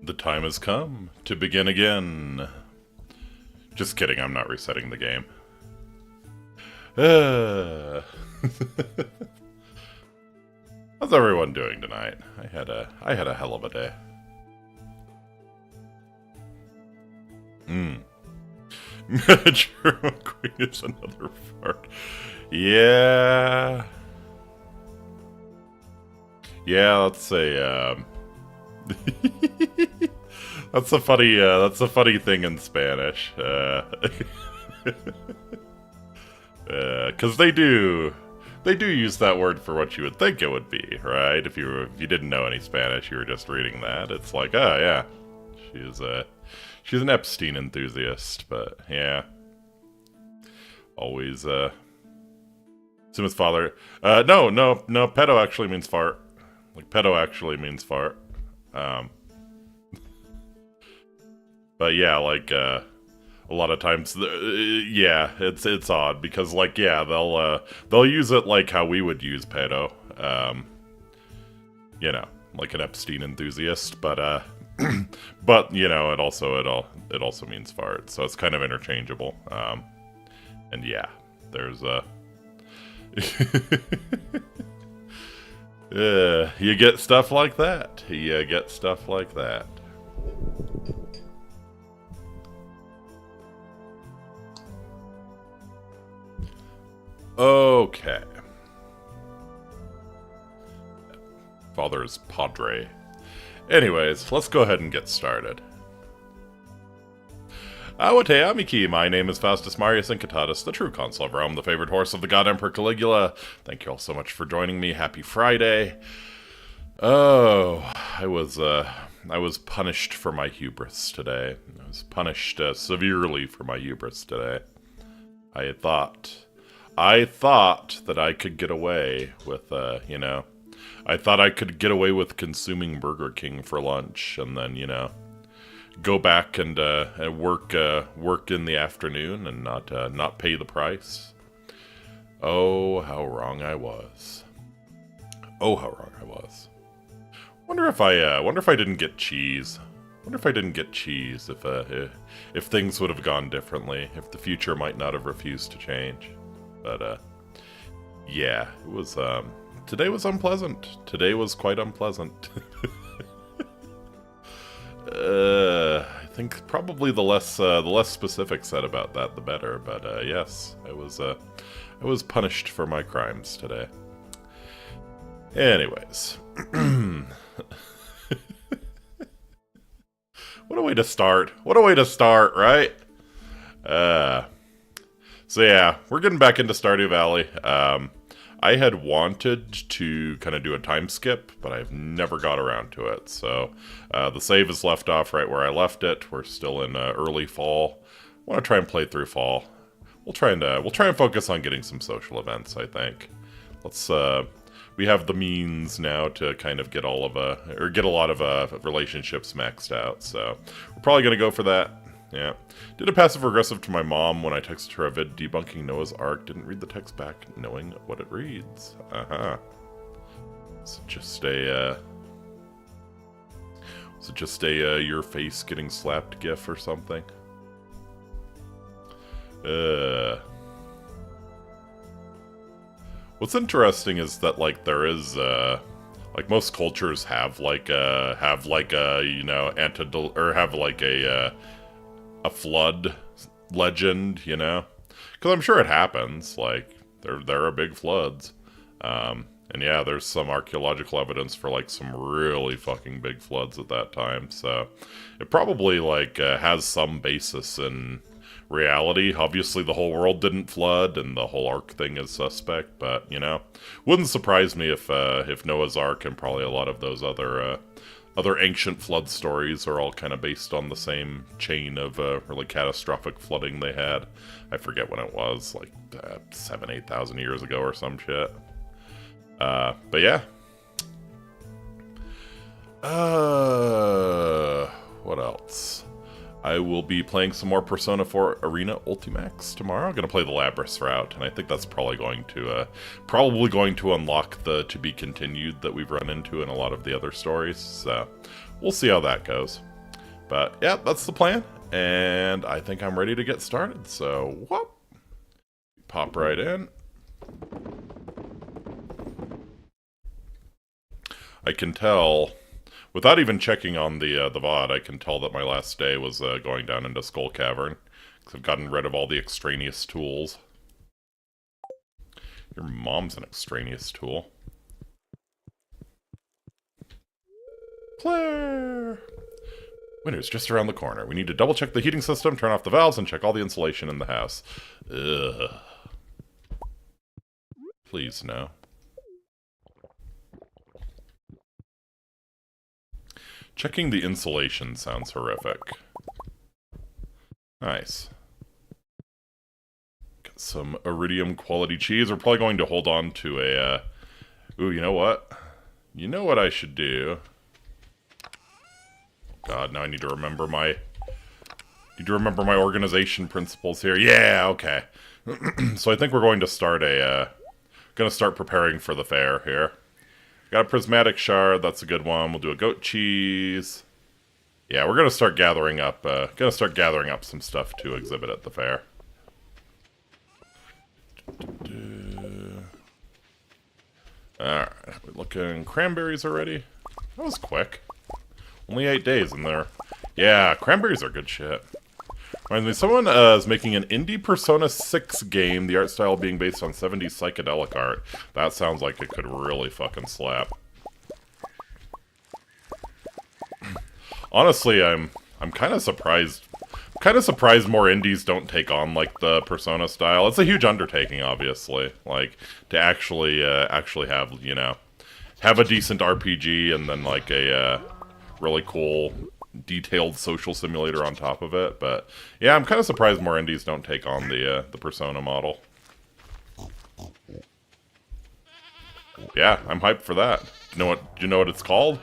The time has come to begin again. Just kidding, I'm not resetting the game. How's everyone doing tonight? I had a hell of a day. True Queen is another fart. Yeah. Yeah, that's a that's a funny thing in Spanish. 'Cause they do use that word for what you would think it would be, right? If you didn't know any Spanish, you were just reading that. It's like, oh yeah, she's an Epstein enthusiast, but yeah, always Simon's father. No, pedo actually means fart. Like pedo actually means fart. But yeah, like a lot of times, yeah, it's odd because like yeah, they'll use it like how we would use pedo, you know, like an Epstein enthusiast, but but you know, it also means fart, so it's kind of interchangeable. And yeah, there's you get stuff like that. You get stuff like that. Okay. Father's Padre. Anyways, let's go ahead and get started. Awate Amiki, my name is Faustus Marius Incitatus, the true consul of Rome, the favorite horse of the God Emperor Caligula. Thank you all so much for joining me. Happy Friday. Oh, I was punished for my hubris today. I was punished severely for my hubris today. I thought that I could get away with, you know, I thought I could get away with consuming Burger King for lunch and then, you know, go back and work in the afternoon and not pay the price. Oh, how wrong I was. Oh, how wrong I was. Wonder if I didn't get cheese. Wonder if I didn't get cheese if things would have gone differently, if the future might not have refused to change. But yeah, it was today was unpleasant. Today was quite unpleasant. I think probably the less specific said about that, the better. But yes, I was punished for my crimes today. Anyways, what a way to start! What a way to start, right? So yeah, we're getting back into Stardew Valley. I had wanted to kind of do a time skip, but I've never got around to it. So the save is left off right where I left it. We're still in early fall. I want to try and play through fall. We'll try and focus on getting some social events, I think. Let's we have the means now to kind of get a lot of relationships maxed out. So we're probably gonna go for that. Yeah. Did a passive-aggressive to my mom when I texted her a vid debunking Noah's Ark. Didn't read the text back knowing what it reads. Is it just a your face getting slapped gif or something? What's interesting is that like there is like most cultures have like a you know have like a flood legend, you know, because I'm sure it happens. Like there are big floods, and yeah, there's some archaeological evidence for like some really fucking big floods at that time. So it probably like has some basis in reality. Obviously, the whole world didn't flood, and the whole Ark thing is suspect. But you know, wouldn't surprise me if Noah's Ark and probably a lot of those other ancient flood stories are all kind of based on the same chain of really catastrophic flooding they had. I forget when it was, like 7,000-8,000 years ago or some shit. But yeah. What else? I will be playing some more Persona 4 Arena Ultimax tomorrow. I'm going to play the Labrys route, and I think that's probably going to unlock the to be continued that we've run into in a lot of the other stories. So we'll see how that goes. But yeah, that's the plan, and I think I'm ready to get started. So whoop, pop right in. I can tell, without even checking on the VOD, I can tell that my last day was going down into Skull Cavern, because I've gotten rid of all the extraneous tools. Your mom's an extraneous tool. Claire! Winter's just around the corner. We need to double check the heating system, turn off the valves, and check all the insulation in the house. Ugh. Please, no. Checking the insulation sounds horrific. Nice. Got some iridium quality cheese. We're probably going to hold on to a, ooh, you know what? You know what I should do? God, now I need to remember my organization principles here. Yeah, okay. So I think we're going to start start preparing for the fair here. Got a prismatic shard, that's a good one. We'll do a goat cheese. Yeah, we're gonna start gathering up some stuff to exhibit at the fair. Alright, we're looking cranberries already. That was quick. Only 8 days in there. Yeah, cranberries are good shit. Reminds me, someone is making an indie Persona 6 game, the art style being based on 70s psychedelic art. That sounds like it could really fucking slap. Honestly, I'm kind of surprised. More indies don't take on like the Persona style. It's a huge undertaking, obviously. Like to actually have, you know, have a decent RPG and then like a really cool detailed social simulator on top of it. But yeah, I'm kind of surprised more indies don't take on the Persona model. Yeah, I'm hyped for that. Do you know what it's called?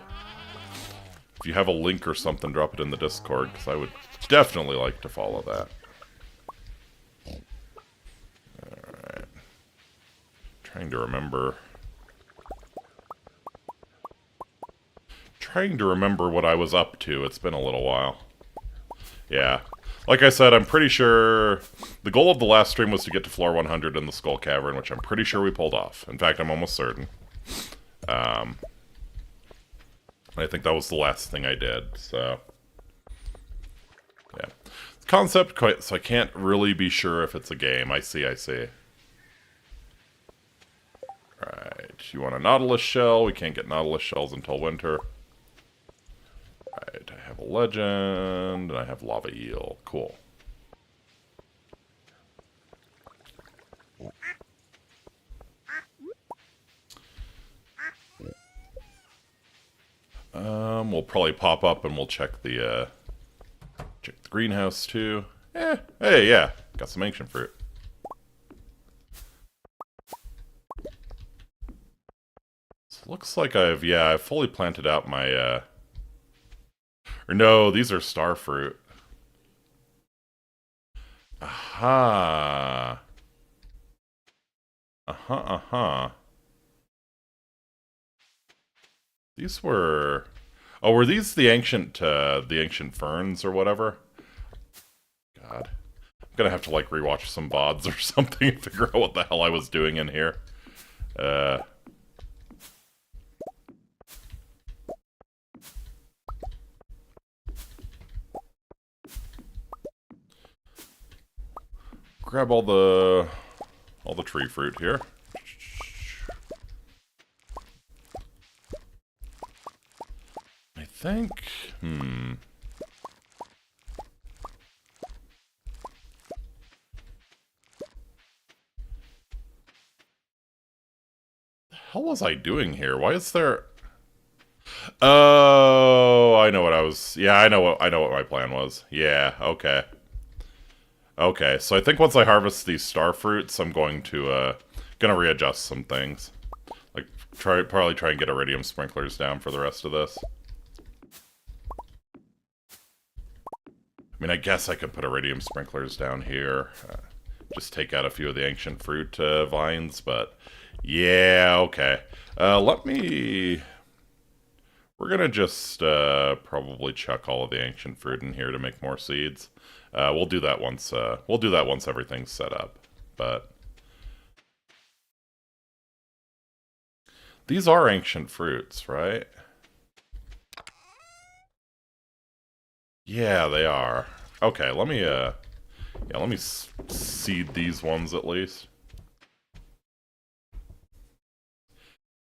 If you have a link or something, drop it in the Discord, because I would definitely like to follow that. Alright. Trying to remember what I was up to. It's been a little while. Yeah. Like I said, I'm pretty sure the goal of the last stream was to get to floor 100 in the Skull Cavern, which I'm pretty sure we pulled off. In fact, I'm almost certain. I think that was the last thing I did, so... yeah. Concept, so I can't really be sure if it's a game. I see. Alright, you want a Nautilus shell? We can't get Nautilus shells until winter. Alright, I have a legend, and I have lava eel. Cool. We'll probably pop up and we'll check the greenhouse too. Hey, yeah, got some ancient fruit. So looks like I've fully planted out my, or no, these are star fruit. Aha. These were... oh, were these the ancient ferns or whatever? God. I'm gonna have to, like, rewatch some VODs or something and figure out what the hell I was doing in here. Grab all the tree fruit here. I think, the hell was I doing here? Why is there... oh, I know what I was... yeah, I know what my plan was. Yeah, okay. Okay, so I think once I harvest these star fruits, I'm going to, gonna readjust some things. Like, probably try and get iridium sprinklers down for the rest of this. I mean, I guess I could put iridium sprinklers down here. Just take out a few of the ancient fruit vines, but... yeah, okay. Let me... We're gonna just probably chuck all of the ancient fruit in here to make more seeds. We'll do that once. We'll do that once everything's set up. But these are ancient fruits, right? Yeah, they are. Okay, let me seed these ones at least.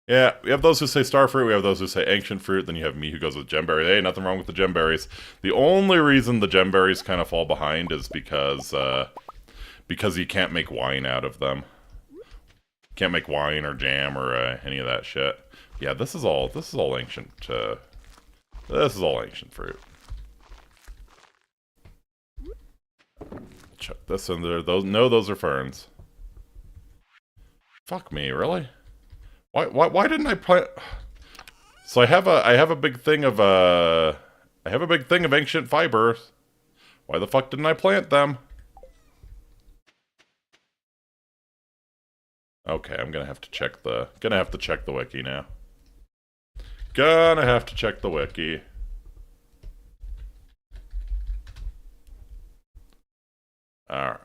Yeah, we have those who say starfruit, we have those who say ancient fruit, then you have me who goes with gemberry. Hey, nothing wrong with the gemberries. The only reason the gemberries kind of fall behind is because you can't make wine out of them. Can't make wine or jam or any of that shit. Yeah, this is all ancient. This is all ancient fruit. Chuck this in there. Those are ferns. Fuck me, really? Why didn't I plant? So I have a big thing of ancient fibers. Why the fuck didn't I plant them? Okay, I'm gonna have to check the wiki now. Gonna have to check the wiki. Alright.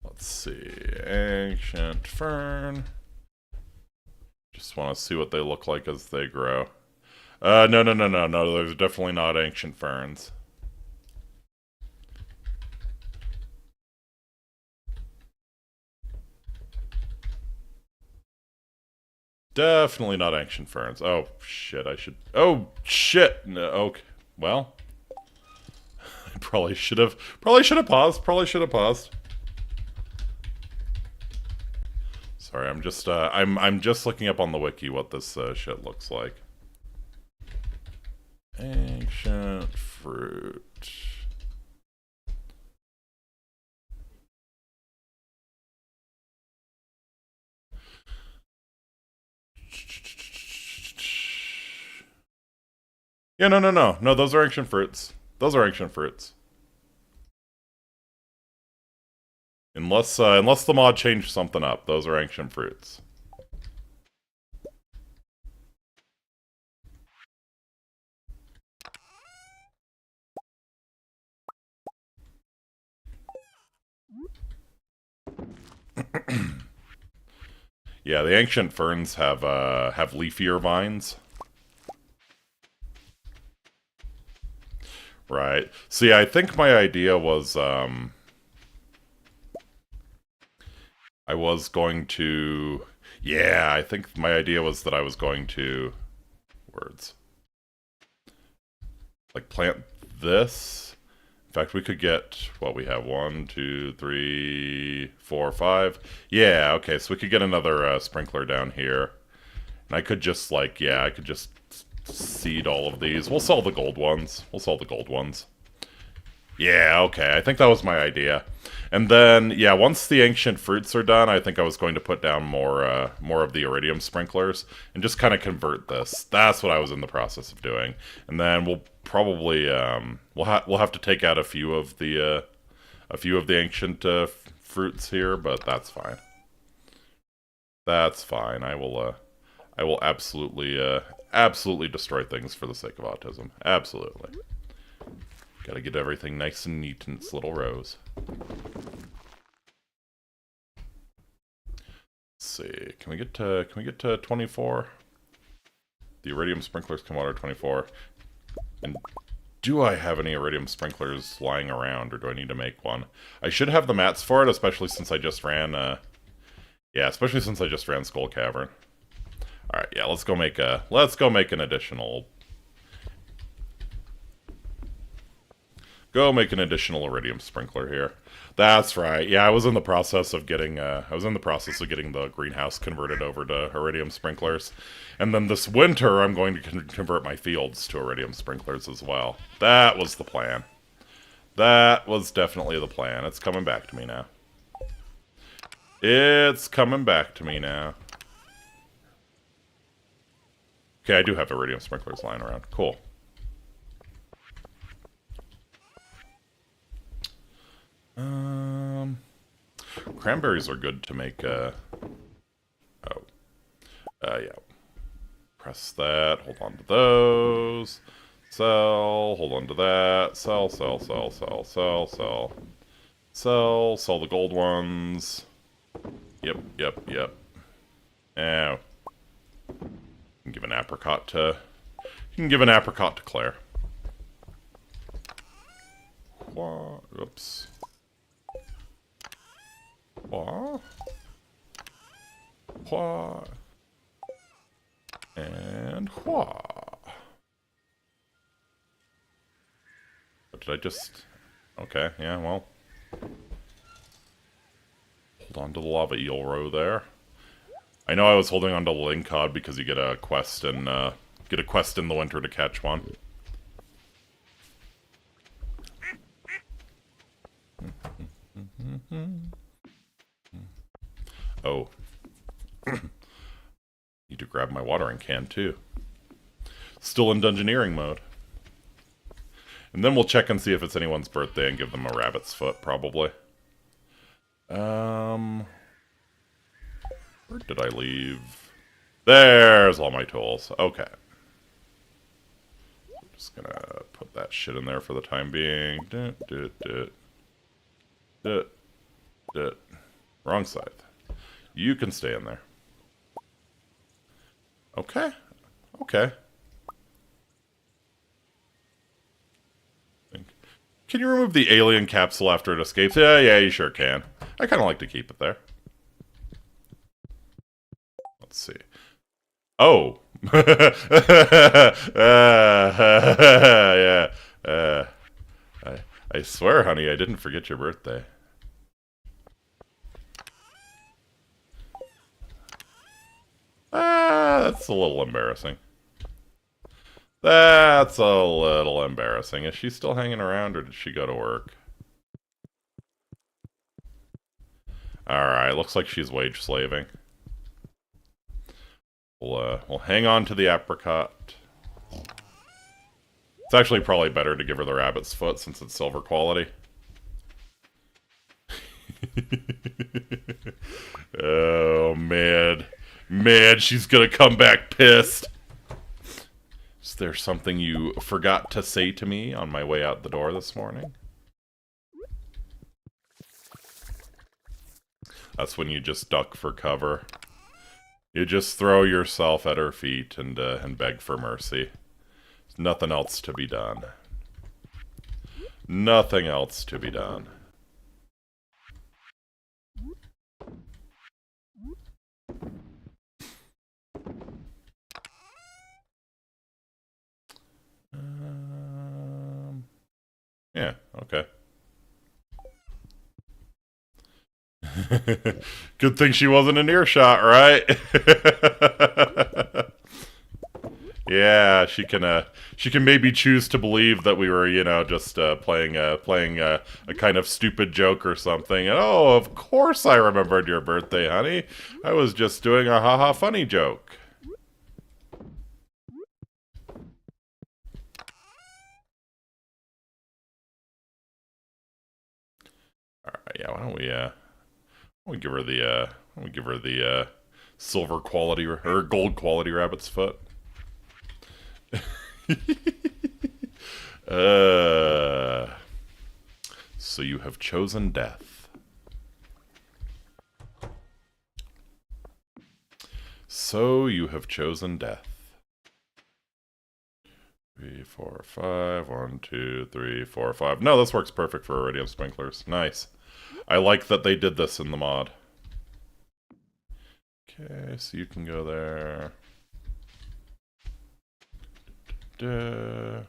Let's see. Ancient fern. Just want to see what they look like as they grow. No. There's definitely not ancient ferns. Definitely not ancient ferns. Oh, shit, Oh, shit! No, okay. Well. I probably should have paused. Sorry, I'm just looking up on the wiki what this shit looks like. Ancient fruit. Yeah, no, those are ancient fruits. Unless the mod changed something up, those are ancient fruits. Yeah, the ancient ferns have leafier vines. Right. See, I think my idea was I was going to... Yeah, I think my idea was that I was going to... Words. Like, plant this. In fact, we could get... What, we have 1, 2, 3, 4, 5. Yeah, okay, so we could get another sprinkler down here. And I could just, like, yeah, I could just seed all of these. We'll sell the gold ones. Yeah, okay, I think that was my idea. And then, yeah, once the ancient fruits are done, I think I was going to put down more of the iridium sprinklers and just kind of convert this. That's what I was in the process of doing. And then we'll probably we'll have to take out a few of the ancient fruits here, but that's fine. That's fine. I will absolutely destroy things for the sake of autism. Absolutely. Gotta get everything nice and neat in its little rows. Let's see. Can we get to 24? The iridium sprinklers come out at 24. And do I have any iridium sprinklers lying around, or do I need to make one? I should have the mats for it, especially since I just ran Skull Cavern. All right, yeah, let's go make an additional iridium sprinkler here. That's right. Yeah, I was in the process of getting the greenhouse converted over to iridium sprinklers. And then this winter I'm going to convert my fields to iridium sprinklers as well. That was the plan. That was definitely the plan. It's coming back to me now. Okay, I do have iridium sprinklers lying around. Cool. Cranberries are good to make, yeah. Press that. Hold on to those. Sell. Hold on to that. Sell, sell, sell, sell, sell, sell. Sell the gold ones. Yep, yep, yep. Now, you can give an apricot to... You can give an apricot to Claire. Oops. Wah. Wah. And wah. What did I just... Okay, yeah, well... Hold on to the lava eel row there. I know I was holding on to the lingcod because you get a quest in the winter to catch one. Oh. Need to grab my watering can too. Still in dungeoneering mode. And then we'll check and see if it's anyone's birthday and give them a rabbit's foot, probably. Where did I leave? There's all my tools. Okay. I'm just gonna put that shit in there for the time being. Wrong side. You can stay in there. Okay. Okay. Can you remove the alien capsule after it escapes? Yeah, you sure can. I kind of like to keep it there. Let's see. Oh. Yeah. I swear, honey, I didn't forget your birthday. That's a little embarrassing. That's a little embarrassing. Is she still hanging around, or did she go to work? Alright, looks like she's wage slaving. We'll hang on to the apricot. It's actually probably better to give her the rabbit's foot since it's silver quality. Oh, man. Man, she's gonna come back pissed. Is there something you forgot to say to me on my way out the door this morning? That's when you just duck for cover. You just throw yourself at her feet and beg for mercy. There's nothing else to be done. Nothing else to be done. Yeah, okay. Good thing she wasn't in earshot, right? Yeah, she can maybe choose to believe that we were, just playing a kind of stupid joke or something. And, oh, of course I remembered your birthday, honey. I was just doing a haha funny joke. Alright, yeah, why don't we give her the silver quality or gold quality rabbit's foot. So you have chosen death. So you have chosen death. 3, 4, 5. 1, 2, 3, 4, 5. No, this works perfect for iridium sprinklers. Nice. I like that they did this in the mod. Okay, so you can go there. Duh.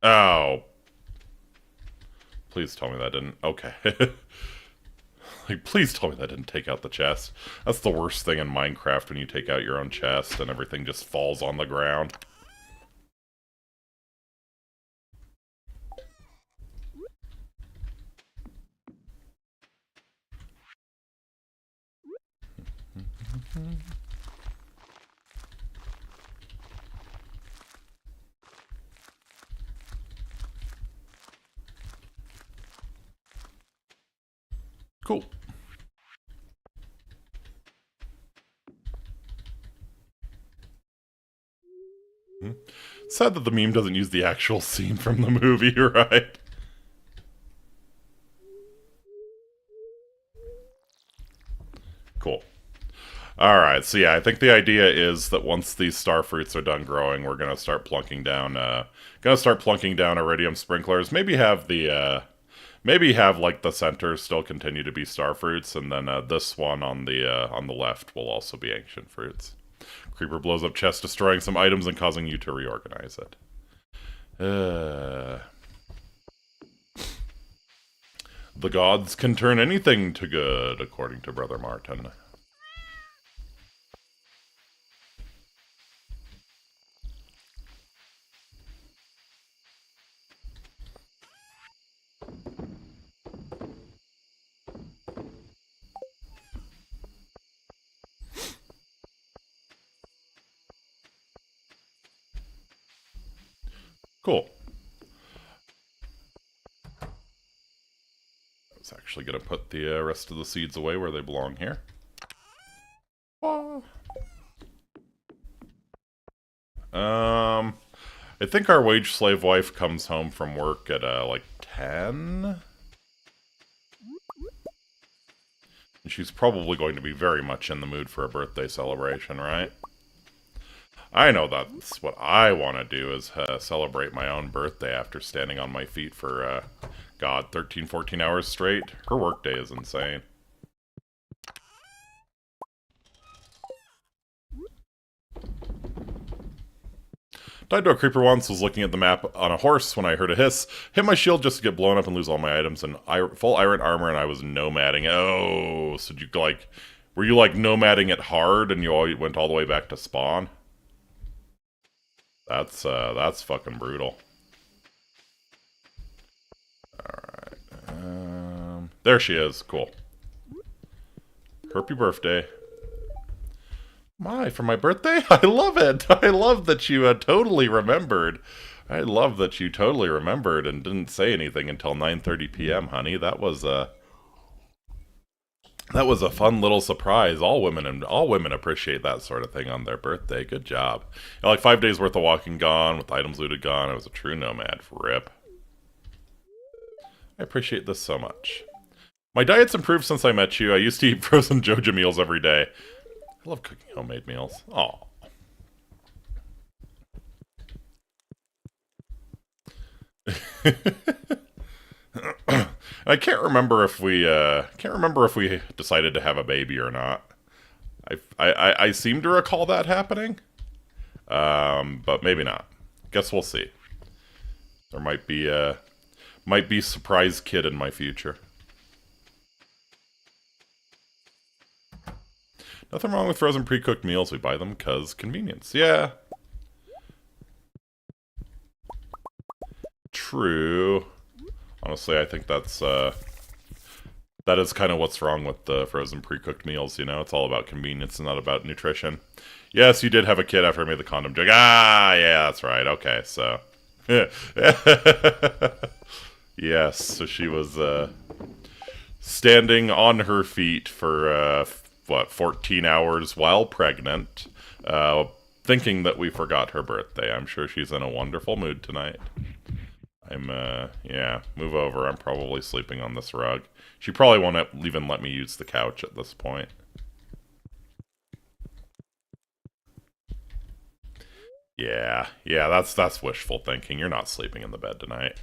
Oh. Please tell me that didn't... Okay. Like, please tell me that didn't take out the chest. That's the worst thing in Minecraft, when you take out your own chest and everything just falls on the ground. Cool. Sad that the meme doesn't use the actual scene from the movie, right? Cool. Alright, so yeah, I think the idea is that once these star fruits are done growing, we're gonna start plunking down iridium sprinklers. Maybe have like the center still continue to be star fruits, and then this one on the left will also be ancient fruits. Creeper blows up chest, destroying some items and causing you to reorganize it. The gods can turn anything to good, according to Brother Martin. Cool. I was actually going to put the rest of the seeds away where they belong here. I think our wage slave wife comes home from work at like 10. And she's probably going to be very much in the mood for a birthday celebration, right? I know that's what I want to do, is celebrate my own birthday after standing on my feet for, God, 13, 14 hours straight. Her workday is insane. Died to a creeper once, was looking at the map on a horse when I heard a hiss. Hit my shield just to get blown up and lose all my items, and full iron armor, and I was nomading. Oh, so did you, like, were you, like, nomading it hard and you went all the way back to spawn? That's fucking brutal. Alright, there she is, cool. Happy birthday. My, for my birthday? I love it! I love that you totally remembered. I love that you totally remembered and didn't say anything until 9:30 p.m., honey. That was a fun little surprise. All women appreciate that sort of thing on their birthday. Good job. You know, like 5 days worth of walking gone, with items looted gone. I was a true nomad. Rip. I appreciate this so much. My diet's improved since I met you. I used to eat frozen Joja meals every day. I love cooking homemade meals. Aw. I can't remember if we decided to have a baby or not. I seem to recall that happening, but maybe not. Guess we'll see. There might be a surprise kid in my future. Nothing wrong with frozen pre-cooked meals. We buy them because convenience. Yeah. True. Honestly, I think that is kind of what's wrong with the frozen pre-cooked meals, you know? It's all about convenience and not about nutrition. Yes, you did have a kid after I made the condom joke. Ah, yeah, that's right. Okay, so. Yes, so she was standing on her feet for, 14 hours while pregnant, thinking that we forgot her birthday. I'm sure she's in a wonderful mood tonight. Yeah, move over. I'm probably sleeping on this rug. She probably won't even let me use the couch at this point. Yeah, that's wishful thinking. You're not sleeping in the bed tonight.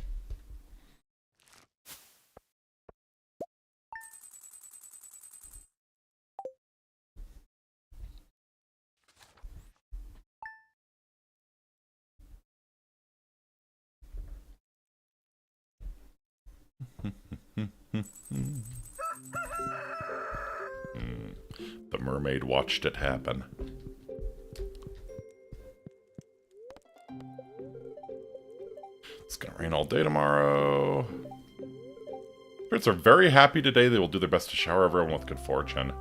The mermaid watched it happen. It's gonna rain all day tomorrow. Spirits are very happy today. They will do their best to shower everyone with good fortune.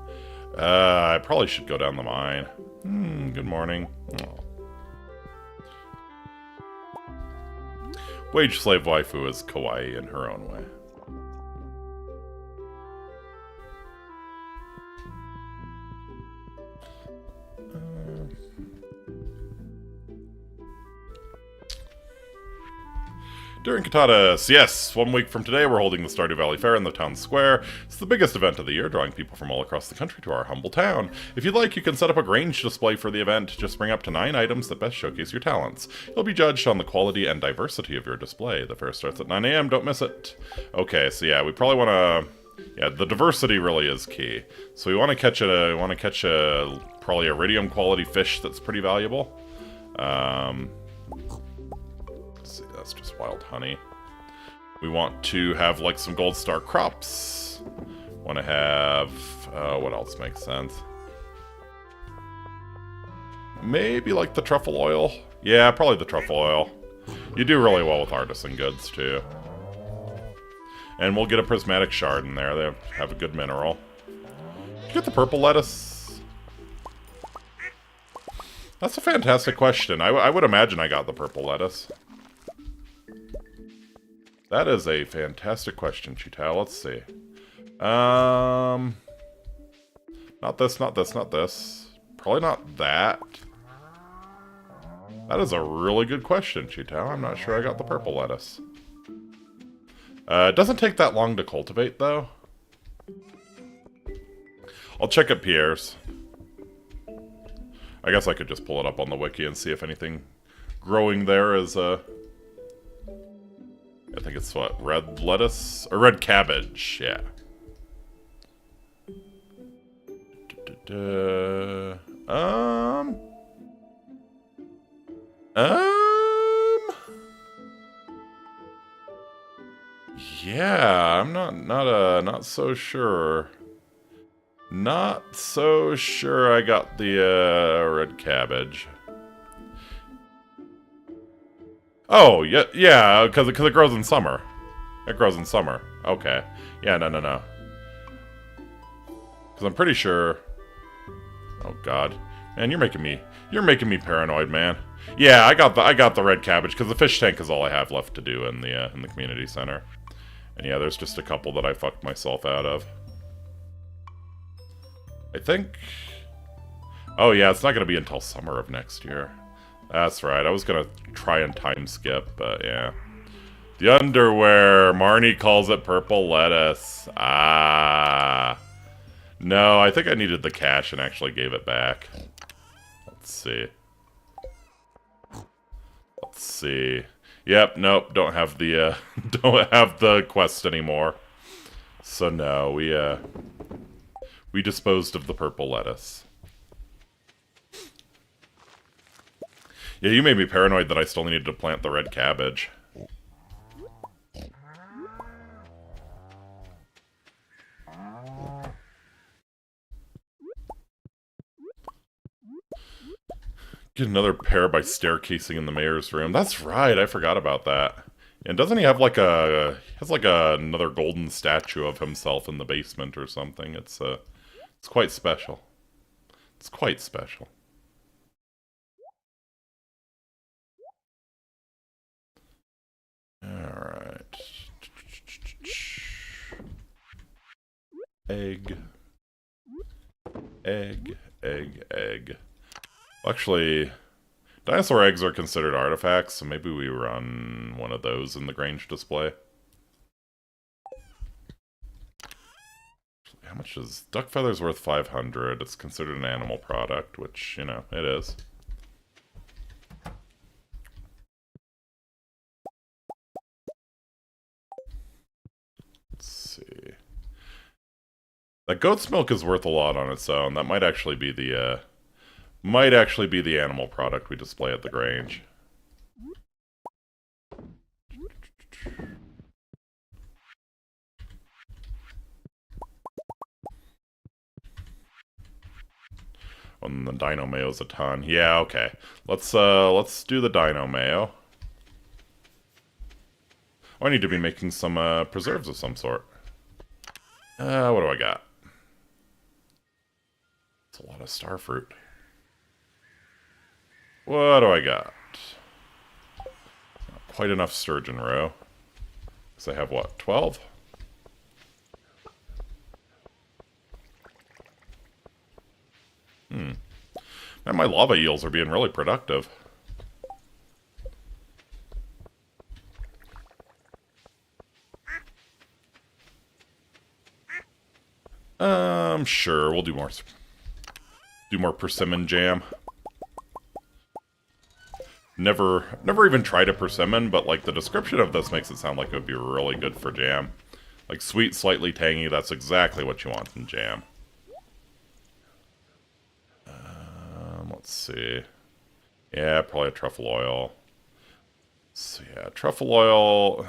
I probably should go down the mine. Good morning. Oh. Wage slave waifu is kawaii in her own way. Dear Incitatus, yes, 1 week from today we're holding the Stardew Valley Fair in the town square. It's the biggest event of the year, drawing people from all across the country to our humble town. If you'd like, you can set up a Grange display for the event. Just bring up to 9 items that best showcase your talents. You'll be judged on the quality and diversity of your display. The fair starts at 9 AM, don't miss it. Okay, so yeah, we probably want to... Yeah, the diversity really is key. So we want to catch a probably iridium quality fish that's pretty valuable. Let's see, that's just wild honey. We want to have like some gold star crops. Want to have what else makes sense? Maybe like the truffle oil. Yeah, probably the truffle oil. You do really well with artisan goods too. And we'll get a prismatic shard in there. They have a good mineral. Did you get the purple lettuce? That's a fantastic question. I would imagine I got the purple lettuce. That is a fantastic question, Chitao. Let's see. Not this, not this, not this. Probably not that. That is a really good question, Chitao. I'm not sure I got the purple lettuce. It doesn't take that long to cultivate, though. I'll check at Pierre's. I guess I could just pull it up on the wiki and see if anything growing there is, I think it's what, red lettuce? Or red cabbage, yeah. Yeah, I'm not so sure. Not so sure I got the red cabbage. Oh, yeah, because it grows in summer. It grows in summer. Okay. Yeah, no. Because I'm pretty sure. Oh God, man, you're making me paranoid, man. Yeah, I got the red cabbage because the fish tank is all I have left to do in the community center. And yeah, there's just a couple that I fucked myself out of. I think... Oh yeah, it's not going to be until summer of next year. That's right, I was going to try and time skip, but yeah. The underwear, Marnie calls it purple lettuce. Ah. No, I think I needed the cash and actually gave it back. Let's see. Let's see. Yep, nope, don't have the quest anymore. So no, we disposed of the purple lettuce. Yeah, you made me paranoid that I still needed to plant the red cabbage. Get another pair by staircasing in the mayor's room. That's right, I forgot about that. And doesn't he have like another golden statue of himself in the basement or something? It's quite special. It's quite special. Alright. Egg. Egg, egg, egg. Actually, dinosaur eggs are considered artifacts, so maybe we run one of those in the Grange display. How much is... Duck feather's worth 500. It's considered an animal product, which, you know, it is. Let's see. That goat's milk is worth a lot on its own. That might actually be the, animal product we display at the Grange. And the Dino Mayo's a ton. Yeah, okay. Let's do the Dino Mayo. Oh, I need to be making some preserves of some sort. What do I got? It's a lot of starfruit. What do I got? Not quite enough sturgeon roe. So I have what, 12? Man, my lava eels are being really productive. Sure, we'll do more persimmon jam. Never even tried a persimmon, but like the description of this makes it sound like it would be really good for jam. Like sweet, slightly tangy, that's exactly what you want in jam. Let's see. Yeah, probably a truffle oil. So yeah, truffle oil,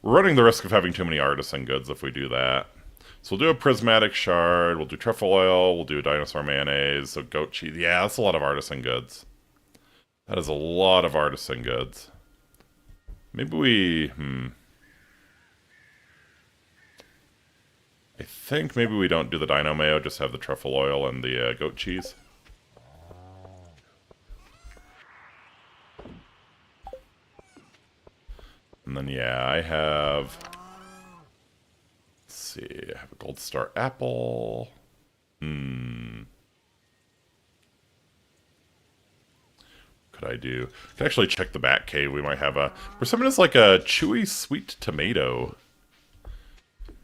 we're running the risk of having too many artisan goods if we do that. So we'll do a prismatic shard, we'll do truffle oil, we'll do dinosaur mayonnaise, so goat cheese. Yeah, that's a lot of artisan goods. That is a lot of artisan goods. Maybe we, I think maybe we don't do the dino mayo, just have the truffle oil and the goat cheese. And then, yeah, I have... Let's see, I have a gold star apple. Could I do? I can actually check the bat cave. We might have a... Persimmon is like a chewy, sweet tomato.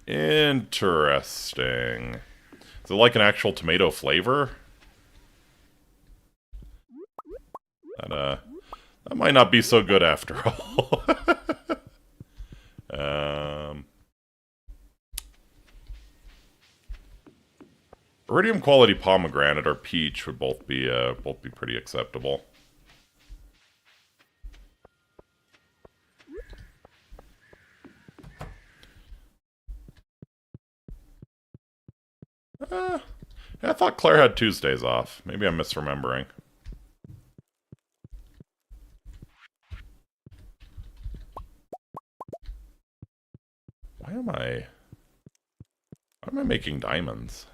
Interesting. Is it like an actual tomato flavor? That might not be so good after all. Iridium quality pomegranate or peach would both be pretty acceptable. Yeah, I thought Claire had Tuesdays off. Maybe I'm misremembering. Why am I making diamonds?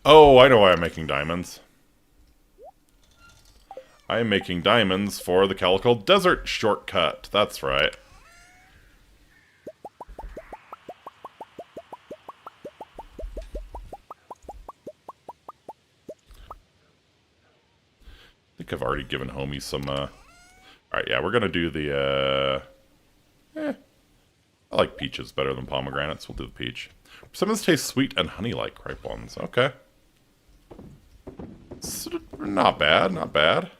Oh, I know why I'm making diamonds. I am making diamonds for the Calico Desert shortcut. That's right. I think I've already given Homie some, Alright, yeah, we're gonna do the, I like peaches better than pomegranates. We'll do the peach. Some of these taste sweet and honey-like ripe ones. Okay. It's not bad, not bad.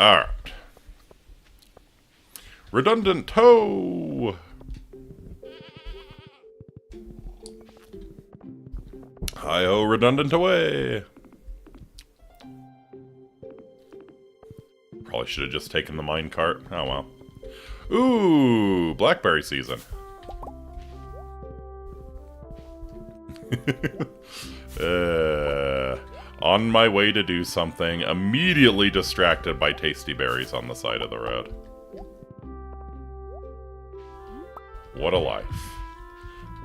Alright. Redundant toe! Hi-ho, redundant away! Probably should have just taken the minecart. Oh well. Ooh, blackberry season. On my way to do something, immediately distracted by tasty berries on the side of the road. What a life.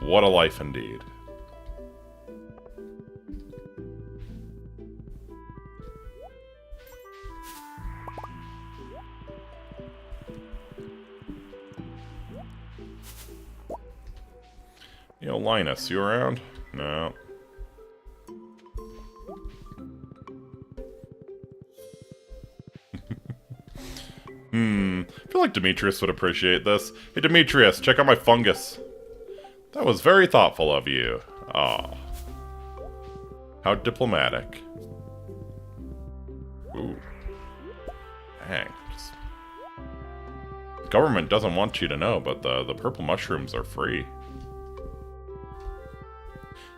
What a life indeed. Yo, Linus, you around? No. I feel like Demetrius would appreciate this. Hey, Demetrius, check out my fungus. That was very thoughtful of you. Aw. How diplomatic. Ooh. Dang. The government doesn't want you to know, but the purple mushrooms are free.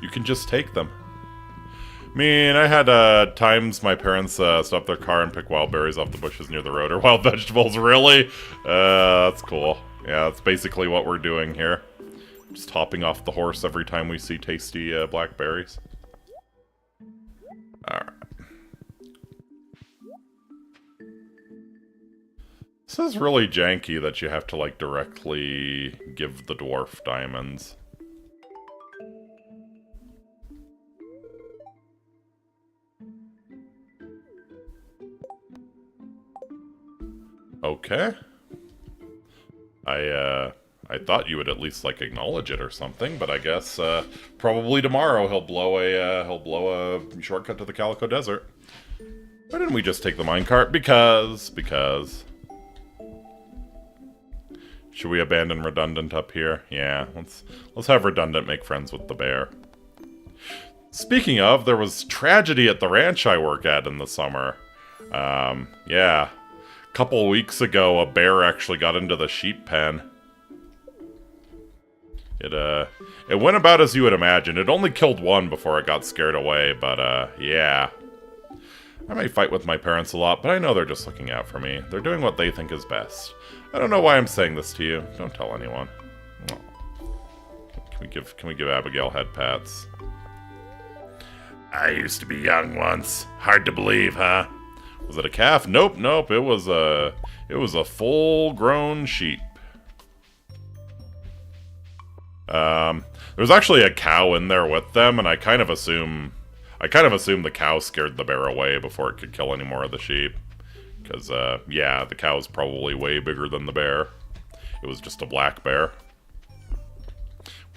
You can just take them. I mean, I had times my parents stop their car and pick wild berries off the bushes near the road, or wild vegetables, really? That's cool. Yeah, that's basically what we're doing here. Just hopping off the horse every time we see tasty blackberries. Alright. This is really janky that you have to, like, directly give the dwarf diamonds. Okay. I I thought you would at least, like, acknowledge it or something, but I guess, probably tomorrow he'll blow a shortcut to the Calico Desert. Why didn't we just take the minecart? Because... Should we abandon Redundant up here? Yeah, let's have Redundant make friends with the bear. Speaking of, there was tragedy at the ranch I work at in the summer. Yeah. A couple weeks ago, a bear actually got into the sheep pen. It went about as you would imagine. It only killed one before it got scared away, but, yeah. I may fight with my parents a lot, but I know they're just looking out for me. They're doing what they think is best. I don't know why I'm saying this to you. Don't tell anyone. Can we give Abigail head pats? I used to be young once. Hard to believe, huh? Was it a calf? Nope. It was a full-grown sheep. There's actually a cow in there with them, and I kind of assume the cow scared the bear away before it could kill any more of the sheep. Because, yeah, the cow's probably way bigger than the bear. It was just a black bear.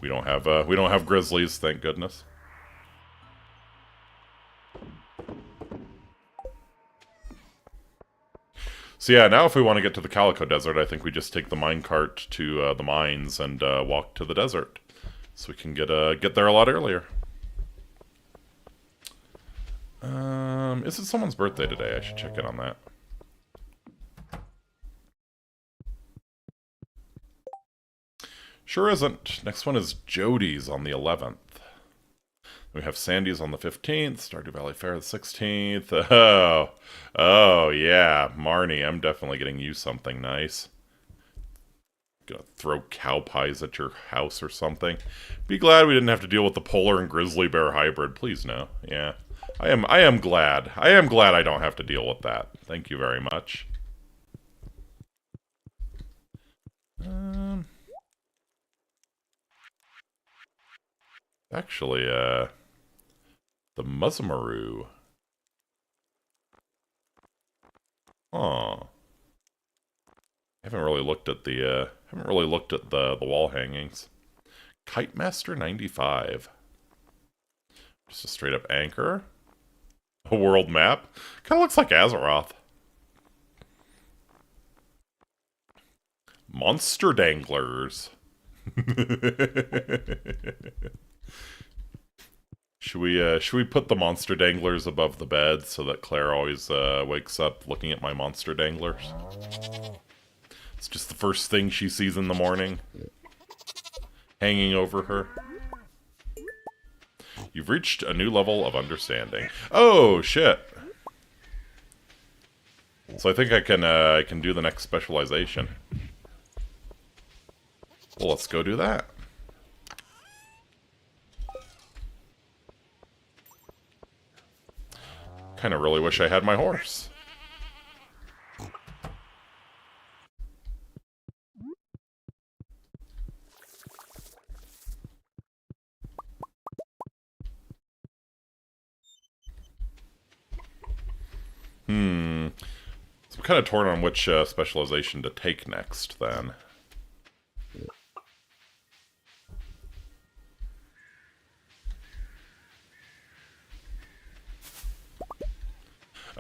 We don't have grizzlies, thank goodness. So yeah, now if we want to get to the Calico Desert, I think we just take the minecart to the mines and walk to the desert. So we can get there a lot earlier. Is it someone's birthday today? I should check in on that. Sure isn't. Next one is Jody's on the 11th. We have Sandy's on the 15th, Stardew Valley Fair the 16th. Oh yeah, Marnie, I'm definitely getting you something nice. Gonna throw cow pies at your house or something. Be glad we didn't have to deal with the polar and grizzly bear hybrid. Please no. Yeah, I am glad. I am glad I don't have to deal with that. Thank you very much. Actually, the Muzzamaroo. Oh. I haven't really looked at the wall hangings. Kite Master 95. Just a straight up anchor. A world map. Kind of looks like Azeroth. Monster danglers. Should we put the monster danglers above the bed so that Claire always wakes up looking at my monster danglers? It's just the first thing she sees in the morning. Hanging over her. You've reached a new level of understanding. Oh, shit. So I think I can do the next specialization. Well, let's go do that. Kind of really wish I had my horse. So I'm kind of torn on which specialization to take next, then.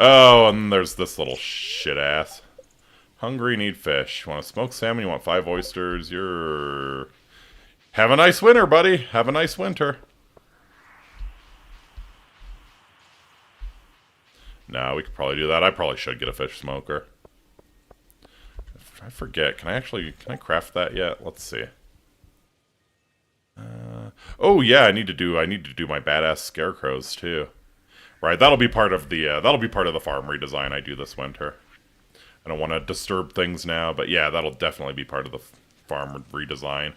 Oh, and there's this little shit-ass. Hungry, need fish. You want to smoke salmon? You want 5 oysters? You're... Have a nice winter, buddy. Have a nice winter. No, we could probably do that. I probably should get a fish smoker. I forget. Can I craft that yet? Let's see. Oh yeah, I need to do my badass scarecrows too. Right, that'll be part of the farm redesign I do this winter. I don't want to disturb things now, but yeah, that'll definitely be part of the farm redesign.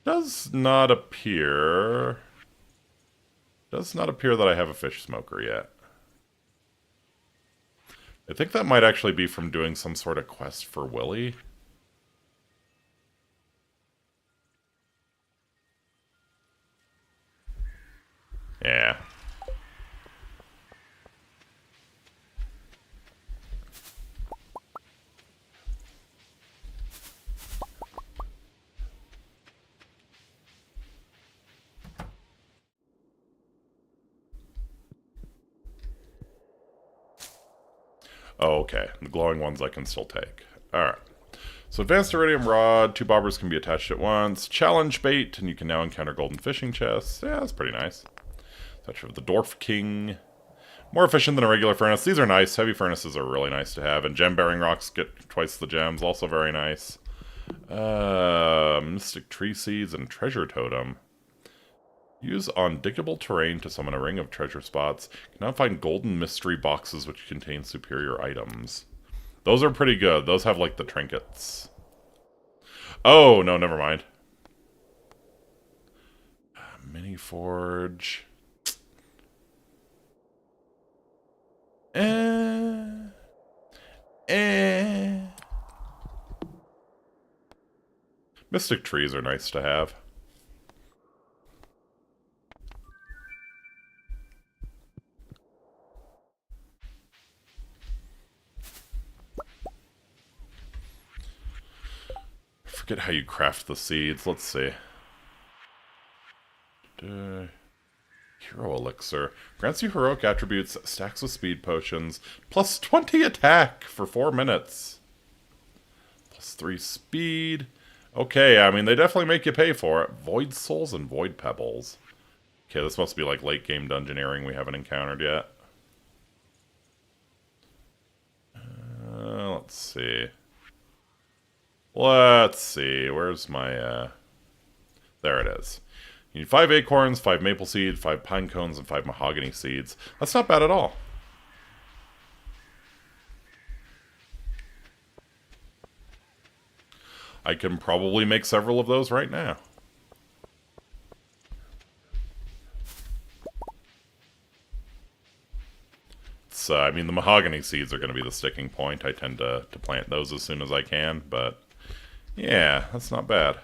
Does not appear that I have a fish smoker yet. I think that might actually be from doing some sort of quest for Willy. Yeah. Oh, okay. The glowing ones I can still take. Alright. So advanced iridium rod, 2 bobbers can be attached at once. Challenge bait, and you can now encounter golden fishing chests. Yeah, that's pretty nice. Touch of the Dwarf King. More efficient than a regular furnace. These are nice. Heavy furnaces are really nice to have. And gem-bearing rocks get twice the gems. Also very nice. Mystic tree seeds and treasure totem. Use on diggable terrain to summon a ring of treasure spots. You can now find golden mystery boxes which contain superior items. Those are pretty good. Those have, like, the trinkets. Oh, no, never mind. Mini forge. Mystic trees are nice to have. Forget how you craft the seeds. Let's see. Hero elixir. Grants you heroic attributes, stacks with speed potions, plus 20 attack for 4 minutes. Plus 3 speed. Okay, I mean, they definitely make you pay for it. Void souls and void pebbles. Okay, this must be like late game dungeoneering we haven't encountered yet. Let's see. Let's see. Where's my, There it is. You need 5 acorns, 5 maple seed, 5 pine cones, and 5 mahogany seeds. That's not bad at all. I can probably make several of those right now. I mean, the mahogany seeds are going to be the sticking point. I tend to plant those as soon as I can, but yeah, that's not bad.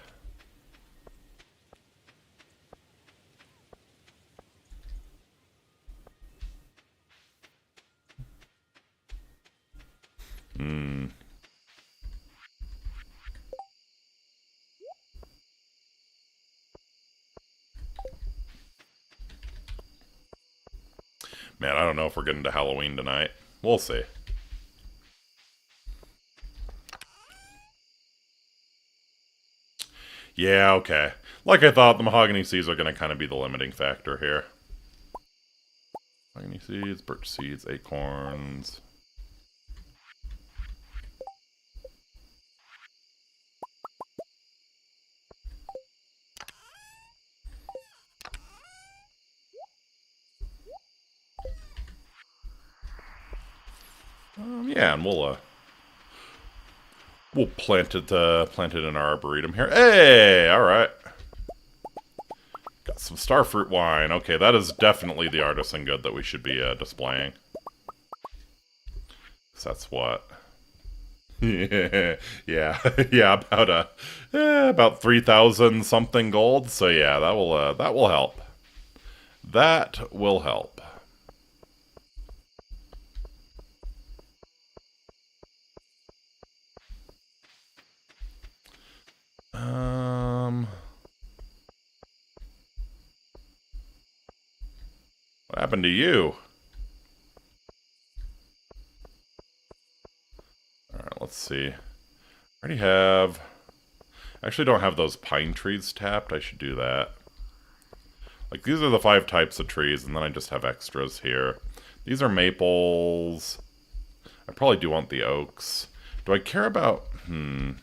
Man, I don't know if we're getting to Halloween tonight. We'll see. Yeah, okay. Like I thought, the mahogany seeds are going to kind of be the limiting factor here. Mahogany seeds, birch seeds, acorns. Yeah, and we'll plant it in our arboretum here. Hey, all right. Got some starfruit wine. Okay, that is definitely the artisan good that we should be displaying. So that's what. yeah, yeah, about 3,000 something gold. So yeah, that will help. That will help. What happened to you? Alright, let's see. I already have... I actually don't have those pine trees tapped. I should do that. Like, these are the 5 types of trees, and then I just have extras here. These are maples. I probably do want the oaks. Do I care about... I mean,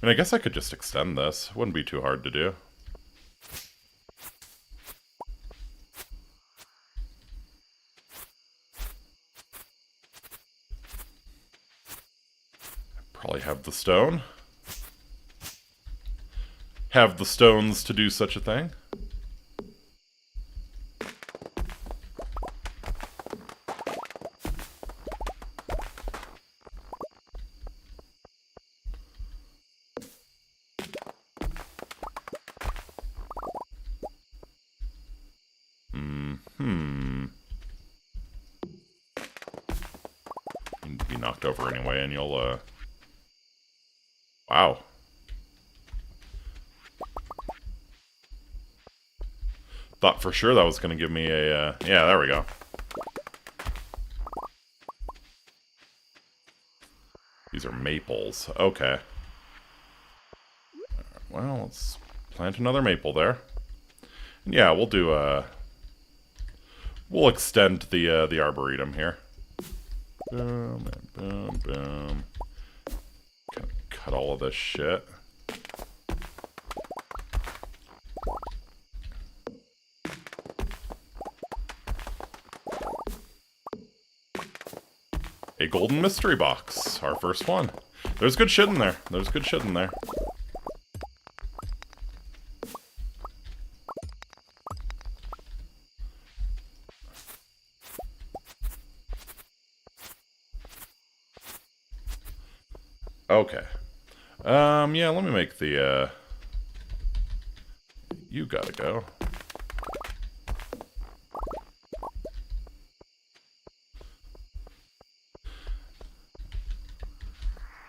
I guess I could just extend this. It wouldn't be too hard to do. Probably have the stone. Have the stones to do such a thing. Need to be knocked over anyway, and you'll, Wow. Thought for sure that was going to give me a... yeah, there we go. These are maples. Okay. Well, let's plant another maple there. And yeah, we'll do we'll extend the arboretum here. Boom, and boom, boom. Cut all of this shit. A golden mystery box. Our first one. There's good shit in there. There's good shit in there. Okay. Yeah, let me make the, you gotta go.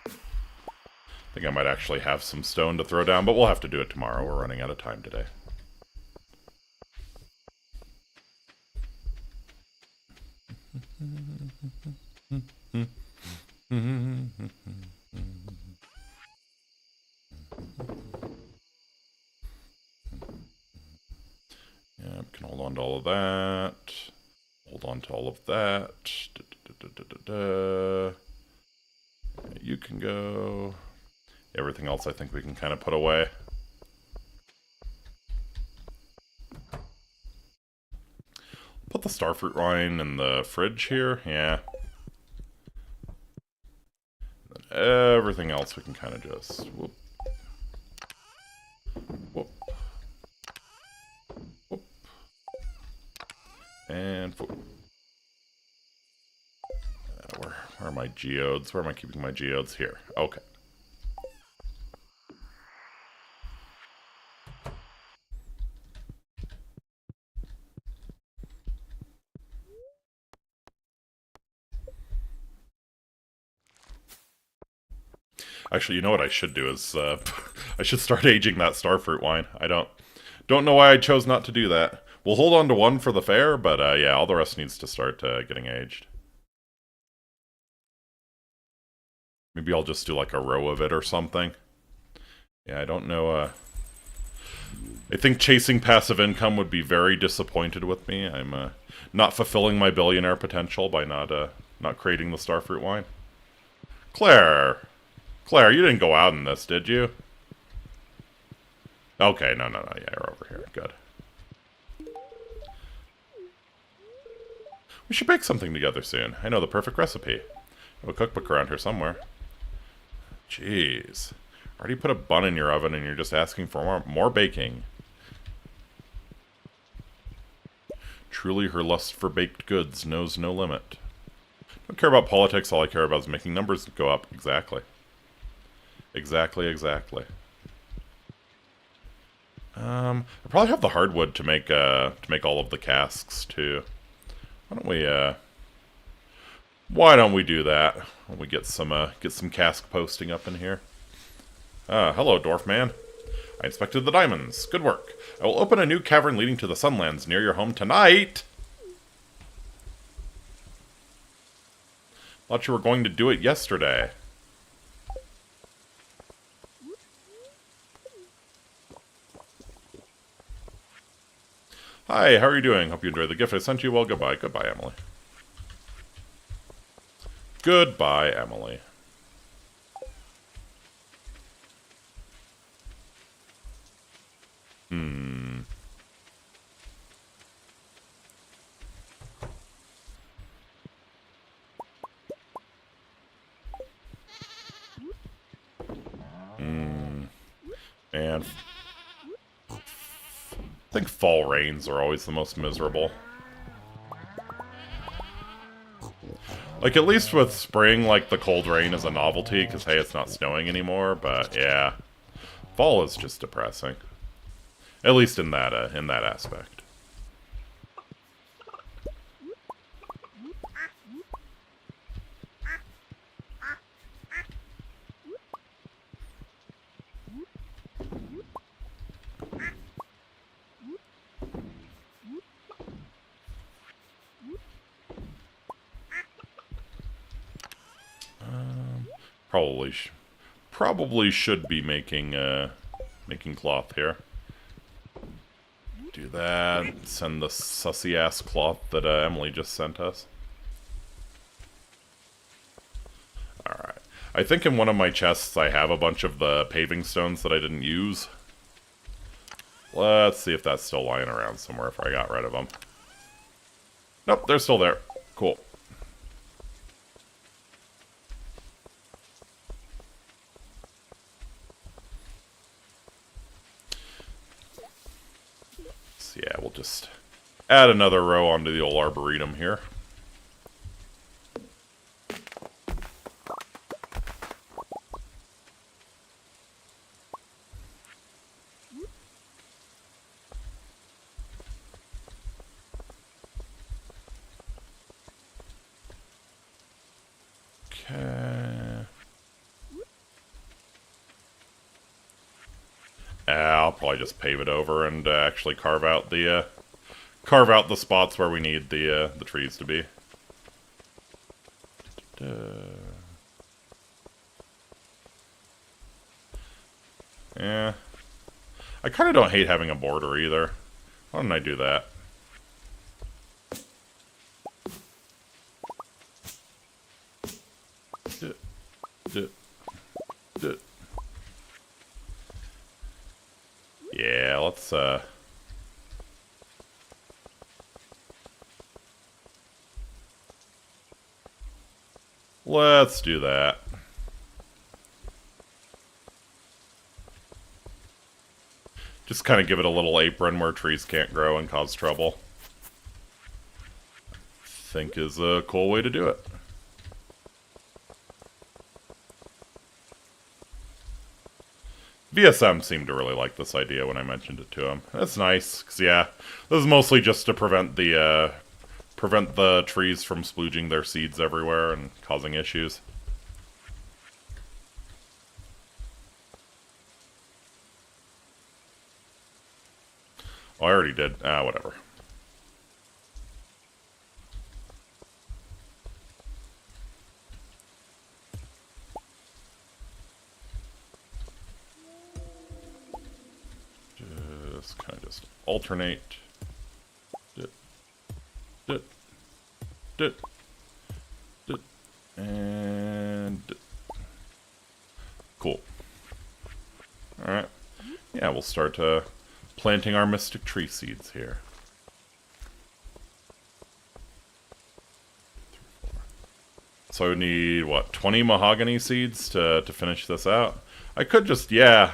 I think I might actually have some stone to throw down, but we'll have to do it tomorrow. We're running out of time today. Yeah, we can hold on to all of that. Hold on to all of that. You can go. Everything else I think we can kind of put away. Put the starfruit wine in the fridge here. Yeah. And everything else we can kind of just... whoop. Whoop. Whoop. And whoop. Where are my geodes? Where am I keeping my geodes? Here. Okay. Actually, you know what I should do is, I should start aging that starfruit wine. I don't know why I chose not to do that. We'll hold on to one for the fair, but yeah, all the rest needs to start getting aged. Maybe I'll just do like a row of it or something. Yeah, I don't know, I think chasing passive income would be very disappointed with me. I'm, not fulfilling my billionaire potential by not creating the starfruit wine. Claire! Claire, you didn't go out in this, did you? Okay, no, yeah, you're over here. Good. We should bake something together soon. I know the perfect recipe. I have a cookbook around here somewhere. Jeez. Already put a bun in your oven and you're just asking for more baking. Truly her lust for baked goods knows no limit. Don't care about politics, all I care about is making numbers go up. Exactly. Exactly. I probably have the hardwood to make all of the casks too. Why don't we do that? When we get some cask posting up in here. Hello, dwarf man. I inspected the diamonds. Good work. I will open a new cavern leading to the Sunlands near your home tonight. Thought you were going to do it yesterday. Hi, how are you doing? Hope you enjoyed the gift I sent you. Well, goodbye. Goodbye, Emily. Goodbye, Emily. And I think fall rains are always the most miserable. Like, at least with spring, like, the cold rain is a novelty, because, hey, it's not snowing anymore, but, yeah. Fall is just depressing. At least in that aspect. Probably should be making making cloth here. Do that. Send the sussy ass cloth that Emily just sent us. All right. I think in one of my chests I have a bunch of the paving stones that I didn't use. Let's see if that's still lying around somewhere if I got rid of them. Nope, they're still there. Cool. So yeah, we'll just add another row onto the old arboretum here. I'll probably just pave it over and actually carve out the spots where we need the trees to be. Yeah, I kind of don't hate having a border either. Why don't I do that? Yeah, let's do that. Just kind of give it a little apron where trees can't grow and cause trouble. I think is a cool way to do it. VSM seemed to really like this idea when I mentioned it to him. That's nice, because yeah, this is mostly just to prevent the trees from splooging their seeds everywhere and causing issues. Oh, I already did. Whatever. Kind of just alternate. And cool. Alright. Yeah, we'll start planting our mystic tree seeds here. So we need, what, 20 mahogany seeds to finish this out? I could just, yeah,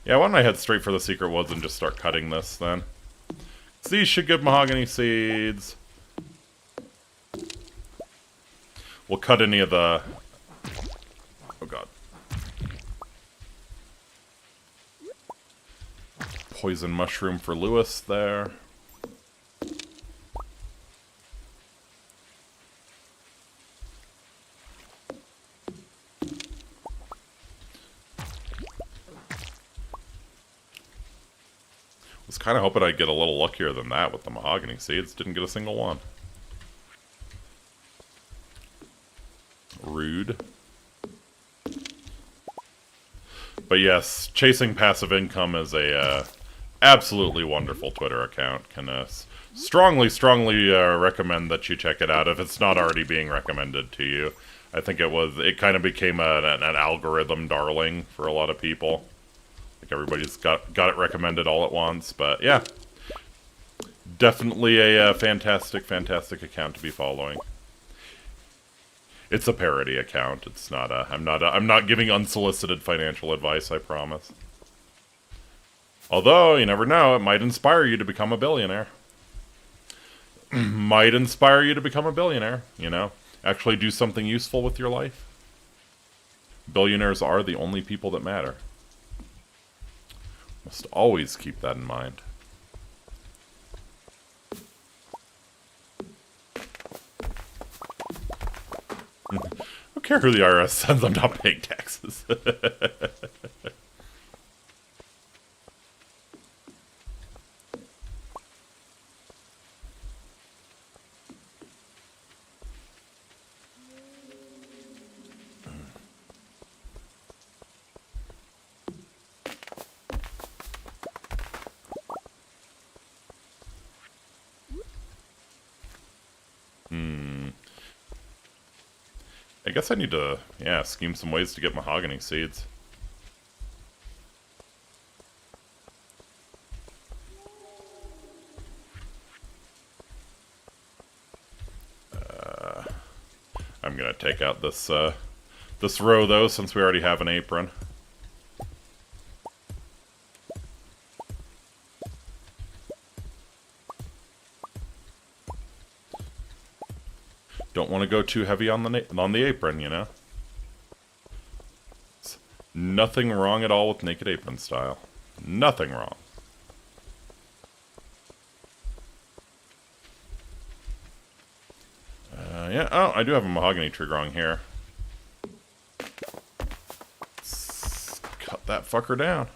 why don't I head straight for the secret woods and just start cutting this, then? These should give mahogany seeds. We'll cut any of the... Oh, God. Poison mushroom for Lewis there. Was kind of hoping I'd get a little luckier than that with the mahogany seeds. Didn't get a single one. Rude. But yes, chasing passive income is a absolutely wonderful Twitter account. Can strongly recommend that you check it out if it's not already being recommended to you. I think it kind of became an algorithm darling for a lot of people. Like everybody's got it recommended all at once, but yeah, definitely a fantastic account to be following. It's a parody account. It's not I'm not giving unsolicited financial advice, I promise. Although, you never know, it might inspire you to become a billionaire. Might inspire you to become a billionaire, you know? Actually do something useful with your life. Billionaires are the only people that matter. Must always keep that in mind. I don't care who the IRS sends, I'm not paying taxes. I guess I need to, yeah, scheme some ways to get mahogany seeds. I'm gonna take out this, this row, though, since we already have an apron. Don't want to go too heavy on the apron, you know? It's nothing wrong at all with naked apron style. Nothing wrong. Yeah, oh, I do have a mahogany tree growing here. Let's cut that fucker down.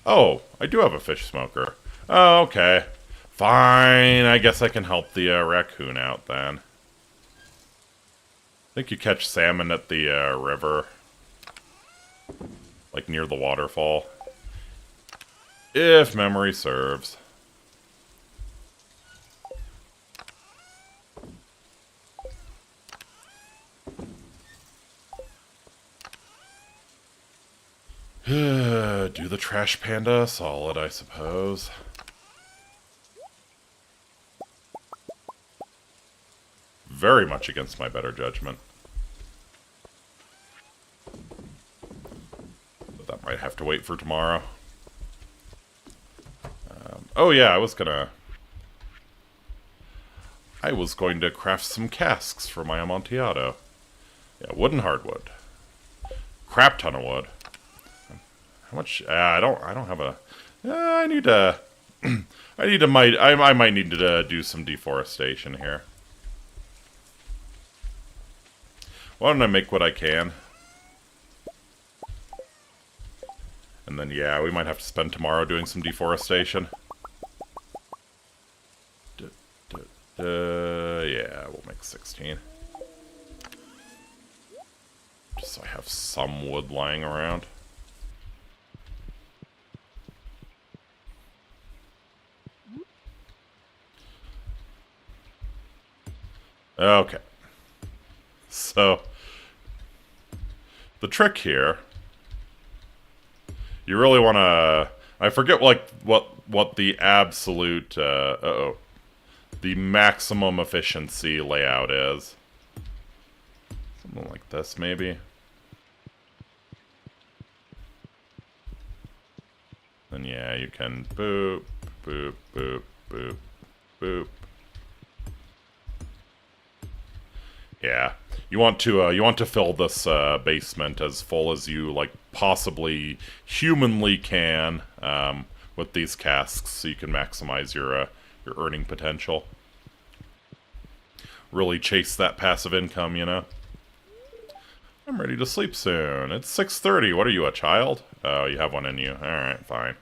Oh, I do have a fish smoker. Oh, okay. Fine, I guess I can help the raccoon out then. I think you catch salmon at the river. Like near the waterfall. If memory serves. Do the trash panda solid, I suppose. Very much against my better judgment. But that might have to wait for tomorrow. Oh yeah, I was going to craft some casks for my Amontillado. Yeah, wood and hardwood. Crap ton of wood. How much? I don't have a. I need to. I might need to do some deforestation here. Why don't I make what I can? And then, yeah, we might have to spend tomorrow doing some deforestation. Yeah, we'll make 16. Just so I have some wood lying around. Okay. So, the trick here, you really want to, I forget like what the absolute, the maximum efficiency layout is. Something like this, maybe. And yeah, you can boop, boop, boop, boop, boop. Yeah, you want to fill this basement as full as you like possibly humanly can with these casks, so you can maximize your earning potential. Really chase that passive income, you know. I'm ready to sleep soon. It's 6:30. What are you, a child? Oh, you have one in you. All right, fine.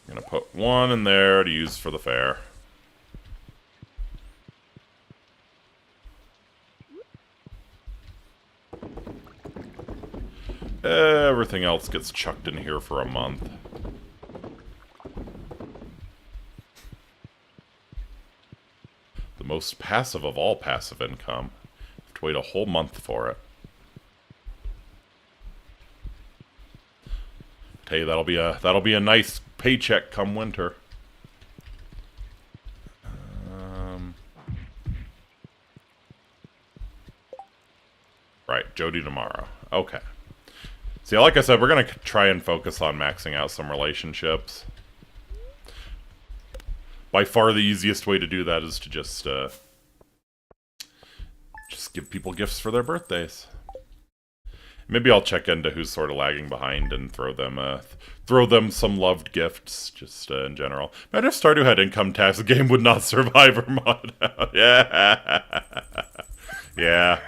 I'm gonna put one in there to use for the fair. Everything else gets chucked in here for a month. The most passive of all passive income. You have to wait a whole month for it. Tell you, that'll be a nice paycheck come winter. Right, Jody tomorrow. Okay. See, like I said, we're gonna try and focus on maxing out some relationships. By far, the easiest way to do that is to just give people gifts for their birthdays. Maybe I'll check into who's sort of lagging behind and throw them some loved gifts, just in general. Imagine if Stardew had income tax, the game would not survive or mod out. Yeah. Yeah.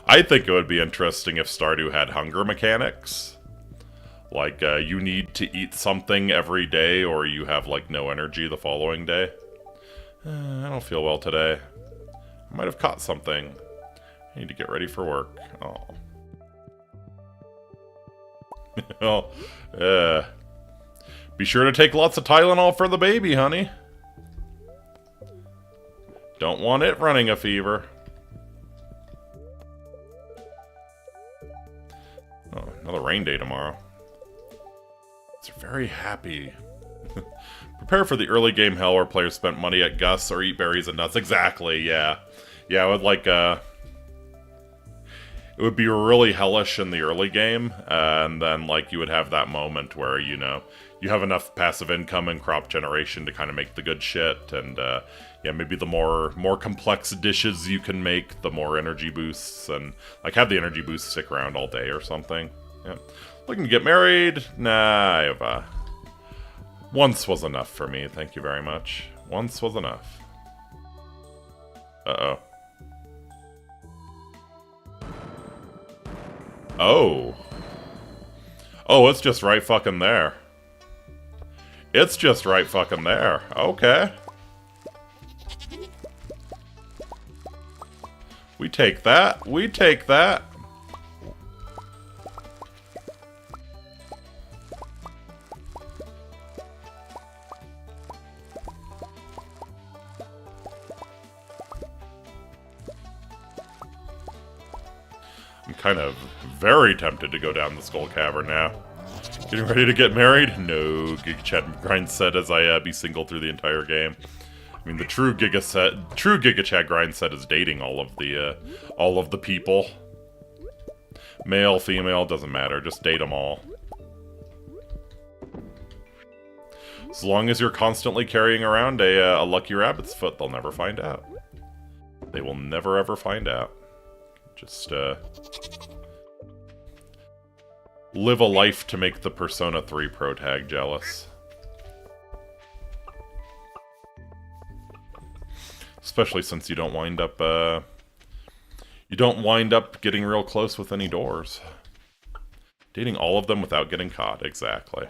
I think it would be interesting if Stardew had hunger mechanics. Like, you need to eat something every day or you have, like, no energy the following day. I don't feel well today. I might have caught something. I need to get ready for work. Oh. Oh, be sure to take lots of Tylenol for the baby, honey. Don't want it running a fever. Oh, another rain day tomorrow. It's very happy. Prepare for the early game hell where players spent money at Gus or eat berries and nuts. Exactly, yeah. Yeah, I would like, it would be really hellish in the early game, and then, like, you would have that moment where, you know, you have enough passive income and crop generation to kind of make the good shit, and, yeah, maybe the more complex dishes you can make, the more energy boosts, and, like, have the energy boosts stick around all day or something. Yeah. Looking to get married? Nah, I have, once was enough for me, thank you very much. Once was enough. Uh-oh. Oh. Oh, it's just right fucking there. It's just right fucking there. Okay. We take that. We take that. I'm kind of very tempted to go down the Skull Cavern now. Getting ready to get married? No, GigaChat grind set as I be single through the entire game. I mean, the true GigaChat grind set is dating all of the people. Male, female, doesn't matter. Just date them all. As long as you're constantly carrying around a lucky rabbit's foot, they'll never find out. They will never ever find out. Just, live a life to make the Persona 3 Pro Tag jealous. Especially since you don't wind up getting real close with any doors. Dating all of them without getting caught, exactly.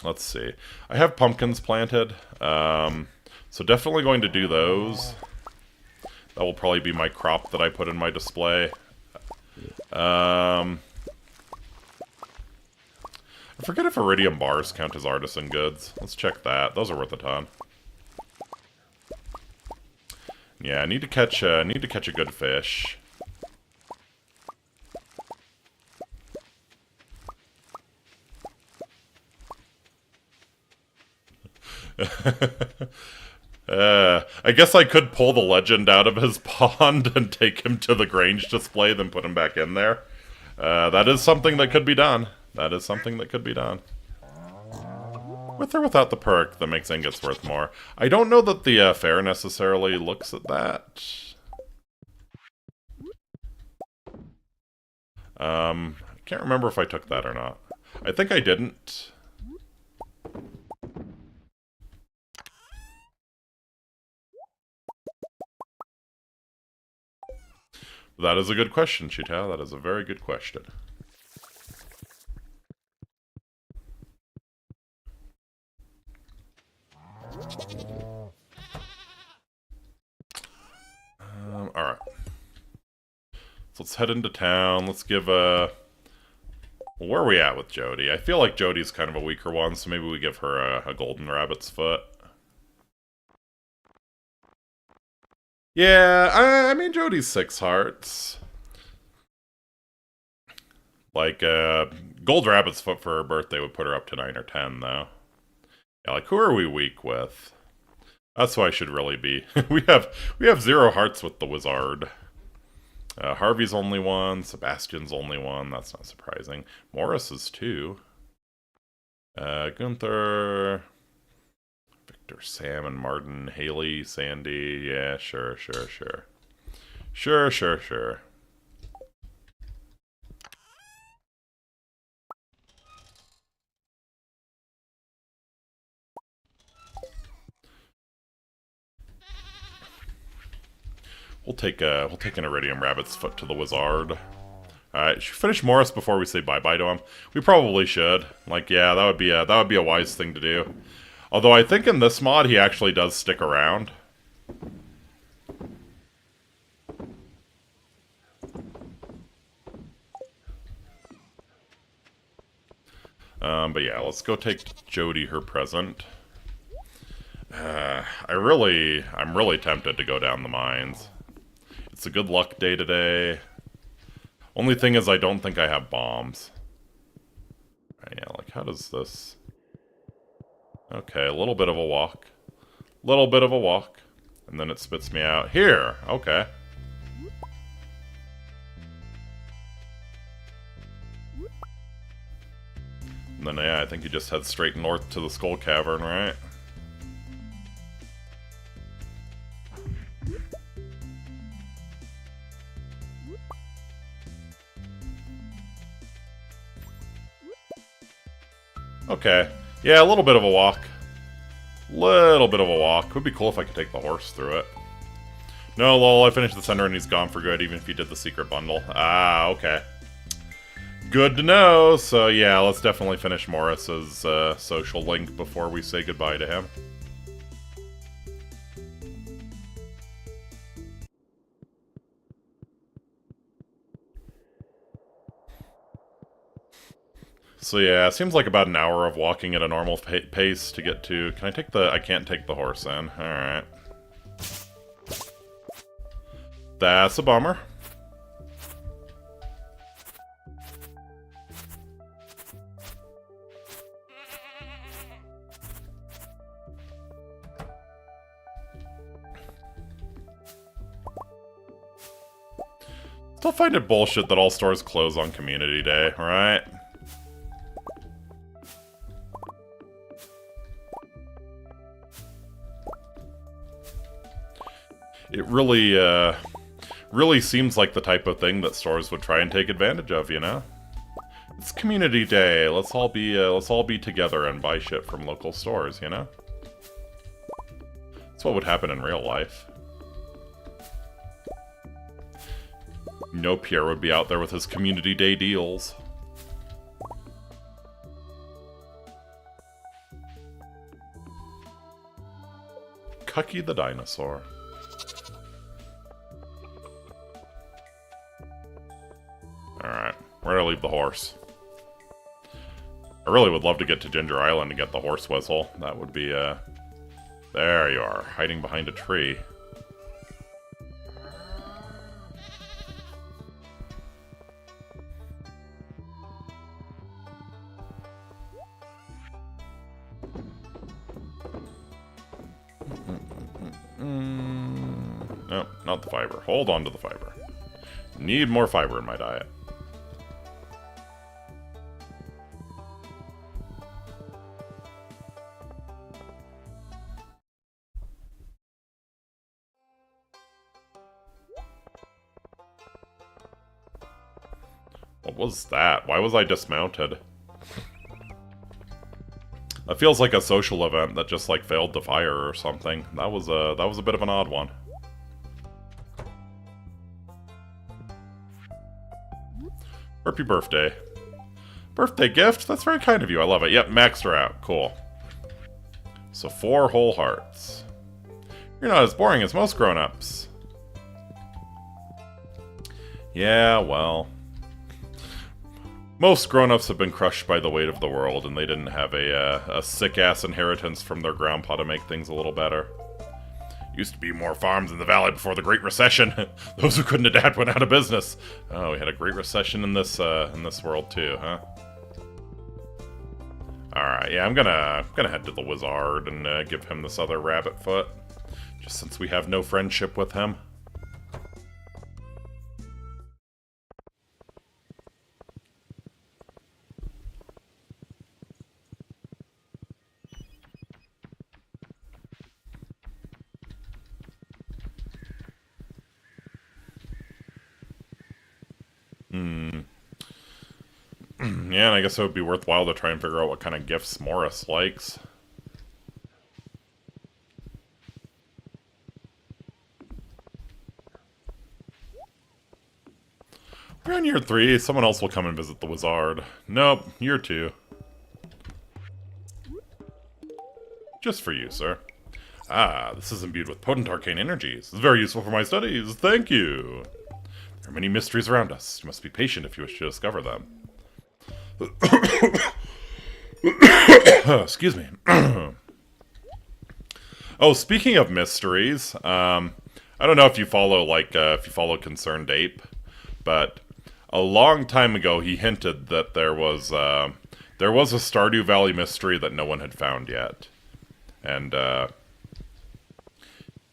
Let's see. I have pumpkins planted, so definitely going to do those. That will probably be my crop that I put in my display. I forget if iridium bars count as artisan goods. Let's check that. Those are worth a ton. Yeah, I need to catch a good fish. I guess I could pull the legend out of his pond and take him to the Grange display, then put him back in there. That is something that could be done. That is something that could be done. With or without the perk that makes ingots worth more. I don't know that the fair necessarily looks at that. I can't remember if I took that or not. I think I didn't. That is a good question, Chitao. That is a very good question. Alright. So let's head into town. Let's give a... Well, where are we at with Jody? I feel like Jody's kind of a weaker one, so maybe we give her a golden rabbit's foot. Yeah, I mean, Jody's 6 hearts. Like, gold rabbit's foot for her birthday would put her up to 9 or 10, though. Yeah, like, who are we weak with? That's who I should really be. we have 0 hearts with the wizard. Harvey's only 1, Sebastian's only 1, that's not surprising. Morris is 2. Gunther, Victor, Sam, and Martin, Haley, Sandy, yeah, sure. Sure. We'll take an iridium rabbit's foot to the wizard. Alright, should we finish Morris before we say bye-bye to him? We probably should. Like, yeah, that would be a wise thing to do. Although I think in this mod he actually does stick around. But yeah, let's go take Jody her present. I'm really tempted to go down the mines. It's a good luck day today. Only thing is I don't think I have bombs. Yeah, like how does this... Okay, a little bit of a walk. Little bit of a walk. And then it spits me out. Here! Okay. And then, yeah, I think you just head straight north to the Skull Cavern, right? Okay. Yeah, a little bit of a walk. Little bit of a walk. Would be cool if I could take the horse through it. No, lol, I finished the center and he's gone for good, even if he did the secret bundle. Ah, okay. Good to know. So yeah, let's definitely finish Morris's social link before we say goodbye to him. So yeah, seems like about an hour of walking at a normal pace to get to... Can I take the... I can't take the horse in. Alright. That's a bummer. Still find it bullshit that all stores close on Community Day, right? It really seems like the type of thing that stores would try and take advantage of, you know? It's Community Day. Let's all be together and buy shit from local stores, you know? That's what would happen in real life. No, Pierre would be out there with his Community Day deals. Cucky the dinosaur. Alright, where do I leave the horse? I really would love to get to Ginger Island and get the horse whistle. That would be, There you are, hiding behind a tree. Nope, not the fiber. Hold on to the fiber. Need more fiber in my diet. What was that? Why was I dismounted? That feels like a social event that just like failed to fire or something. That was a bit of an odd one. Happy birthday. Birthday gift? That's very kind of you. I love it. Yep, maxed her out. Cool. So 4 whole hearts. You're not as boring as most grown-ups. Yeah, well... Most grown-ups have been crushed by the weight of the world, and they didn't have a sick-ass inheritance from their grandpa to make things a little better. Used to be more farms in the valley before the Great Recession. Those who couldn't adapt went out of business. Oh, we had a Great Recession in this world too, huh? Alright, yeah, I'm gonna head to the wizard and give him this other rabbit foot. Just since we have no friendship with him. Yeah, and I guess it would be worthwhile to try and figure out what kind of gifts Morris likes. Around year 3, someone else will come and visit the wizard. Nope, year 2. Just for you, sir. Ah, this is imbued with potent arcane energies. This is very useful for my studies. Thank you. There are many mysteries around us. You must be patient if you wish to discover them. Excuse me. Oh, speaking of mysteries, I don't know if you follow, if you follow Concerned Ape, but a long time ago he hinted that there was a Stardew Valley mystery that no one had found yet. And,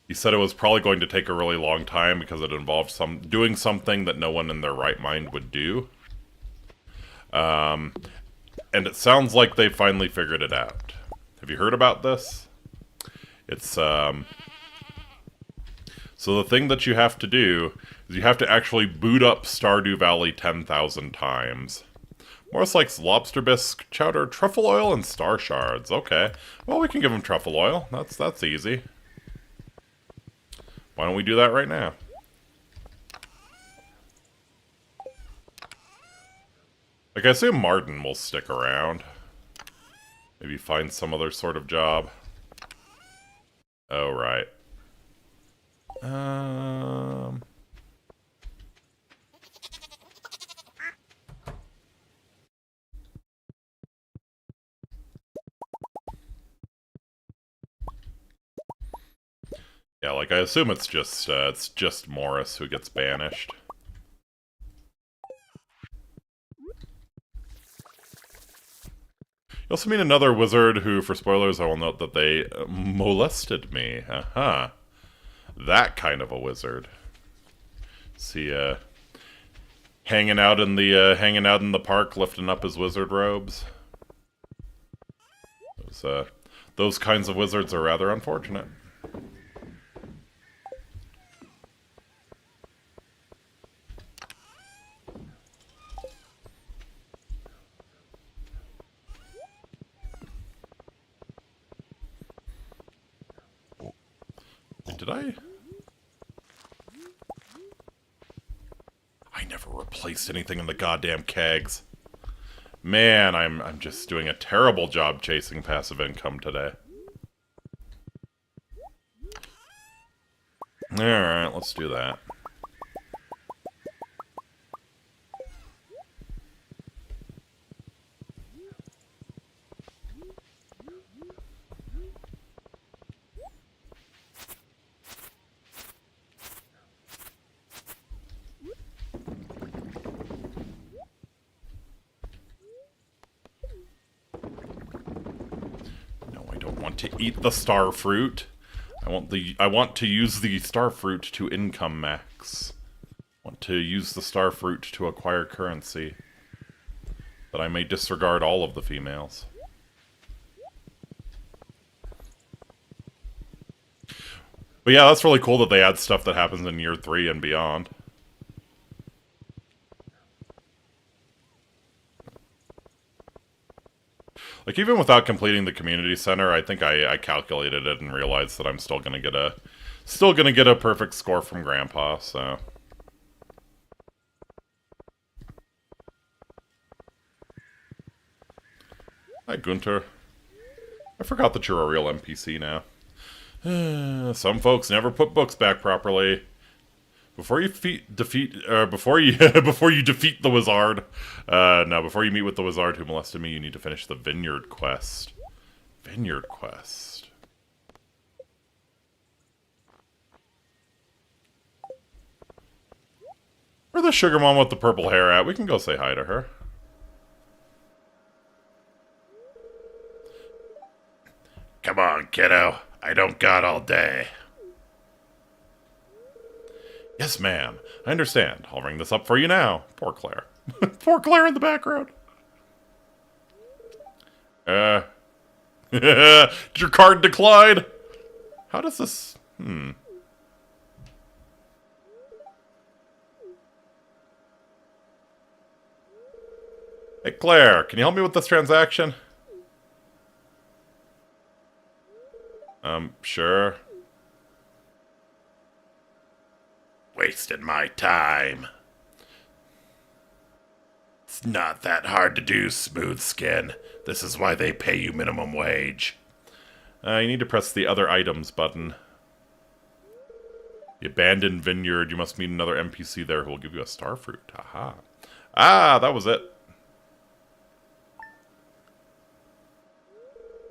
he said it was probably going to take a really long time because it involved doing something that no one in their right mind would do. And it sounds like they finally figured it out. Have you heard about this? It's, so the thing that you have to do is you have to actually boot up Stardew Valley 10,000 times. More like lobster bisque, chowder, truffle oil, and star shards. Okay. Well, we can give them truffle oil. That's easy. Why don't we do that right now? Like, I assume Martin will stick around. Maybe find some other sort of job. Oh, right. Yeah, like, I assume it's just Morris who gets banished. You also meet another wizard who, for spoilers, I will note that they molested me. Uh-huh. That kind of a wizard. See, hanging out in the park, lifting up his wizard robes. Those kinds of wizards are rather unfortunate. Did I never replaced anything in the goddamn kegs. Man, I'm just doing a terrible job chasing passive income today. Alright, let's do that. To eat the star fruit. I want to use the star fruit to income max. I want to use the star fruit to acquire currency. But I may disregard all of the females. But yeah, that's really cool that they add stuff that happens in year 3 and beyond. Like, even without completing the community center, I think I calculated it and realized that I'm still gonna get a perfect score from Grandpa, so. Hi, Gunter. I forgot that you're a real NPC now. Some folks never put books back properly. Before you defeat the wizard, before you meet with the wizard who molested me, you need to finish the vineyard quest. Vineyard quest. Where's the sugar mom with the purple hair at? We can go say hi to her. Come on, kiddo. I don't got all day. Yes, ma'am. I understand. I'll ring this up for you now. Poor Claire. Poor Claire in the background. Did your card decline? How does this... Hey, Claire, can you help me with this transaction? Sure. Wasted my time. It's not that hard to do, Smooth Skin. This is why they pay you minimum wage. You need to press the other items button. The abandoned vineyard. You must meet another NPC there who will give you a star fruit. Aha. Ah, that was it.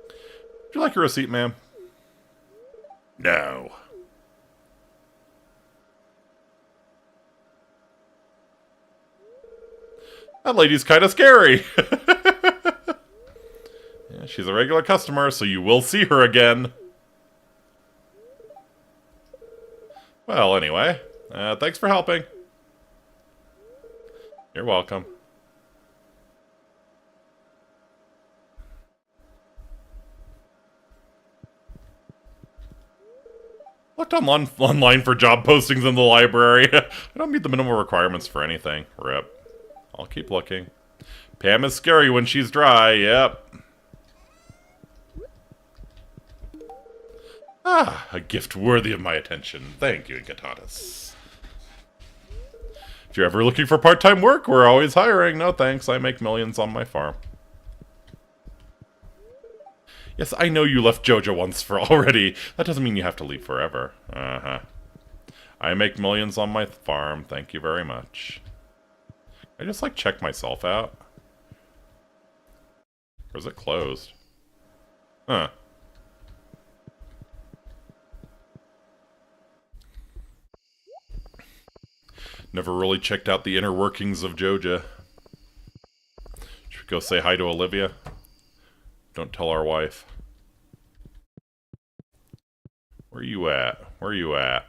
Would you like your receipt, ma'am? No. That lady's kind of scary. Yeah, she's a regular customer, so you will see her again. Well, anyway, thanks for helping. You're welcome. Looked online for job postings in the library. I don't meet the minimum requirements for anything. Rip. I'll keep looking. Pam is scary when she's dry, yep. Ah, a gift worthy of my attention. Thank you, Incitatus. If you're ever looking for part-time work, we're always hiring. No thanks, I make millions on my farm. Yes, I know you left Jojo once for already. That doesn't mean you have to leave forever. Uh-huh. I make millions on my farm. Thank you very much. I just, like, check myself out. Or is it closed? Huh. Never really checked out the inner workings of Joja. Should we go say hi to Olivia? Don't tell our wife. Where you at? Where you at?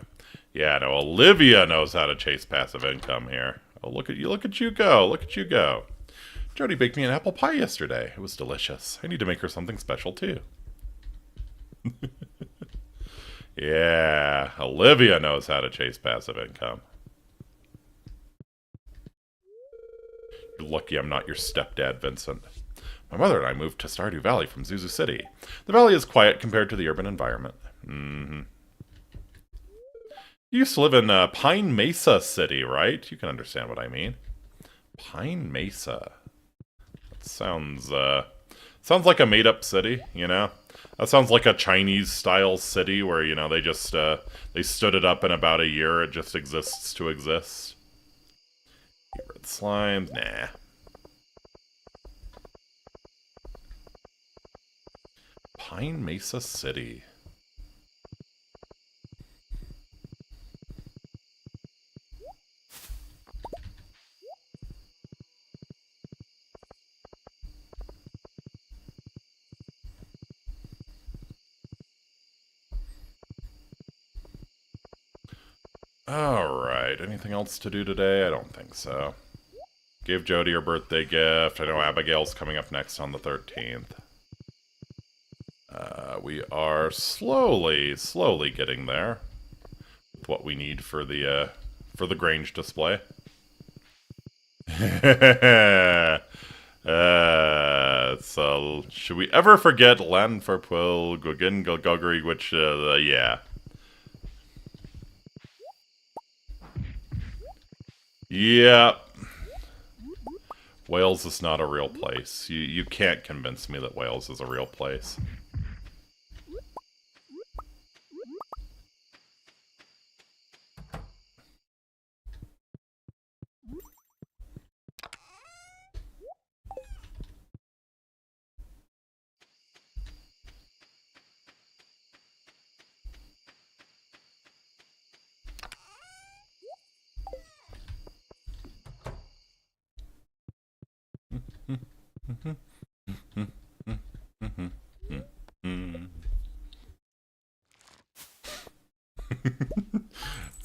Yeah, no, Olivia knows how to chase passive income here. Oh, look at you go. Look at you go. Jody baked me an apple pie yesterday. It was delicious. I need to make her something special, too. Yeah, Olivia knows how to chase passive income. You're lucky I'm not your stepdad, Vincent. My mother and I moved to Stardew Valley from Zuzu City. The valley is quiet compared to the urban environment. Mm-hmm. You used to live in Pine Mesa City, right? You can understand what I mean. Pine Mesa. That sounds like a made-up city, you know? That sounds like a Chinese-style city where, you know, they just, they stood it up in about a year. It just exists to exist. Red slimes? Nah. Pine Mesa City. Alright, anything else to do today? I don't think so. Gave Jody her birthday gift. I know Abigail's coming up next on the 13th. We are slowly getting there with what we need for the Grange display. So, should we ever forget Lanferpil, Gugin, Gogri, which, yeah. Yeah. Wales is not a real place. You can't convince me that Wales is a real place.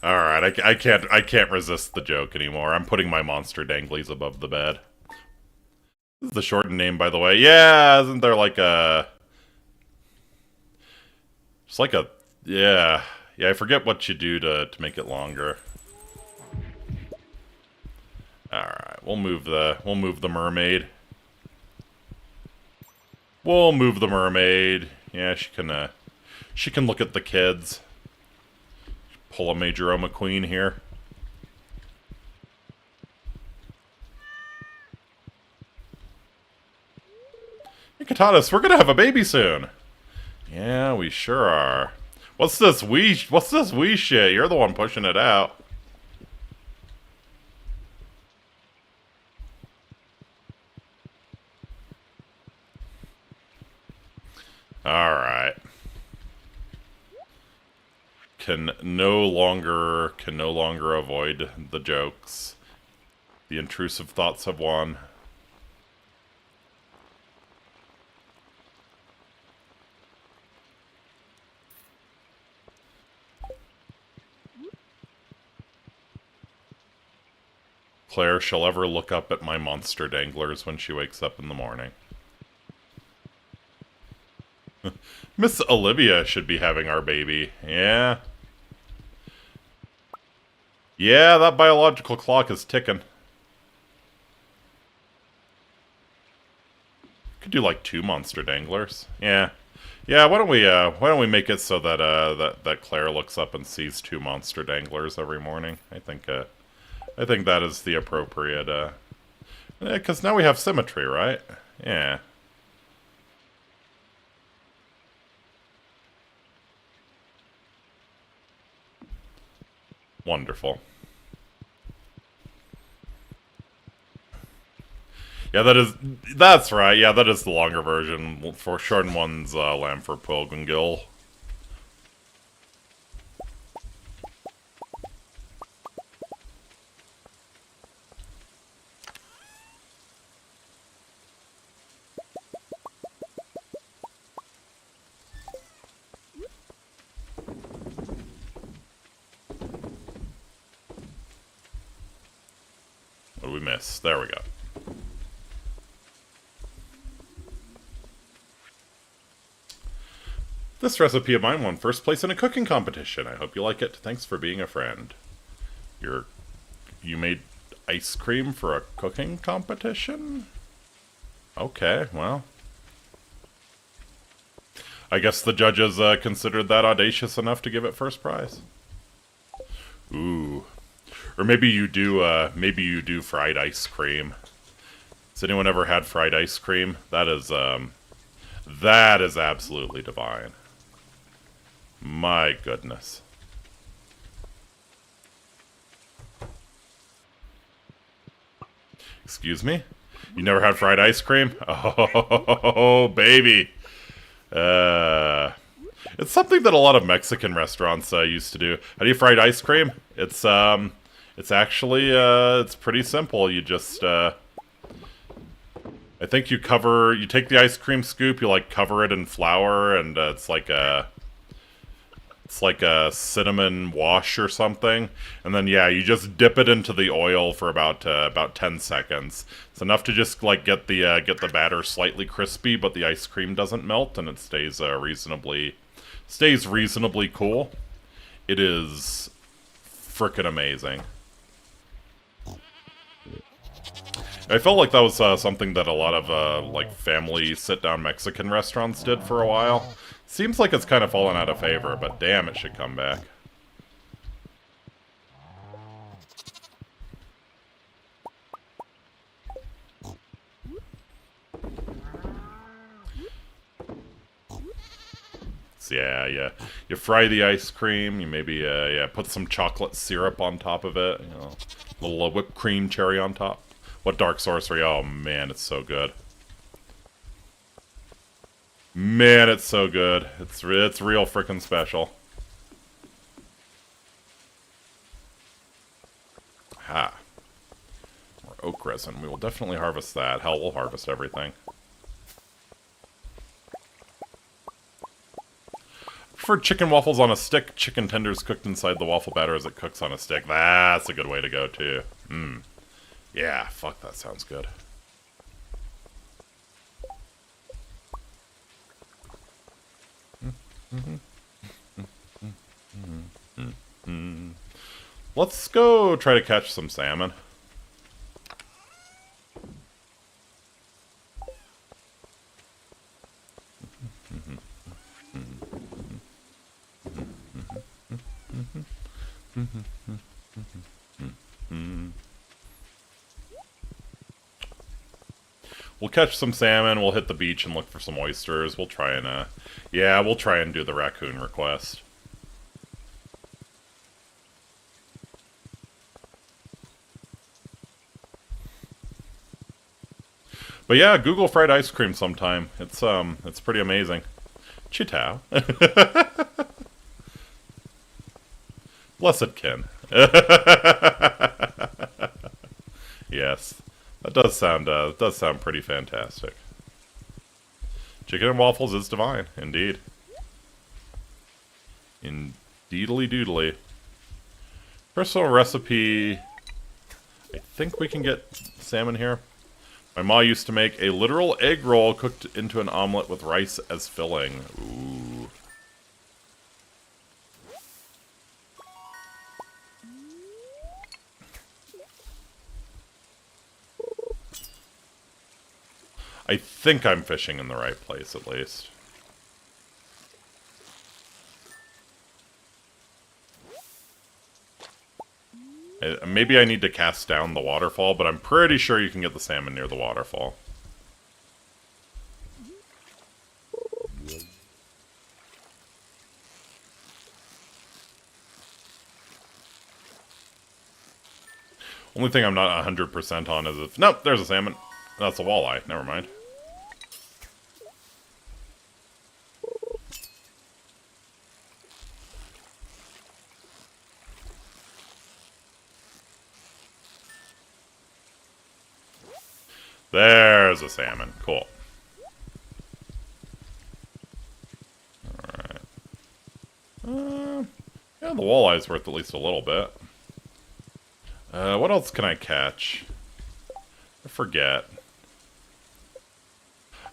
Alright, I can't resist the joke anymore. I'm putting my monster danglies above the bed. This is the shortened name, by the way. Yeah, isn't there like a... Just like a... Yeah. Yeah, I forget what you do to make it longer. Alright, we'll move the mermaid. We'll move the mermaid. Yeah, she can look at the kids. Pull a Majoroma Queen here. Incitatus, we're gonna have a baby soon. Yeah, we sure are. What's this wee shit? You're the one pushing it out. Alright. Can no longer avoid the jokes. The intrusive thoughts have won. Claire shall ever look up at my monster danglers when she wakes up in the morning. Miss Olivia should be having our baby. Yeah. Yeah, that biological clock is ticking. Could do like 2 monster danglers. Yeah. Yeah, why don't we make it so that that Claire looks up and sees 2 monster danglers every morning? I think that is the appropriate because now we have symmetry, right? Yeah. Wonderful. Yeah, that's right. Yeah, that is the longer version. For Shorten one's Lamb for Pilgrimgill. What did we miss? There we go. This recipe of mine won first place in a cooking competition. I hope you like it. Thanks for being a friend. You made ice cream for a cooking competition? Okay, well. I guess the judges considered that audacious enough to give it first prize. Ooh. Or maybe you do fried ice cream. Has anyone ever had fried ice cream? That is absolutely divine. My goodness. Excuse me? You never had fried ice cream? Oh, baby. It's something that a lot of Mexican restaurants used to do. How do you fried ice cream? It's actually, it's pretty simple. You just, I think you take the ice cream scoop, you like cover it in flour, and it's like a cinnamon wash or something, and then yeah, you just dip it into the oil for about 10 seconds. It's enough to just like get the batter slightly crispy, but the ice cream doesn't melt, and it stays reasonably cool. It is frickin' amazing. I felt like that was something that a lot of like family sit-down Mexican restaurants did for a while. Seems like it's kind of fallen out of favor, but damn, it should come back. So yeah. You fry the ice cream. You maybe put some chocolate syrup on top of it. You know, a little whipped cream cherry on top. What dark sorcery? Oh man, it's so good. Man, it's so good. It's real frickin' special. Ha. More oak resin. We will definitely harvest that. Hell, we'll harvest everything. For chicken waffles on a stick, chicken tenders cooked inside the waffle batter as it cooks on a stick. That's a good way to go, too. Yeah, fuck, that sounds good. Let's go try to catch some salmon. We'll catch some salmon, we'll hit the beach and look for some oysters. We'll try and, yeah, we'll try and do the raccoon request. But yeah, Google fried ice cream sometime. It's pretty amazing. Chitao. Blessed kin. Yes. That does sound pretty fantastic. Chicken and waffles is divine, indeed. Indeedly doodly. Personal recipe. I think we can get salmon here. My ma used to make a literal egg roll cooked into an omelet with rice as filling. Ooh. I think I'm fishing in the right place, at least. Maybe I need to cast down the waterfall, but I'm pretty sure you can get the salmon near the waterfall. Only thing I'm not 100% on is if... Nope, there's a salmon. That's a walleye. Never mind. There's a salmon. Cool. Alright. Yeah, the walleye's worth at least a little bit. What else can I catch? I forget.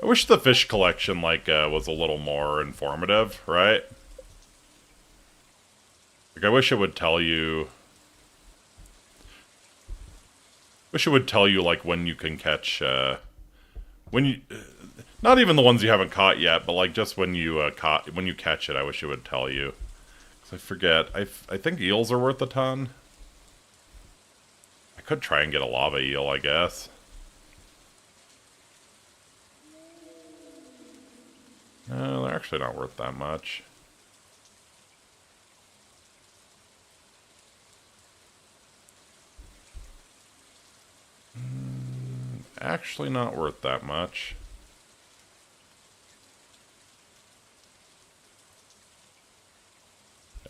I wish the fish collection, like, was a little more informative, right? Like, I wish it would tell you... Wish it would tell you, like, when you can catch, when you... not even the ones you haven't caught yet, but, like, just when you, when you catch it, I wish it would tell you. 'Cause I forget. I think eels are worth a ton. I could try and get a lava eel, I guess. No, they're actually not worth that much. Actually not worth that much.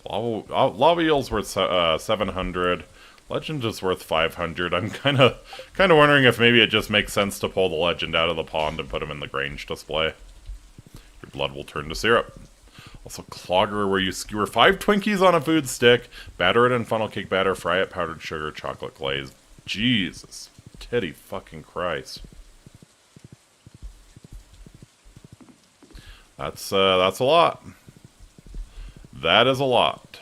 Lava eel's worth 700. Legend is worth 500. I'm kind of wondering if maybe it just makes sense to pull the legend out of the pond and put him in the Grange display. Your blood will turn to syrup. Also, Clogger, where you skewer 5 Twinkies on a food stick, batter it in funnel cake batter, fry it powdered sugar, chocolate glaze. Jesus. Titty fucking Christ. That's a lot. That is a lot.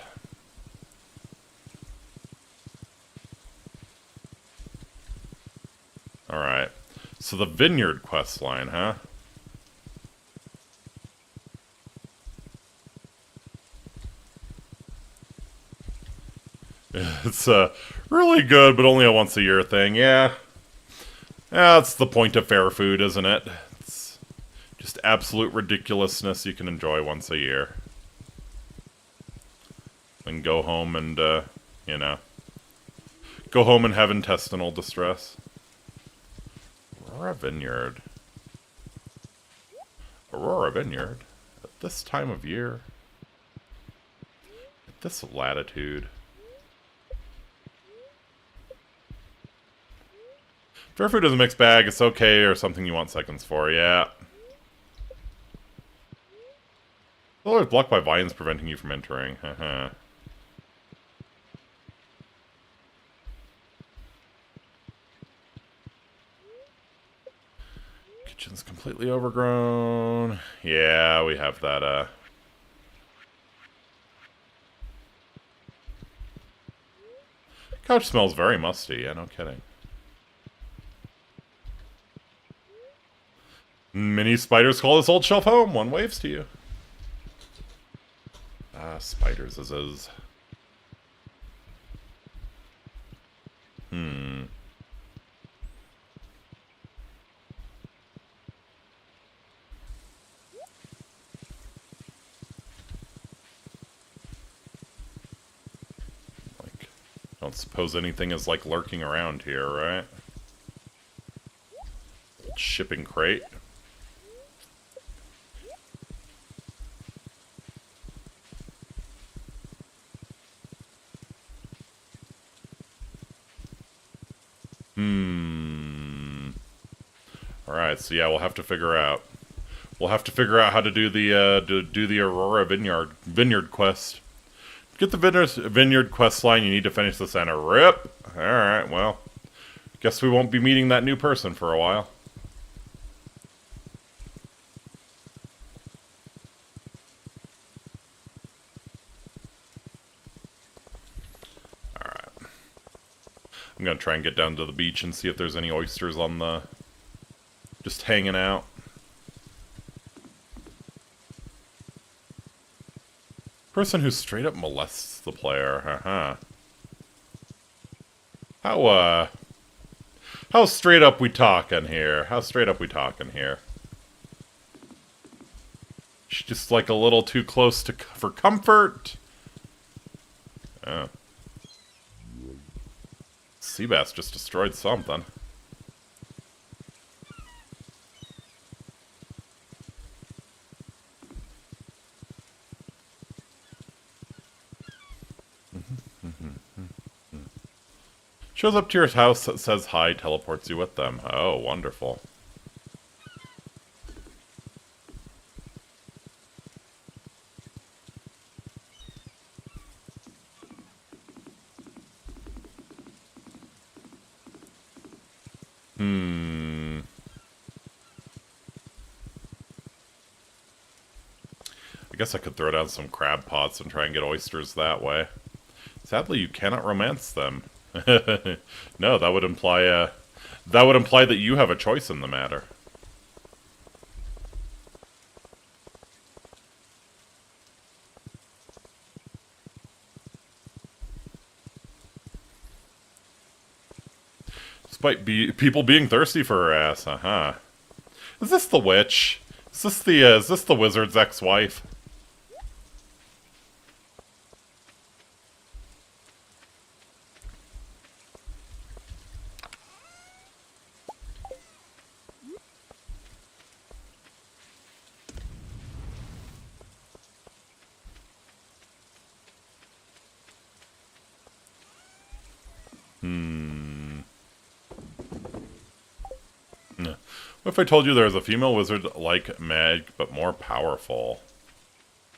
Alright. So the vineyard quest line, huh? It's really good, but only a once-a-year thing, yeah. Yeah, that's the point of fair food, isn't it? It's just absolute ridiculousness you can enjoy once a year. And go home and, you know, go home and have intestinal distress. Aurora Vineyard. Aurora Vineyard? At this time of year? At this latitude? Fair food is a mixed bag. It's okay or something you want seconds for, yeah. Well, it's blocked by vines preventing you from entering. Haha. Kitchen's completely overgrown. Yeah, we have that, couch smells very musty, yeah, no kidding. Many spiders call this old shelf home. One waves to you. Ah, spiders is. Don't suppose anything is, like, lurking around here, right? Shipping crate. Alright, so yeah, we'll have to figure out. We'll have to figure out how to do the Aurora Vineyard quest. To get the Vineyard quest line, you need to finish the center. RIP! Alright, well. Guess we won't be meeting that new person for a while. Alright. I'm gonna try and get down to the beach and see if there's any oysters on the... just hanging out. Person who straight up molests the player, How straight up we talking here? How straight up we talking here? She's just like a little too close for comfort. Oh. Seabass just destroyed something. Shows up to your house, says hi, teleports you with them. Oh, wonderful. I guess I could throw down some crab pots and try and get oysters that way. Sadly, you cannot romance them. No, that would imply that you have a choice in the matter. Despite people being thirsty for her ass, Is this the witch? Is this the wizard's ex-wife? What if I told you there was a female wizard like Meg, but more powerful?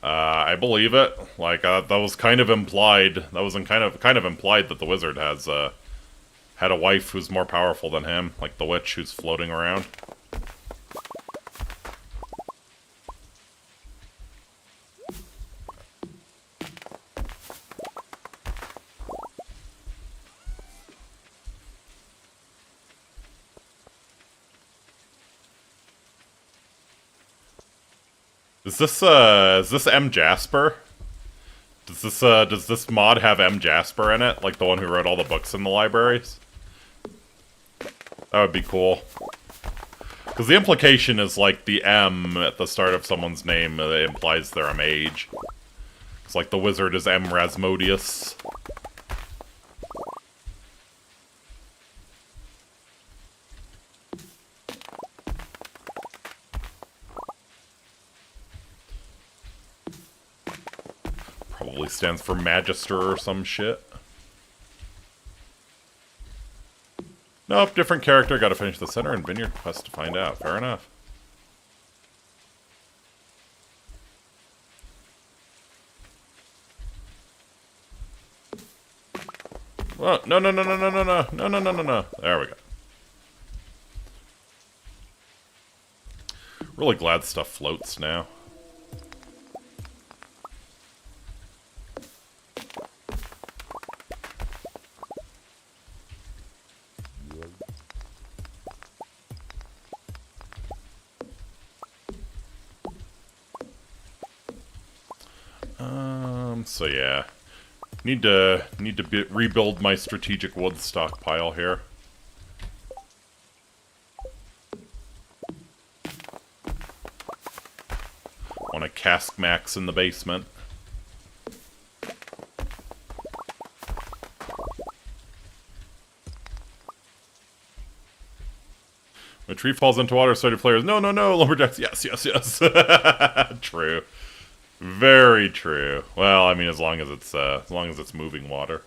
I believe it. Like, that was kind of implied. That was kind of implied that the wizard has, had a wife who's more powerful than him, like the witch who's floating around. Is this M. Jasper? Does this mod have M. Jasper in it? Like the one who wrote all the books in the libraries? That would be cool. Because the implication is like the M at the start of someone's name implies they're a mage. It's like the wizard is M. Rasmodius. Probably stands for Magister or some shit. Nope, different character. Gotta finish the center and vineyard quest to find out. Fair enough. Oh, no. There we go. Really glad stuff floats now. So yeah, need to rebuild my strategic wood stockpile here. Want a cask max in the basement. A tree falls into water, Stardew players. No, no, no, lumberjacks. Yes, yes, yes. True. Very true. Well, I mean, as long as it's moving water.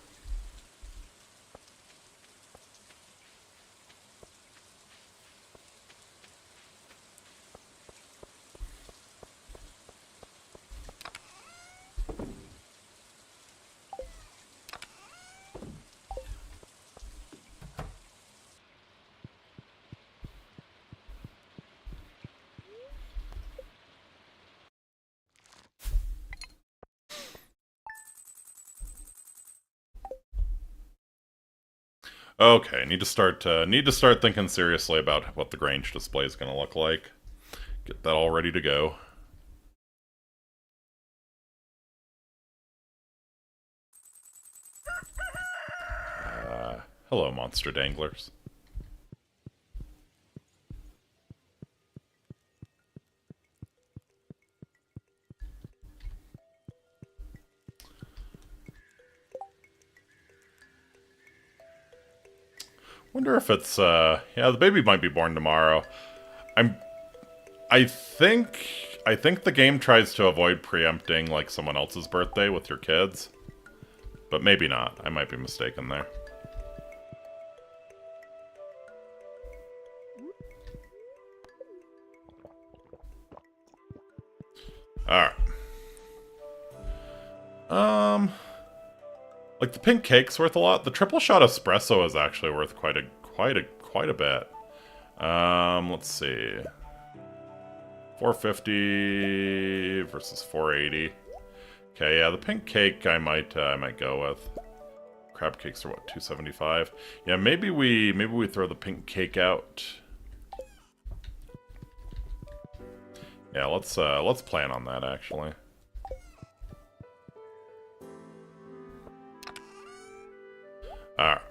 Okay, need to start thinking seriously about what the Grange display is going to look like. Get that all ready to go. Hello, monster danglers. Wonder if it's, yeah, the baby might be born tomorrow. I think the game tries to avoid preempting, like, someone else's birthday with your kids. But maybe not. I might be mistaken there. Alright. Like, the pink cake's worth a lot. The triple shot espresso is actually worth quite a bit. Let's see. 450 versus 480. Okay, yeah, the pink cake I might go with. Crab cakes are what, 275? Yeah, maybe we throw the pink cake out. Yeah, let's plan on that actually. Alright.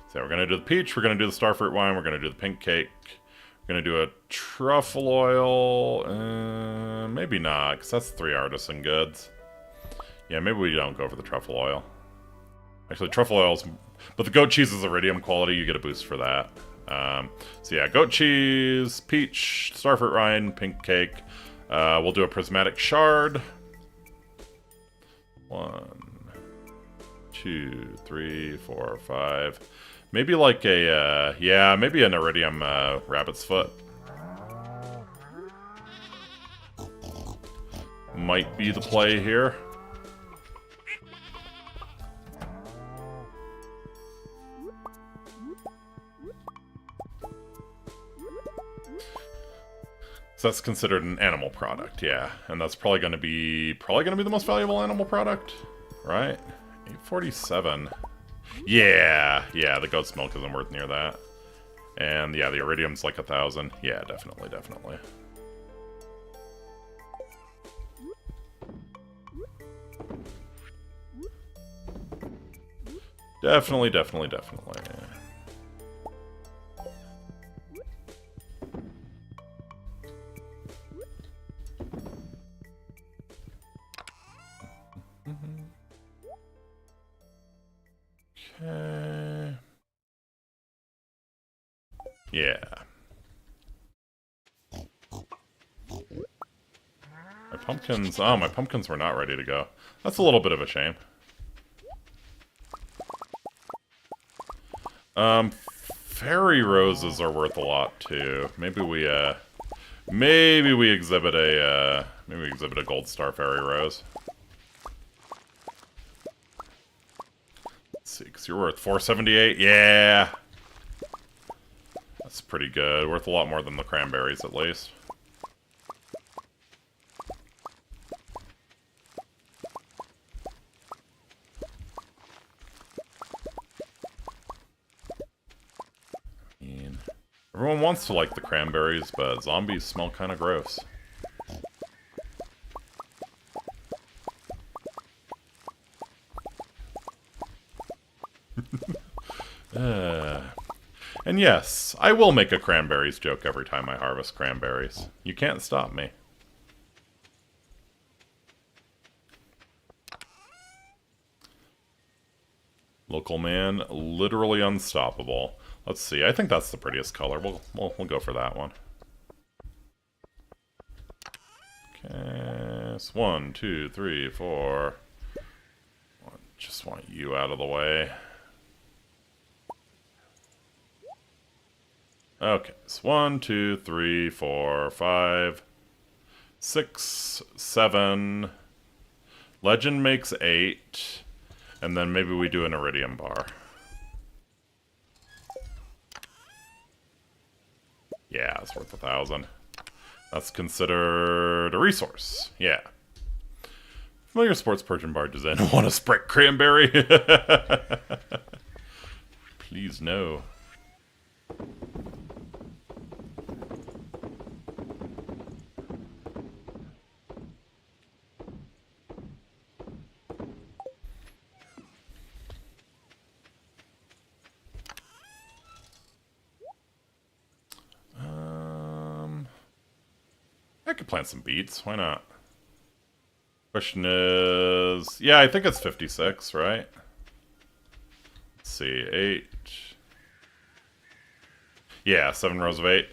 So we're gonna do the peach, we're gonna do the starfruit wine, we're gonna do the pink cake. We're gonna do a truffle oil, maybe not, because that's 3 artisan goods. Yeah, maybe we don't go for the truffle oil. Actually, truffle oil's... But the goat cheese is iridium quality, you get a boost for that. So yeah, goat cheese, peach, starfruit wine, pink cake. We'll do a prismatic shard. 1, 2, 3, 4, 5. Maybe like a, yeah, maybe an iridium rabbit's foot. Might be the play here. So that's considered an animal product, yeah. And that's probably gonna be the most valuable animal product, right? 847. Yeah, the goat's milk isn't worth near that. And yeah, the iridium's like 1,000. Yeah, definitely. Definitely. Yeah. Okay. Yeah. My pumpkins were not ready to go. That's a little bit of a shame. Fairy roses are worth a lot too. Maybe we exhibit a gold star fairy rose. Let's see, because you're worth 478. Yeah, that's pretty good. Worth a lot more than the cranberries, at least. Everyone wants to like the cranberries, but zombies smell kind of gross. And yes, I will make a cranberries joke every time I harvest cranberries. You can't stop me. Local man, literally unstoppable. Let's see. I think that's the prettiest color. We'll go for that one. Okay, so 1, 2, 3, 4. Just want you out of the way. Okay, so 1, 2, 3, 4, 5, 6, 7. Legend makes 8. And then maybe we do an iridium bar. Yeah, it's worth 1,000. That's considered a resource. Yeah. Familiar sports perch barges in. Want a Sprite cranberry? Please no. I could plant some beets. Why not? Question is... Yeah, I think it's 56, right? Let's see. 8. Yeah, 7 rows of 8.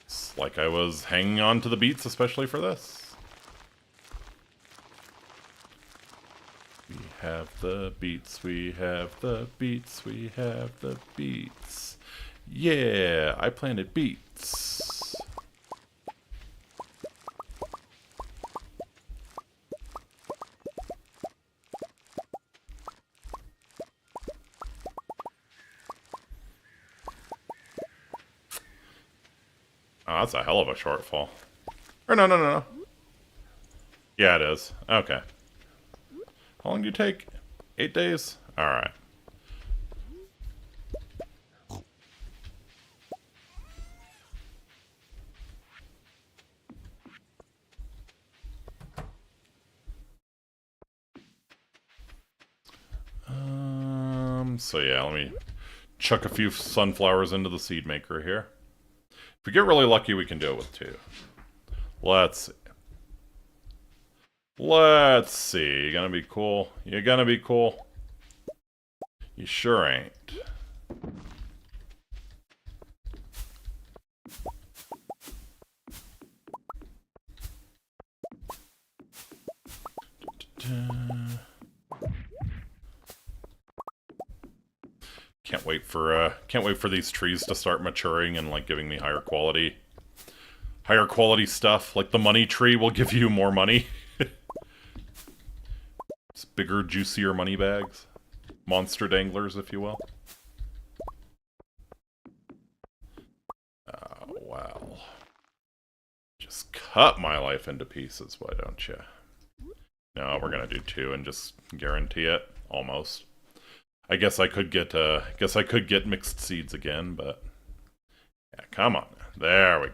It's like I was hanging on to the beets, especially for this. We have the beets, we have the beets, we have the beets. Yeah, I planted beets. Oh, that's a hell of a shortfall. Or no. Yeah, it is. Okay. How long do you take? 8 days? Alright. So yeah, let me chuck a few sunflowers into the seed maker here. If we get really lucky, we can do it with 2. Let's see. Let's see. You gonna be cool? You gonna be cool? You sure ain't. Can't wait for these trees to start maturing and like giving me higher quality stuff. Like the money tree will give you more money. It's bigger, juicier money bags, monster danglers, if you will. Oh well, just cut my life into pieces, why don't you? No, we're gonna do 2 and just guarantee it almost. I guess I could get mixed seeds again, but yeah, come on. There we go.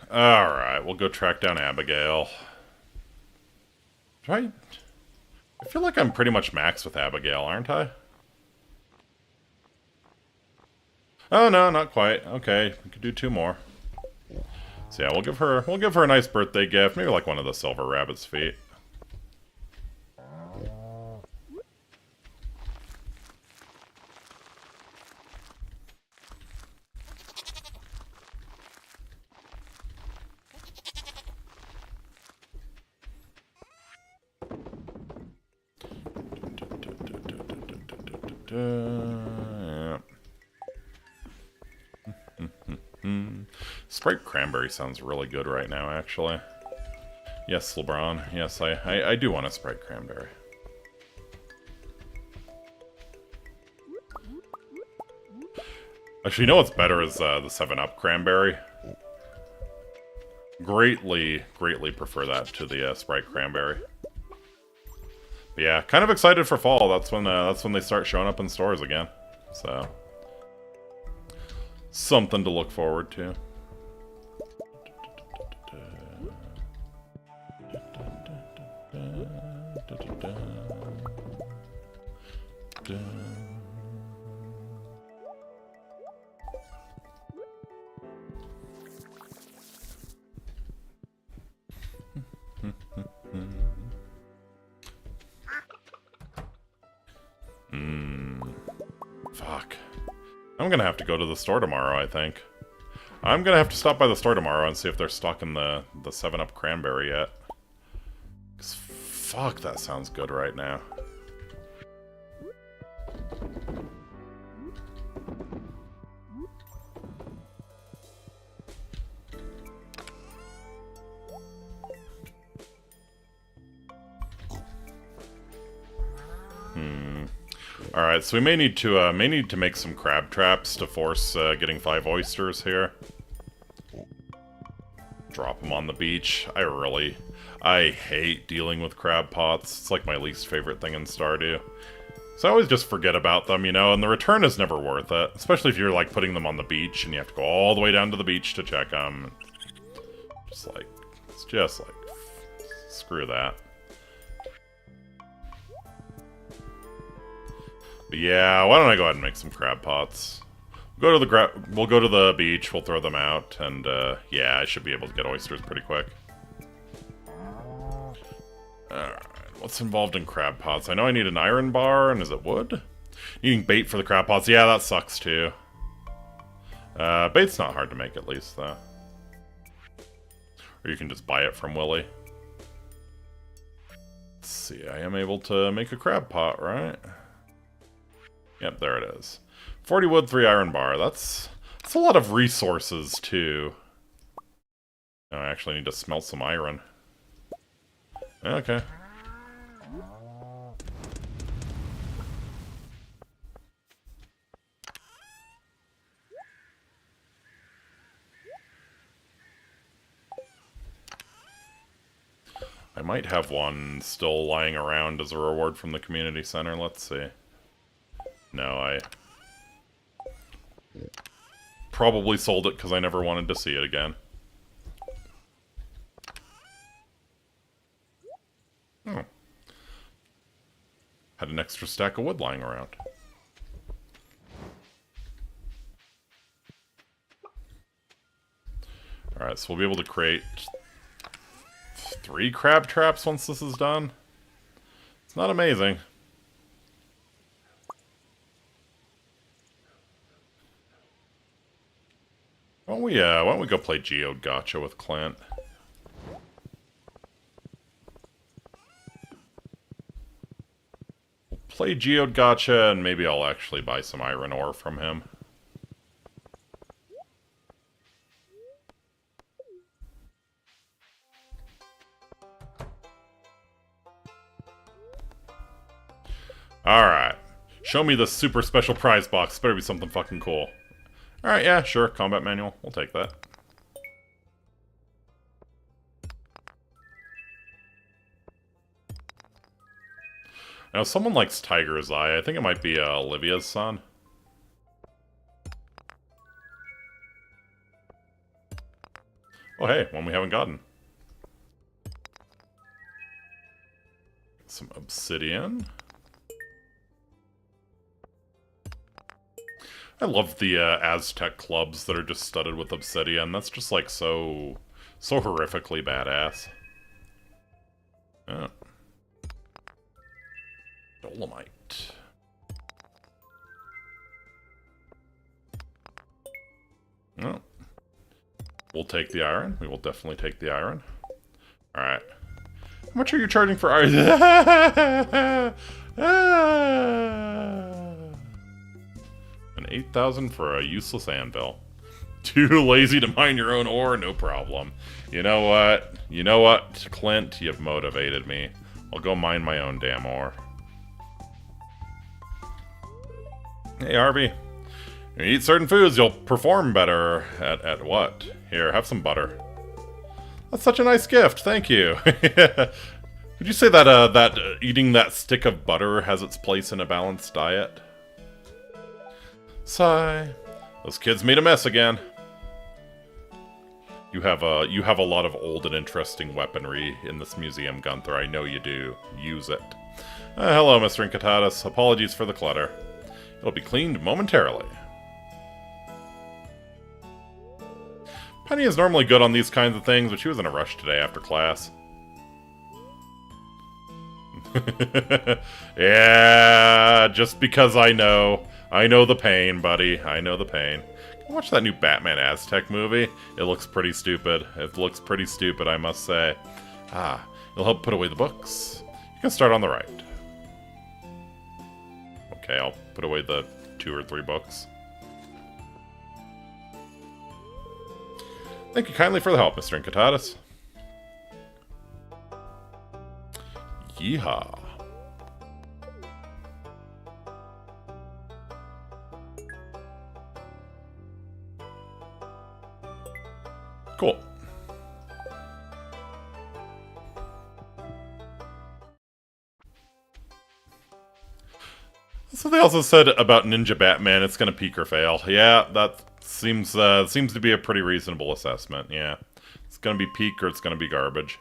Alright, we'll go track down Abigail. Right? I feel like I'm pretty much maxed with Abigail, aren't I? Oh no, not quite. Okay, we could do 2 more. So yeah, we'll give her a nice birthday gift, maybe like one of the silver rabbit's feet. Sprite cranberry sounds really good right now, actually. Yes, LeBron. Yes, I do want a Sprite cranberry. Actually, you know what's better is the 7-Up cranberry. Greatly prefer that to the Sprite cranberry. But yeah, kind of excited for fall. That's when they start showing up in stores again. So something to look forward to. I'm gonna have to go to the store tomorrow, I think. I'm gonna have to stop by the store tomorrow and see if they're stocking the 7-Up cranberry yet. 'Cause fuck, that sounds good right now. Alright, so we may need to make some crab traps to force getting 5 oysters here. Drop them on the beach. I hate dealing with crab pots. It's like my least favorite thing in Stardew. So I always just forget about them, you know, and the return is never worth it. Especially if you're, like, putting them on the beach and you have to go all the way down to the beach to check them. It's just like, screw that. But yeah, why don't I go ahead and make some crab pots? We'll go to the beach, we'll throw them out, and yeah, I should be able to get oysters pretty quick. Alright, what's involved in crab pots? I know I need an iron bar, and is it wood? Needing bait for the crab pots, yeah, that sucks too. Bait's not hard to make at least, though. Or you can just buy it from Willy. Let's see, I am able to make a crab pot, right? Yep, there it is. 40 wood, 3 iron bar. That's a lot of resources, too. Oh, I actually need to smelt some iron. Okay. I might have one still lying around as a reward from the community center. Let's see. No, I probably sold it because I never wanted to see it again. Oh. Had an extra stack of wood lying around. Alright, so we'll be able to create 3 crab traps once this is done. It's not amazing. Why don't we go play Geode Gotcha with Clint? We'll play Geode Gotcha, and maybe I'll actually buy some iron ore from him. Alright. Show me the super special prize box. Better be something fucking cool. Alright, yeah, sure. Combat manual. We'll take that. Now, someone likes Tiger's Eye. I think it might be Olivia's son. Oh, hey, one we haven't gotten. Some obsidian. I love the Aztec clubs that are just studded with obsidian. That's just like so horrifically badass. Oh. Dolomite. Oh. We'll take the iron. We will definitely take the iron. Alright. How much are you charging for iron? An 8,000 for a useless anvil. Too lazy to mine your own ore? No problem. You know what? You know what, Clint? You've motivated me. I'll go mine my own damn ore. Hey, Harvey. When you eat certain foods, you'll perform better at what? Here, have some butter. That's such a nice gift. Thank you. Would you say that eating that stick of butter has its place in a balanced diet? Sigh. Those kids made a mess again. You have a lot of old and interesting weaponry in this museum, Gunther. I know you do. Use it. Hello, Mr. Incitatus. Apologies for the clutter. It'll be cleaned momentarily. Penny is normally good on these kinds of things, but she was in a rush today after class. Yeah, just because I know. I know the pain, buddy. I know the pain. Watch that new Batman Aztec movie. It looks pretty stupid. It looks pretty stupid, I must say. Ah, it'll help put away the books. You can start on the right. Okay, I'll put away the 2 or 3 books. Thank you kindly for the help, Mr. Incitatus. Yeehaw. Cool. So they also said about Ninja Batman, it's gonna peak or fail. Yeah, that seems to be a pretty reasonable assessment. Yeah, it's gonna be peak or it's gonna be garbage.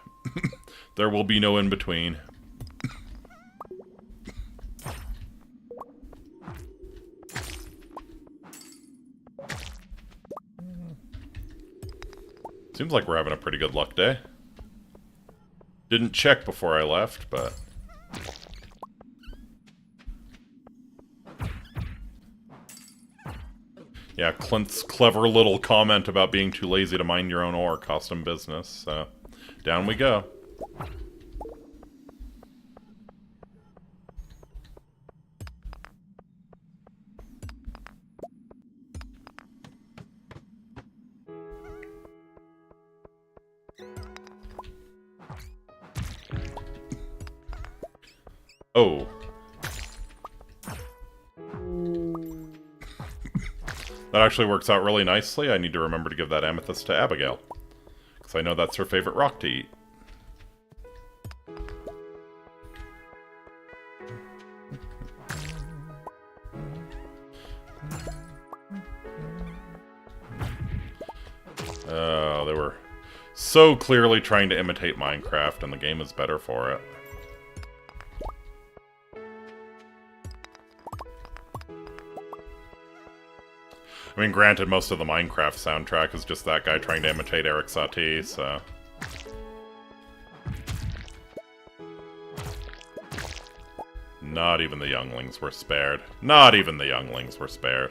There will be no in between. Seems like we're having a pretty good luck day. Didn't check before I left, but... Yeah, Clint's clever little comment about being too lazy to mind your own ore cost him business, so... Down we go. Oh. That actually works out really nicely. I need to remember to give that amethyst to Abigail. Because I know that's her favorite rock to eat. Oh, they were so clearly trying to imitate Minecraft, and the game is better for it. I mean, granted, most of the Minecraft soundtrack is just that guy trying to imitate Eric Satie, so... Not even the younglings were spared. Not even the younglings were spared.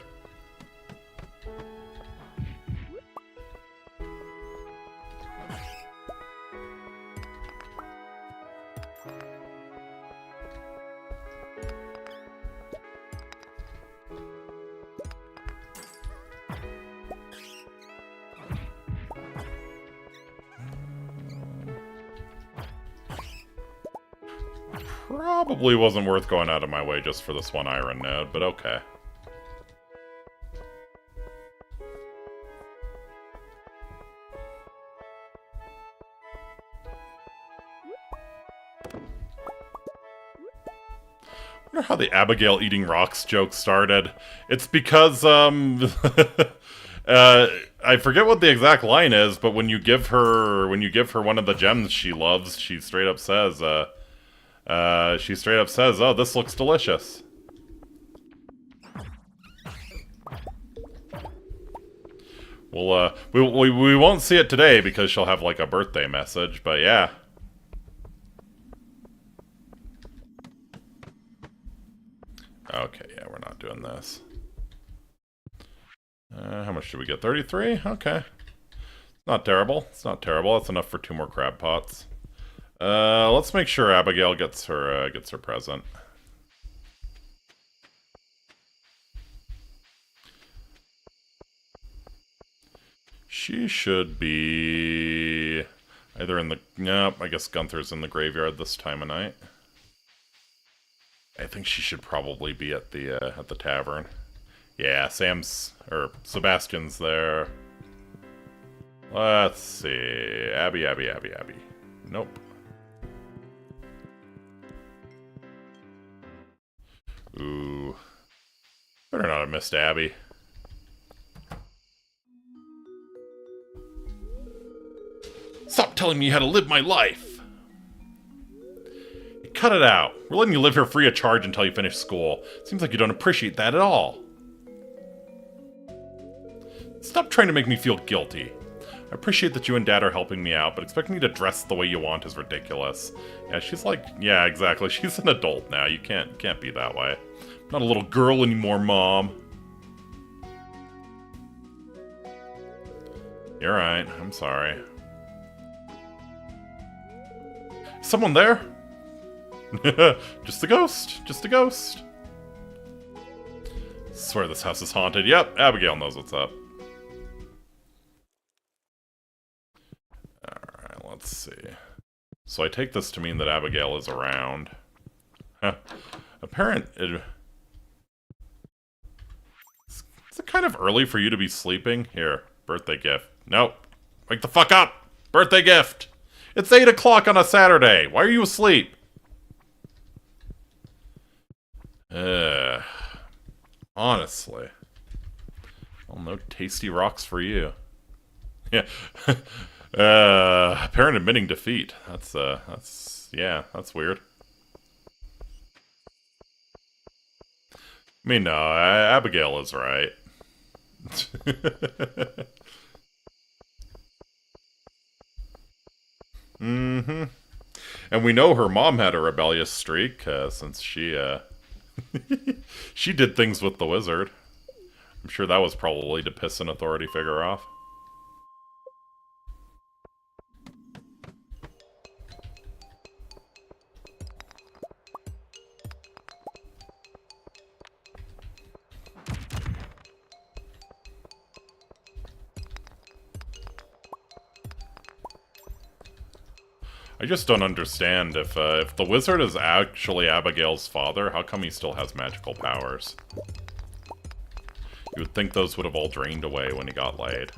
Probably wasn't worth going out of my way just for this one iron node, but okay. I wonder how the Abigail eating rocks joke started. It's because, I forget what the exact line is, but when you give her one of the gems she loves, she straight up says, oh, this looks delicious. Well, we won't see it today because she'll have, like, a birthday message, but yeah. Okay, yeah, we're not doing this. How much did we get? 33? Okay. Not terrible. It's not terrible. That's enough for 2 more crab pots. Let's make sure Abigail gets her present. She should be either in the... Nope, I guess Gunther's in the graveyard this time of night. I think she should probably be at the tavern. Yeah, Sebastian's there. Let's see. Abby. Nope. Ooh. Better not have missed Abby. Stop telling me how to live my life! Cut it out. We're letting you live here free of charge until you finish school. Seems like you don't appreciate that at all. Stop trying to make me feel guilty. I appreciate that you and Dad are helping me out, but expecting me to dress the way you want is ridiculous. Yeah, she's like... Yeah, exactly. She's an adult now. You can't be that way. Not a little girl anymore, Mom. You're right. I'm sorry. Someone there? Just a ghost. Just a ghost. I swear this house is haunted. Yep, Abigail knows what's up. Alright, let's see. So I take this to mean that Abigail is around. Is it kind of early for you to be sleeping? Here, birthday gift. Nope. Wake the fuck up! Birthday gift! It's 8 o'clock on a Saturday! Why are you asleep? Honestly. Well, no tasty rocks for you. Yeah. Parent admitting defeat. That's weird. I mean, no, Abigail is right. Mm-hmm. And we know her mom had a rebellious streak, since she she did things with the wizard. I'm sure that was probably to piss an authority figure off. I just don't understand if the wizard is actually Abigail's father, how come he still has magical powers? You would think those would have all drained away when he got laid.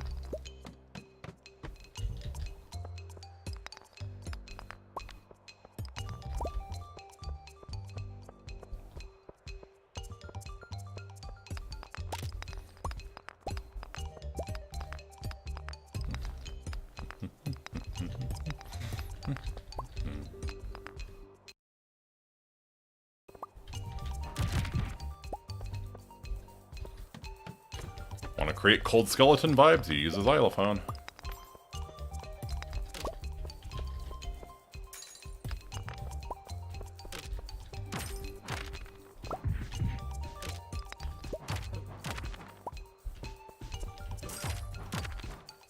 Want to create cold skeleton vibes? You use a xylophone.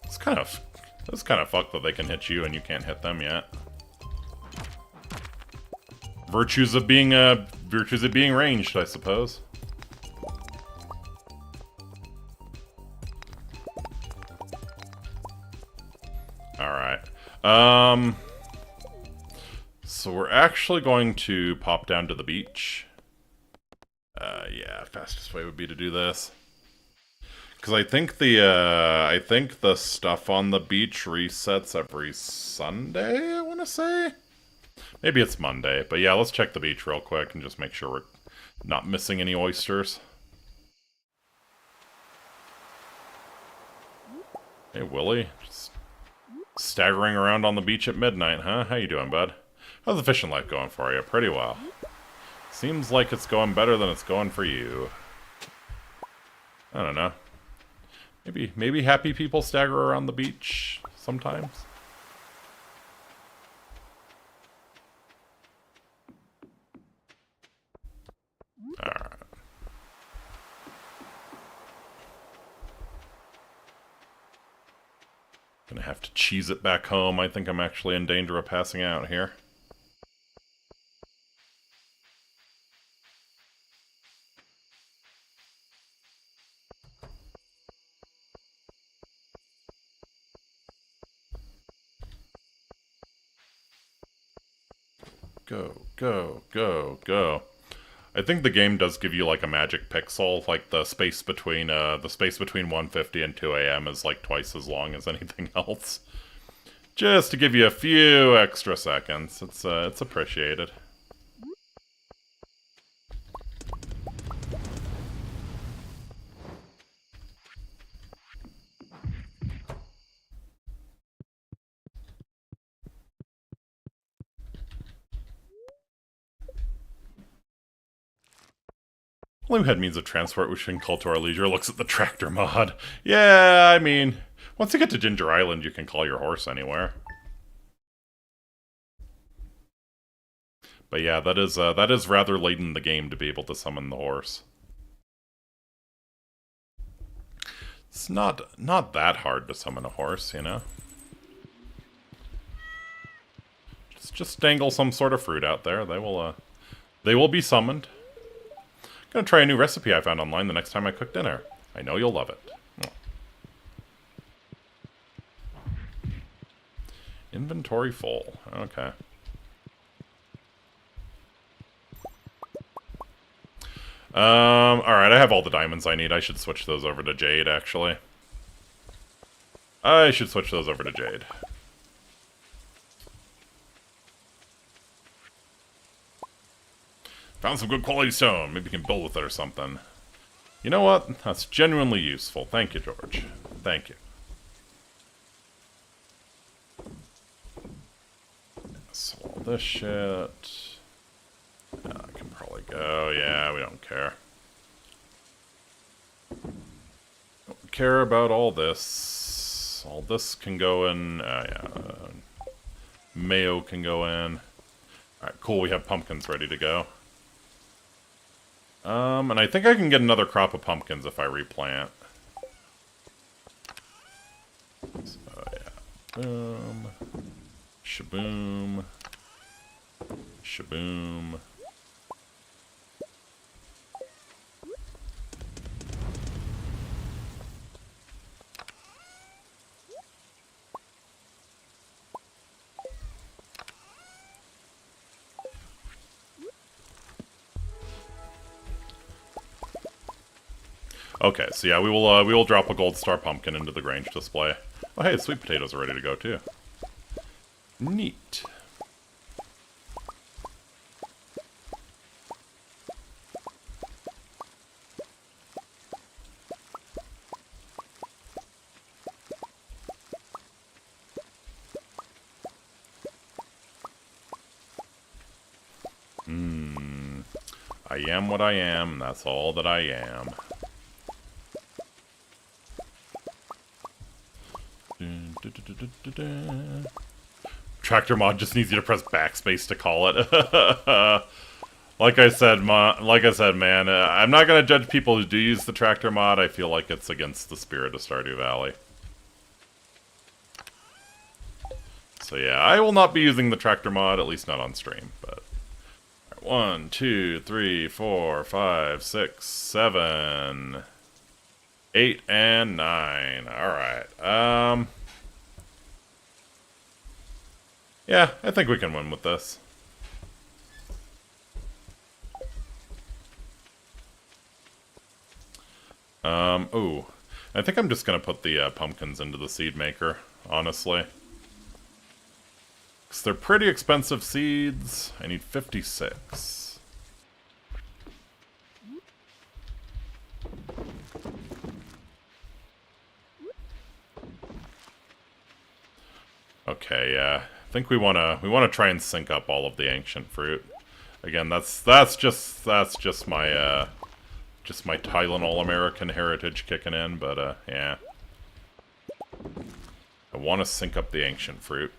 It's kind of fucked that they can hit you and you can't hit them yet. Virtues of being ranged, I suppose. So we're actually going to pop down to the beach. Yeah, fastest way would be to do this. Because I think the stuff on the beach resets every Sunday, I want to say? Maybe it's Monday, but yeah, let's check the beach real quick and just make sure we're not missing any oysters. Hey, Willie. Just staggering around on the beach at midnight, huh? How you doing, bud? How's the fishing life going for you? Pretty well. Seems like it's going better than it's going for you. I don't know. Maybe happy people stagger around the beach sometimes. Alright. Gonna have to cheese it back home. I think I'm actually in danger of passing out here. Go, go, go, go. I think the game does give you like a magic pixel, like the space between 1:50 and 2 a.m. is like twice as long as anything else. Just to give you a few extra seconds. It's appreciated. Only we had means of transport we shouldn't call to our leisure looks at the tractor mod. Yeah, I mean, once you get to Ginger Island, you can call your horse anywhere. But yeah, that is rather late in the game to be able to summon the horse. It's not that hard to summon a horse, you know? Just dangle some sort of fruit out there. They will be summoned. Gonna try a new recipe I found online the next time I cook dinner. I know you'll love it. Oh. Inventory full. Okay. Alright, I have all the diamonds I need. I should switch those over to Jade, actually. I should switch those over to Jade. Found some good quality stone. Maybe you can build with it or something. You know what? That's genuinely useful. Thank you, George. Thank you. So all this shit... I can probably go. Yeah, we don't care. Don't care about all this. All this can go in. Yeah. Mayo can go in. Alright, cool. We have pumpkins ready to go. And I think I can get another crop of pumpkins if I replant. So, yeah. Boom. Shaboom. Shaboom. Okay, so yeah, we will drop a gold star pumpkin into the Grange display. Oh hey, sweet potatoes are ready to go too. Neat. I am what I am, that's all that I am. Tractor mod just needs you to press backspace to call it. Like I said, man, I'm not gonna judge people who do use the tractor mod. I feel like it's against the spirit of Stardew Valley. So yeah, I will not be using the tractor mod, at least not on stream. But 1, 2, 3, 4, 5, 6, 7, 8, and 9. All right. Yeah, I think we can win with this. Ooh. I think I'm just gonna put the pumpkins into the seed maker, honestly. Because they're pretty expensive seeds. I need 56. Okay, yeah. I think we wanna try and sync up all of the ancient fruit. Again, that's just my Tylenol American heritage kicking in, but yeah. I want to sync up the ancient fruit.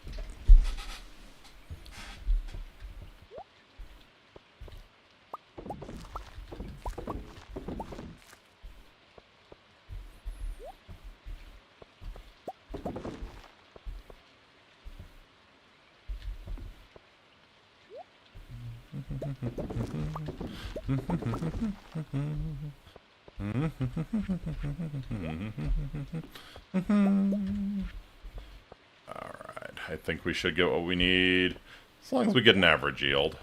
Alright, I think we should get what we need. As long as we get an average yield,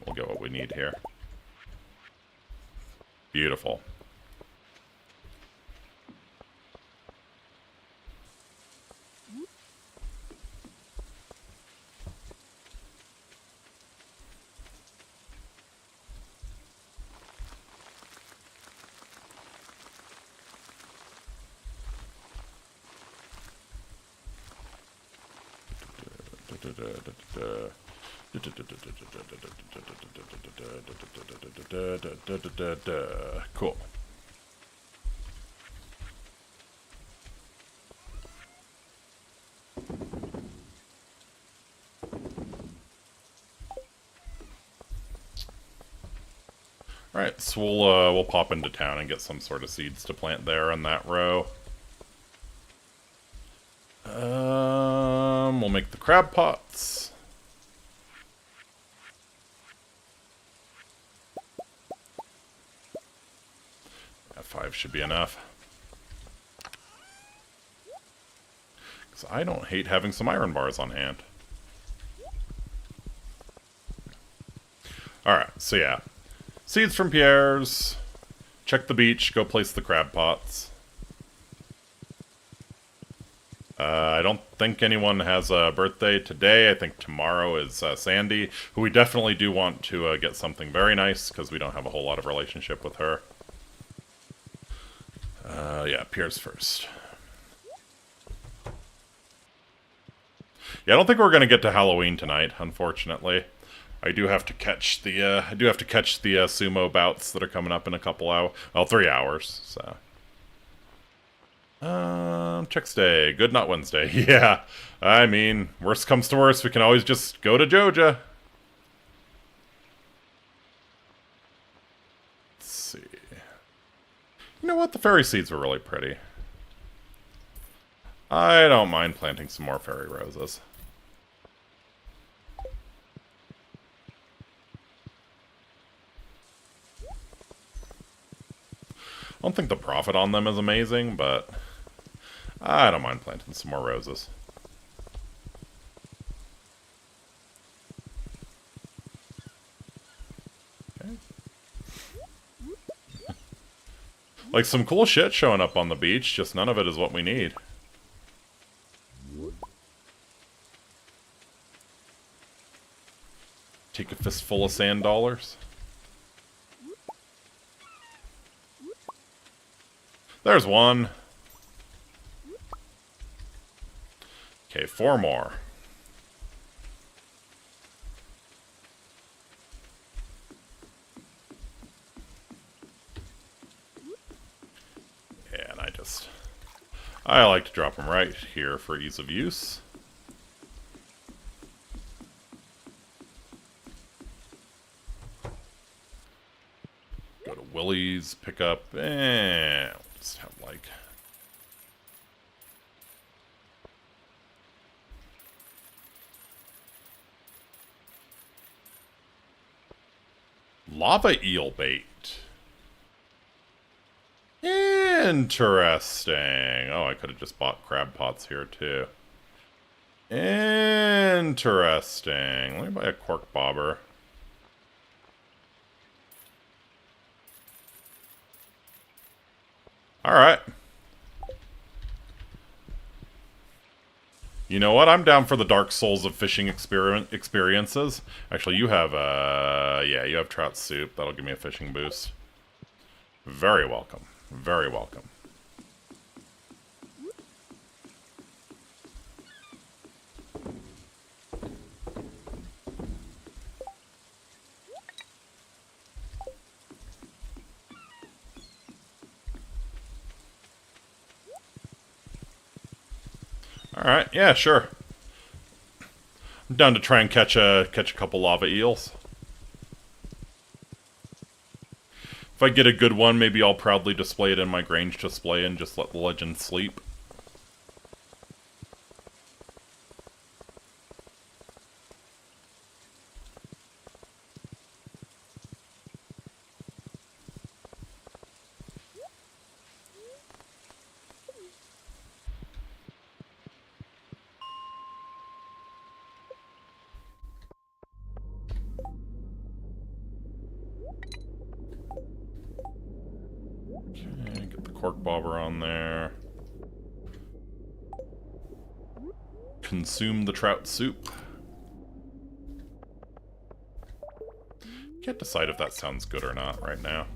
we'll get what we need here. Beautiful. Cool. Alright, so we'll pop into town and get some sort of seeds to plant there in that row. We'll make the crab pots. Yeah, 5 should be enough. Because I don't hate having some iron bars on hand. Alright, so yeah. Seeds from Pierre's. Check the beach, go place the crab pots. I don't think anyone has a birthday today. I think tomorrow is Sandy, who we definitely do want to get something very nice, because we don't have a whole lot of relationship with her. Yeah, Pierre's first. Yeah, I don't think we're going to get to Halloween tonight, unfortunately. I do have to catch the sumo bouts that are coming up in a couple hours. Well, 3 hours, so. Check day. Good, not Wednesday. Yeah, I mean, worst comes to worst, we can always just go to Joja. Let's see. You know what? The fairy seeds were really pretty. I don't mind planting some more fairy roses. I don't think the profit on them is amazing, but I don't mind planting some more roses. Okay. Like, some cool shit showing up on the beach, just none of it is what we need. Take a fistful of sand dollars. There's one. Okay, 4 more. Yeah, and I like to drop them right here for ease of use. Go to Willie's, pick up, and just have like... lava eel bait. Interesting. Oh, I could have just bought crab pots here too. Interesting. Let me buy a cork bobber. Alright. You know what? I'm down for the Dark Souls of fishing experiences. Actually, you have, yeah, you have trout soup. That'll give me a fishing boost. Very welcome. Very welcome. Alright, yeah, sure. I'm down to try and catch a couple lava eels. If I get a good one, maybe I'll proudly display it in my Grange display and just let the legend sleep. Okay, get the cork bobber on there. Consume the trout soup. Can't decide if that sounds good or not right now.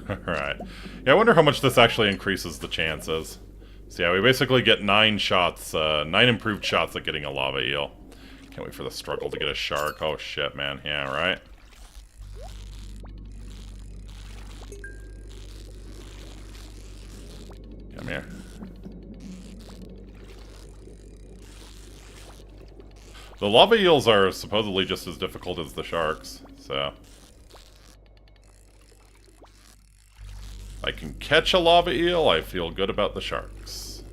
Alright. Yeah, I wonder how much this actually increases the chances. So yeah, we basically get 9 shots, 9 improved shots at getting a lava eel. Can't wait for the struggle to get a shark. Oh shit, man. Yeah, right? Come here. The lava eels are supposedly just as difficult as the sharks, so... If I can catch a lava eel, I feel good about the sharks.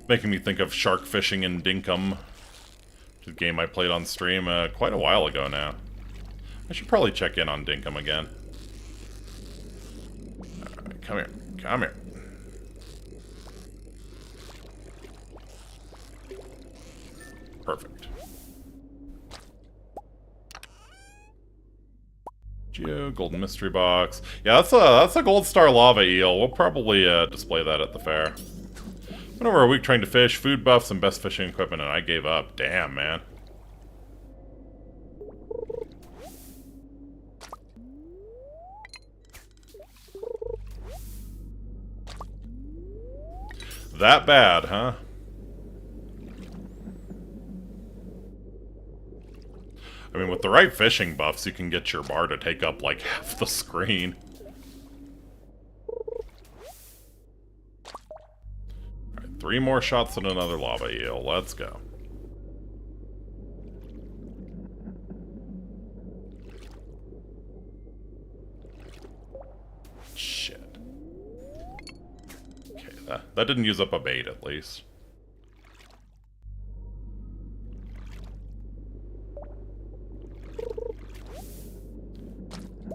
Making me think of shark fishing in Dinkum, which is a game I played on stream quite a while ago now. I should probably check in on Dinkum again. Alright, come here. Come here. Perfect. Geo, golden mystery box. Yeah, that's a gold star lava eel. We'll probably display that at the fair. Went over a week trying to fish, food buffs, and best fishing equipment, and I gave up. Damn, man. That bad, huh? I mean, with the right fishing buffs, you can get your bar to take up, like, half the screen. Alright, 3 more shots at another lava eel. Let's go. Shit. Okay, that didn't use up a bait, at least.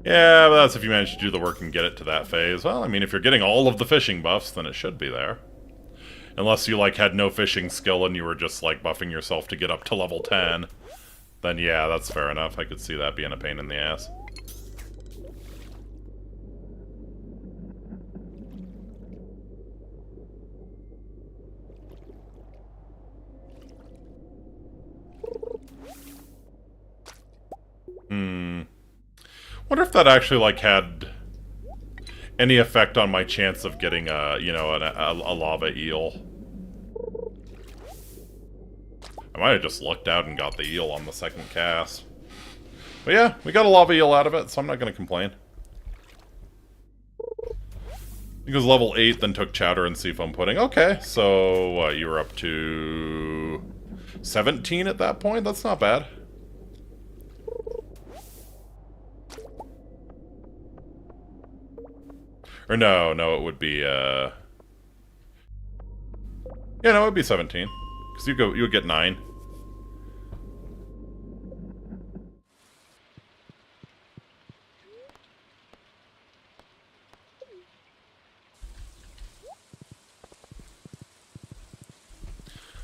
Yeah, but that's if you manage to do the work and get it to that phase. Well, I mean, if you're getting all of the fishing buffs, then it should be there. Unless you, like, had no fishing skill and you were just, like, buffing yourself to get up to level 10. Then, yeah, that's fair enough. I could see that being a pain in the ass. Wonder if that actually, like, had any effect on my chance of getting a, you know, a lava eel. I might have just lucked out and got the eel on the second cast. But yeah, we got a lava eel out of it, so I'm not going to complain. It was level 8, then took chowder and seafoam pudding. Okay, so you were up to 17 at that point? That's not bad. Or no, it would be, yeah, no, it would be 17. Because you would get 9.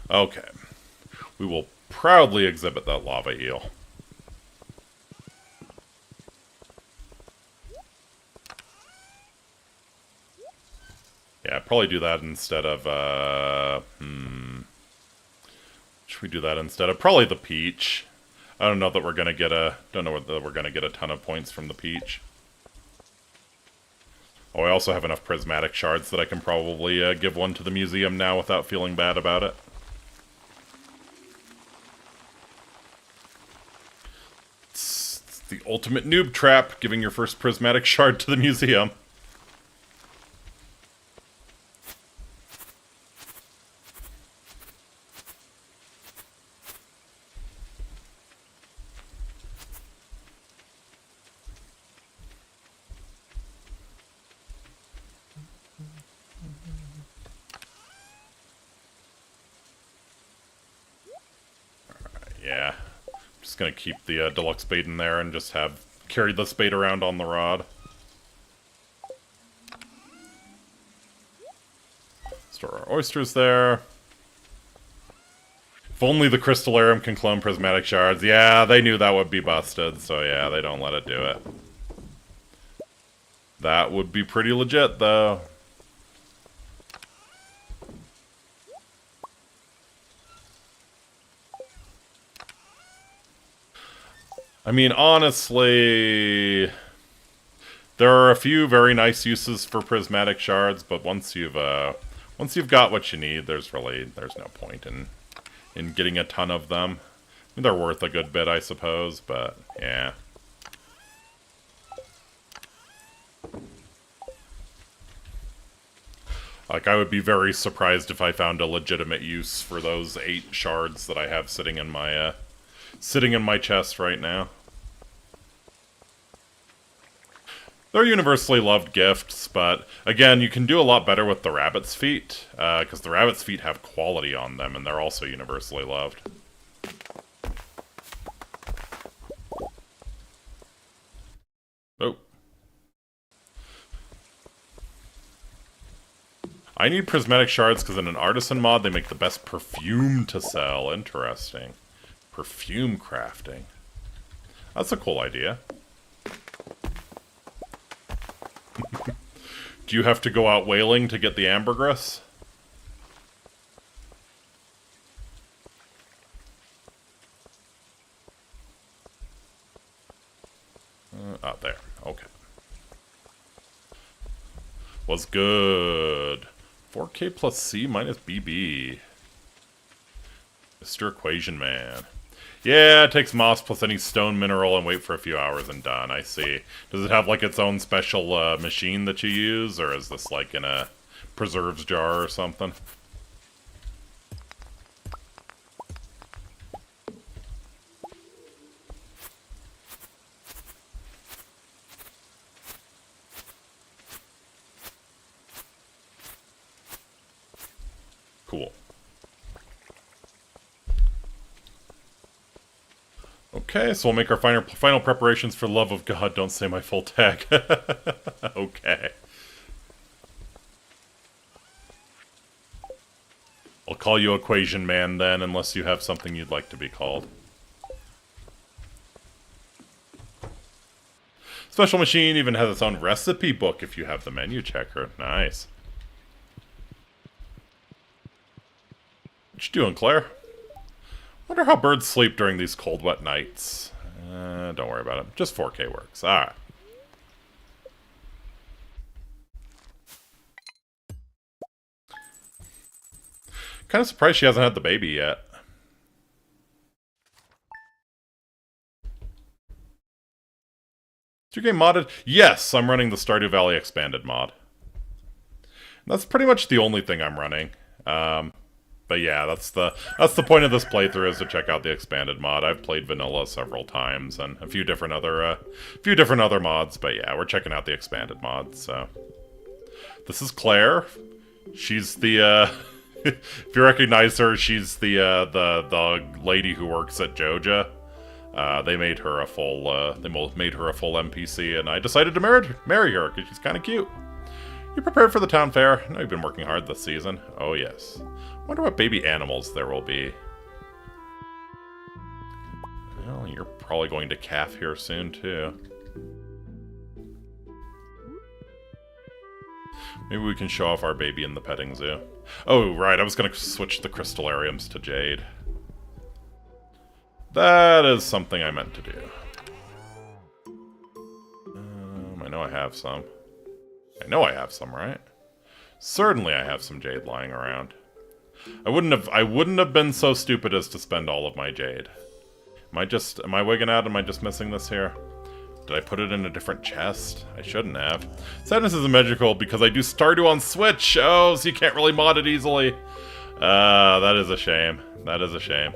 Okay. We will proudly exhibit that lava eel. Yeah, probably do that instead of, should we do that instead of probably the peach? I don't know that we're gonna get don't know whether we're gonna get a ton of points from the peach. Oh, I also have enough prismatic shards that I can probably give one to the museum now without feeling bad about it. It's the ultimate noob trap, giving your first prismatic shard to the museum. Yeah, I'm just gonna keep the deluxe bait in there and just carry this bait around on the rod. Store our oysters there. If only the crystallarium can clone prismatic shards. Yeah, they knew that would be busted, so yeah, they don't let it do it. That would be pretty legit, though. I mean, honestly, there are a few very nice uses for prismatic shards, but once you've got what you need, there's no point in getting a ton of them. I mean, they're worth a good bit, I suppose, but yeah. Like, I would be very surprised if I found a legitimate use for those 8 shards that I have sitting in my chest right now. They're universally loved gifts, but again, you can do a lot better with the rabbit's feet, because the rabbit's feet have quality on them, and they're also universally loved. Oh. I need prismatic shards because in an artisan mod, they make the best perfume to sell. Interesting. Perfume crafting. That's a cool idea. Do you have to go out whaling to get the ambergris? Out there. Okay. Was good. 4K plus C minus BB. Mr. Equation Man. Yeah, it takes moss plus any stone mineral and wait for a few hours and done. I see. Does it have like its own special machine that you use, or is this like in a preserves jar or something? Cool. Okay, so we'll make our final preparations for love of God. Don't say my full tag. Okay. I'll call you Equation Man then, unless you have something you'd like to be called. Special Machine even has its own recipe book if you have the menu checker. Nice. What you doing, Claire? Wonder how birds sleep during these cold, wet nights. Don't worry about it. Just 4K works. Alright. Kind of surprised she hasn't had the baby yet. Is your game modded? Yes, I'm running the Stardew Valley Expanded mod. And that's pretty much the only thing I'm running. But yeah, that's the point of this playthrough, is to check out the expanded mod. I've played vanilla several times and a few different other mods, but yeah, we're checking out the expanded mod. So this is Claire. She's the if you recognize her, she's the lady who works at Joja. They made her a full NPC, and I decided to marry her because she's kind of cute. You prepared for the town fair? I know you've been working hard this season. Oh yes. Wonder what baby animals there will be. Well, you're probably going to calf here soon, too. Maybe we can show off our baby in the petting zoo. Oh, right, I was going to switch the crystallariums to jade. That is something I meant to do. I know I have some. I know I have some, right? Certainly I have some jade lying around. I wouldn't have been so stupid as to spend all of my jade. Am I wigging out? Am I just missing this here? Did I put it in a different chest? I shouldn't have. Sadness is magical because I do Stardew on Switch. Oh, so you can't really mod it easily. That is a shame. That is a shame.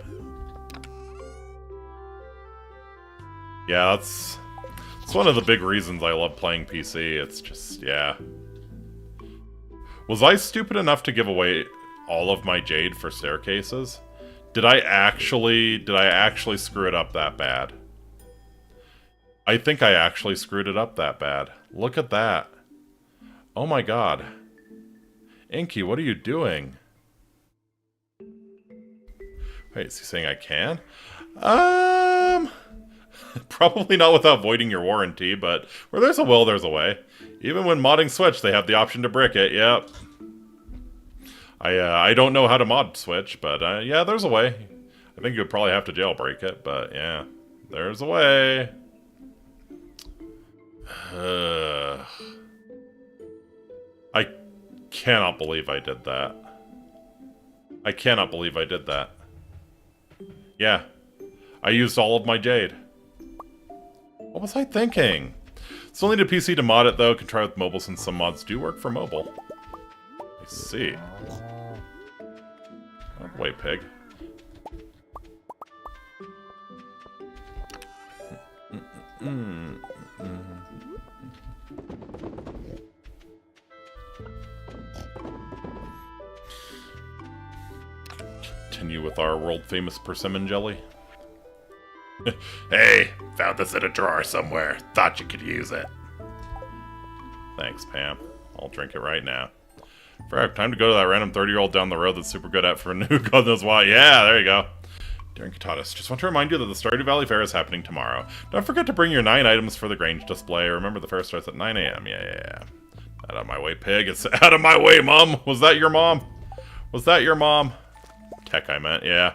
Yeah, that's one of the big reasons I love playing PC. It's just, yeah. Was I stupid enough to give away all of my jade for staircases? Did I actually screw it up that bad? I think I actually screwed it up that bad. Look at that. Oh my god. Inky, what are you doing? Wait, is he saying I can? Probably not without voiding your warranty, but where there's a will, there's a way. Even when modding Switch, they have the option to brick it, yep. I don't know how to mod Switch, but yeah, there's a way. I think you'd probably have to jailbreak it, but yeah, there's a way. I cannot believe I did that. I cannot believe I did that. Yeah, I used all of my jade. What was I thinking? Still need a PC to mod it, though. Can try with mobile since some mods do work for mobile. I see. Oh, wait, pig. Continue with our world-famous persimmon jelly. Hey, found this in a drawer somewhere. Thought you could use it. Thanks, Pam. I'll drink it right now. Frack, time to go to that random 30-year-old down the road that's super good at for a new God knows why. Yeah, there you go. Dear Incitatus, just want to remind you that the Stardew Valley Fair is happening tomorrow. Don't forget to bring your 9 items for the Grange display. Remember, the fair starts at 9 a.m. Yeah. Out of my way, pig. It's out of my way, Mom. Was that your mom? Was that your mom? Tech, I meant. Yeah.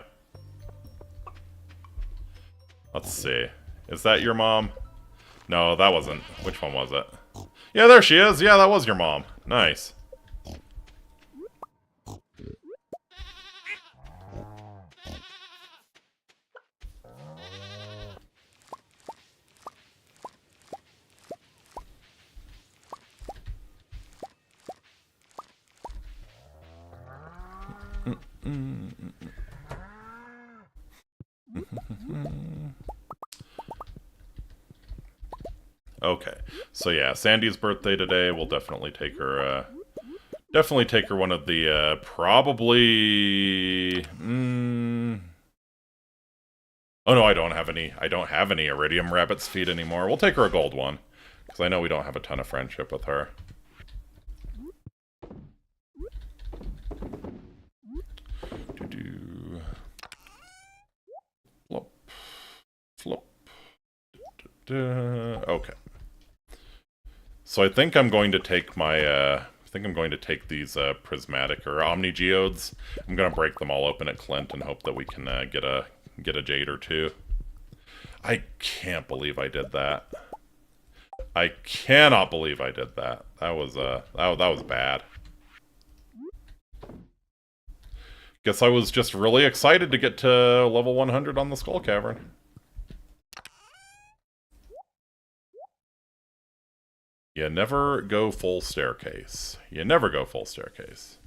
Let's see. Is that your mom? No, that wasn't. Which one was it? Yeah, there she is. Yeah, that was your mom. Nice. Okay, so yeah, Sandy's birthday today. We'll definitely take her. Definitely take her one of the probably. Oh no, I don't have any. I don't have any Iridium Rabbit's feet anymore. We'll take her a gold one because I know we don't have a ton of friendship with her. Flop, flop. Okay. So I think I'm going to take my, I think I'm going to take these prismatic or Omni Geodes. I'm going to break them all open at Clint and hope that we can get a jade or two. I can't believe I did that. I cannot believe I did that. That was that was bad. Guess I was just really excited to get to level 100 on the Skull Cavern. You never go full staircase. You never go full staircase.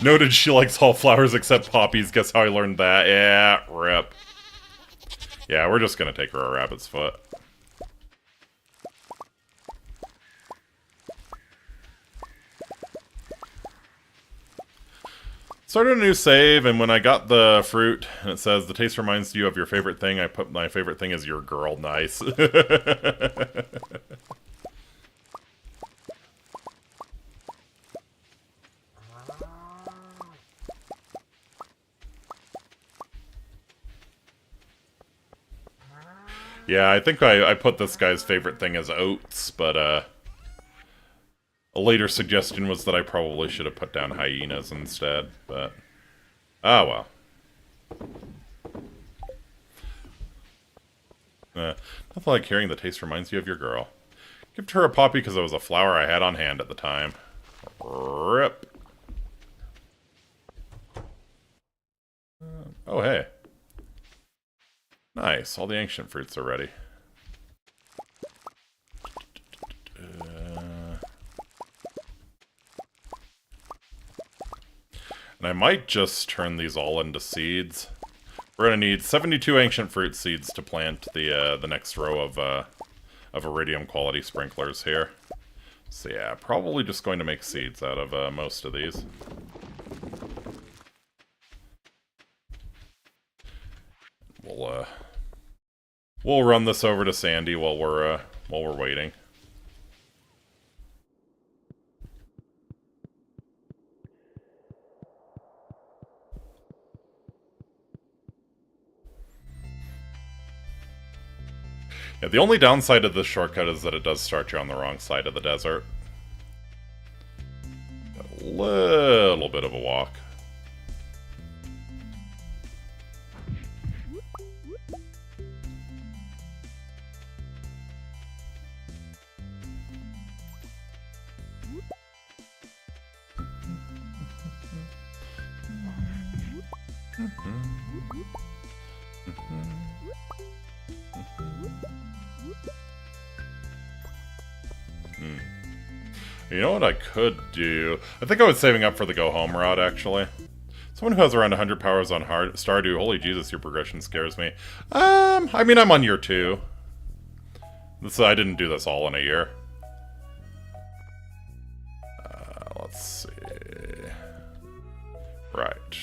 Noted she likes all flowers except poppies. Guess how I learned that? Yeah, rip. Yeah, we're just gonna take her a rabbit's foot. Started a new save, and when I got the fruit, and it says, the taste reminds you of your favorite thing, I put my favorite thing as your girl. Nice. Yeah, I think I put this guy's favorite thing as oats, but a later suggestion was that I probably should have put down hyenas instead, but ah well. Nothing like hearing the taste reminds you of your girl. Give her a poppy because it was a flower I had on hand at the time. Rip. Oh hey. Nice, all the ancient fruits are ready. And I might just turn these all into seeds. We're gonna need 72 ancient fruit seeds to plant the next row of iridium quality sprinklers here. So yeah, probably just going to make seeds out of most of these. We'll run this over to Sandy while we're waiting. Yeah, the only downside of this shortcut is that it does start you on the wrong side of the desert. A little bit of a walk. You know what I could do? I think I was saving up for the go home route, actually. Someone who has around 100 powers on Stardew. Holy Jesus, your progression scares me. I mean, I'm on year 2. I didn't do this all in a year. Let's see. Right.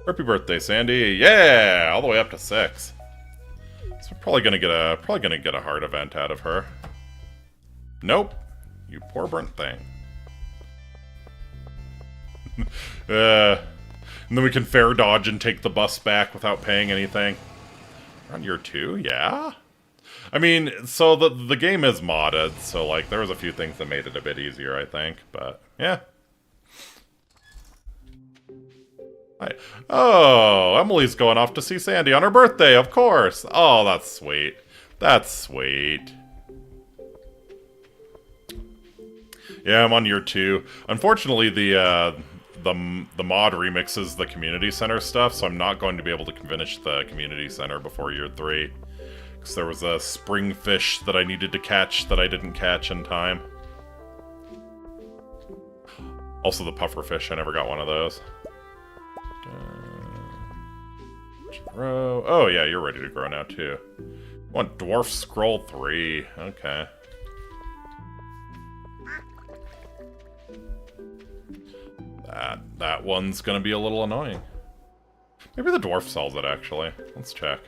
Happy birthday, Sandy! Yeah, all the way up to 6. So we're probably gonna get a hard event out of her. Nope. You poor burnt thing. And then we can fair dodge and take the bus back without paying anything. We're on year 2, yeah. I mean, so the game is modded, so like there was a few things that made it a bit easier, I think. But yeah. Oh, Emily's going off to see Sandy on her birthday, of course. Oh, that's sweet. That's sweet. Yeah, I'm on year 2. Unfortunately, the mod remixes the community center stuff, so I'm not going to be able to finish the community center before year 3. Because there was a spring fish that I needed to catch that I didn't catch in time. Also the puffer fish, I never got one of those. Grow. Oh yeah, you're ready to grow now too. Want dwarf scroll 3. Okay. That one's gonna be a little annoying. Maybe the dwarf sells it actually. Let's check.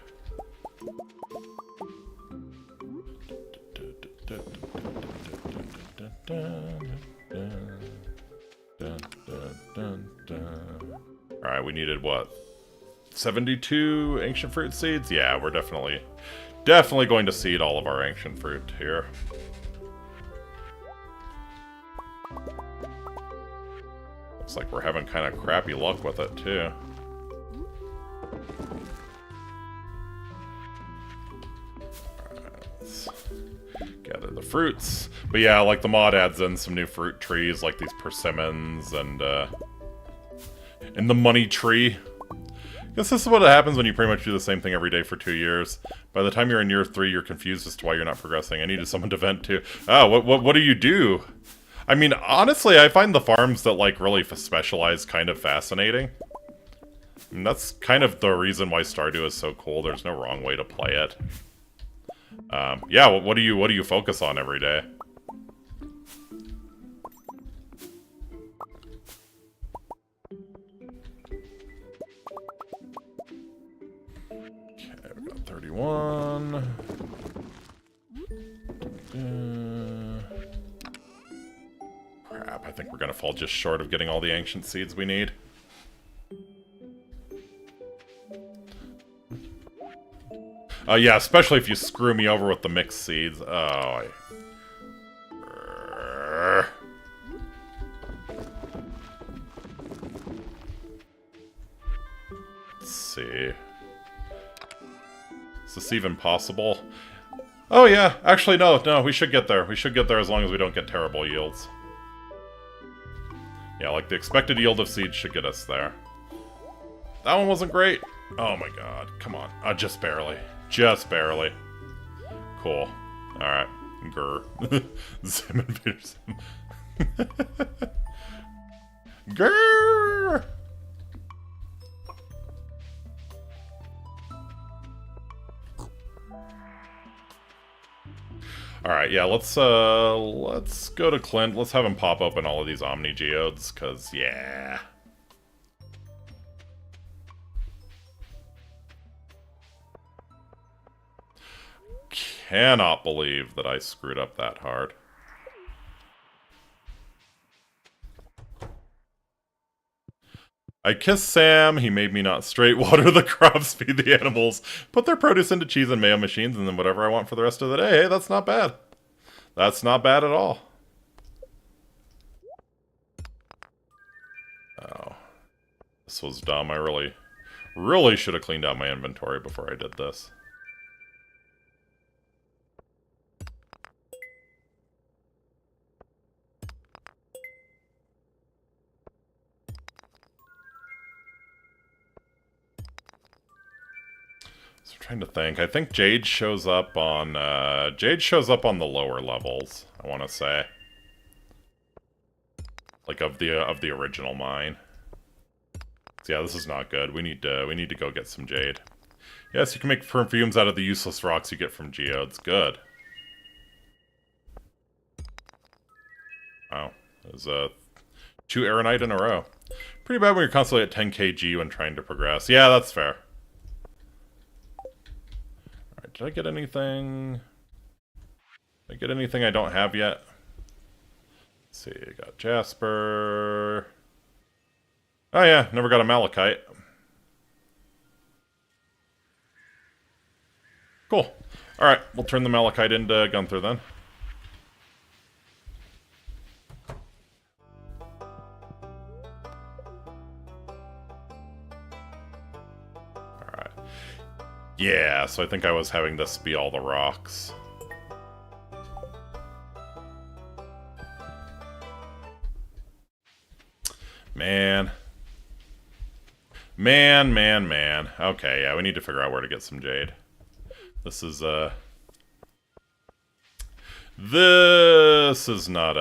Alright, we needed what? 72 ancient fruit seeds? Yeah, we're definitely going to seed all of our ancient fruit here. Looks like we're having kind of crappy luck with it, too. Alright, let's gather the fruits. But yeah, like the mod adds in some new fruit trees, like these persimmons and the money tree. I guess this is what happens when you pretty much do the same thing every day for 2 years. By the time you're in year 3, you're confused as to why you're not progressing. I needed someone to vent to. Oh, what do you do? I mean, honestly, I find the farms that, like, really specialize kind of fascinating. And that's kind of the reason why Stardew is so cool. There's no wrong way to play it. Yeah, what do you focus on every day? Okay, we got 31. Crap, I think we're gonna fall just short of getting all the ancient seeds we need. Yeah, especially if you screw me over with the mixed seeds. Oh, let's see. Is this even possible? Oh yeah, actually no, we should get there. We should get there as long as we don't get terrible yields. Yeah, like the expected yield of seeds should get us there. That one wasn't great. Oh my god, come on. Just barely. Just barely. Cool. Alright. Grr. Zim invaders. Grr! Alright, yeah, let's go to Clint. Let's have him pop open all of these Omni Geodes, cause yeah. Cannot believe that I screwed up that hard. I kissed Sam, he made me not straight water the crops, feed the animals, put their produce into cheese and mayo machines, and then whatever I want for the rest of the day. Hey, that's not bad. That's not bad at all. Oh. This was dumb. I really should have cleaned out my inventory before I did this. Trying to think. I think Jade shows up on the lower levels, I want to say. Like, of the original mine. So yeah, this is not good. We need to go get some jade. Yes, you can make perfumes out of the useless rocks you get from geodes. Good. Wow. There's 2 Aeronite in a row. Pretty bad when you're constantly at 10 kg when trying to progress. Yeah, that's fair. Alright, did I get anything? Did I get anything I don't have yet? Let's see, I got Jasper. Oh yeah, never got a Malachite. Cool. Alright, we'll turn the Malachite into Gunther then. Alright. Yeah, so I think I was having this be all the rocks. Man. Man. Okay, yeah, we need to figure out where to get some jade. This is not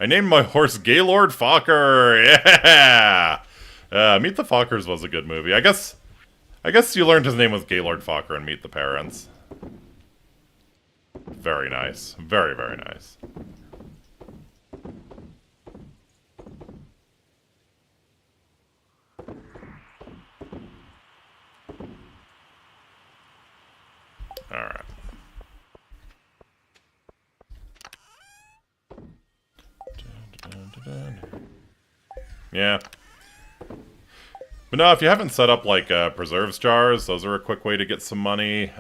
I named my horse Gaylord Fokker! Yeah! Meet the Fockers was a good movie. I guess you learned his name was Gaylord Fokker in Meet the Parents. Very nice. Very, very nice. Alright. Yeah. But no, if you haven't set up, like, preserves jars, those are a quick way to get some money.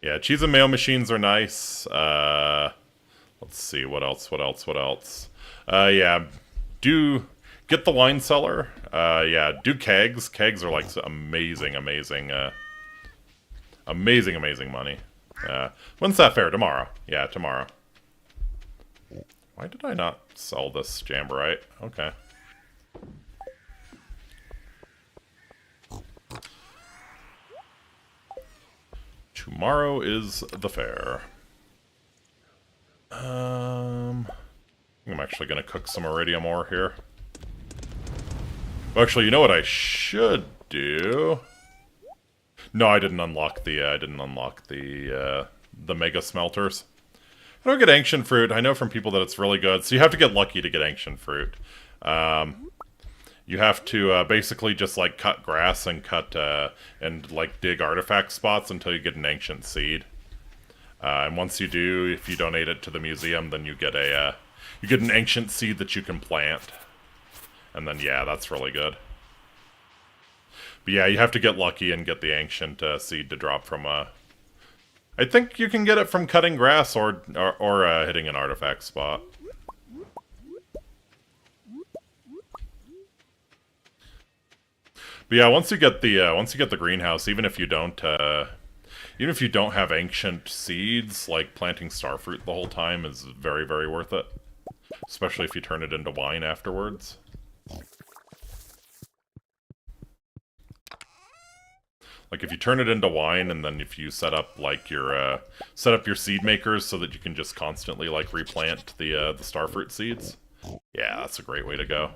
Yeah, cheese and mayo machines are nice. Let's see, what else? Yeah, get the wine cellar. Yeah, do kegs. Kegs are, like, amazing money. When's that fair? Tomorrow. Yeah, tomorrow. Why did I not sell this jamborite? Okay. Tomorrow is the fair. I'm actually gonna cook some iridium ore here. Actually, you know what I should do? No, I didn't unlock the mega smelters. I don't get ancient fruit. I know from people that it's really good, so you have to get lucky to get ancient fruit. You have to basically just like cut grass and and like dig artifact spots until you get an ancient seed. And once you do, if you donate it to the museum, then you get an ancient seed that you can plant. And then yeah, that's really good. But yeah, you have to get lucky and get the ancient seed to drop from I think you can get it from cutting grass or hitting an artifact spot. But yeah, once you get the greenhouse, even if you don't have ancient seeds, like planting starfruit the whole time is very, very worth it. Especially if you turn it into wine afterwards. Like if you turn it into wine, and then if you set up like your seed makers so that you can just constantly like replant the starfruit seeds. Yeah, that's a great way to go.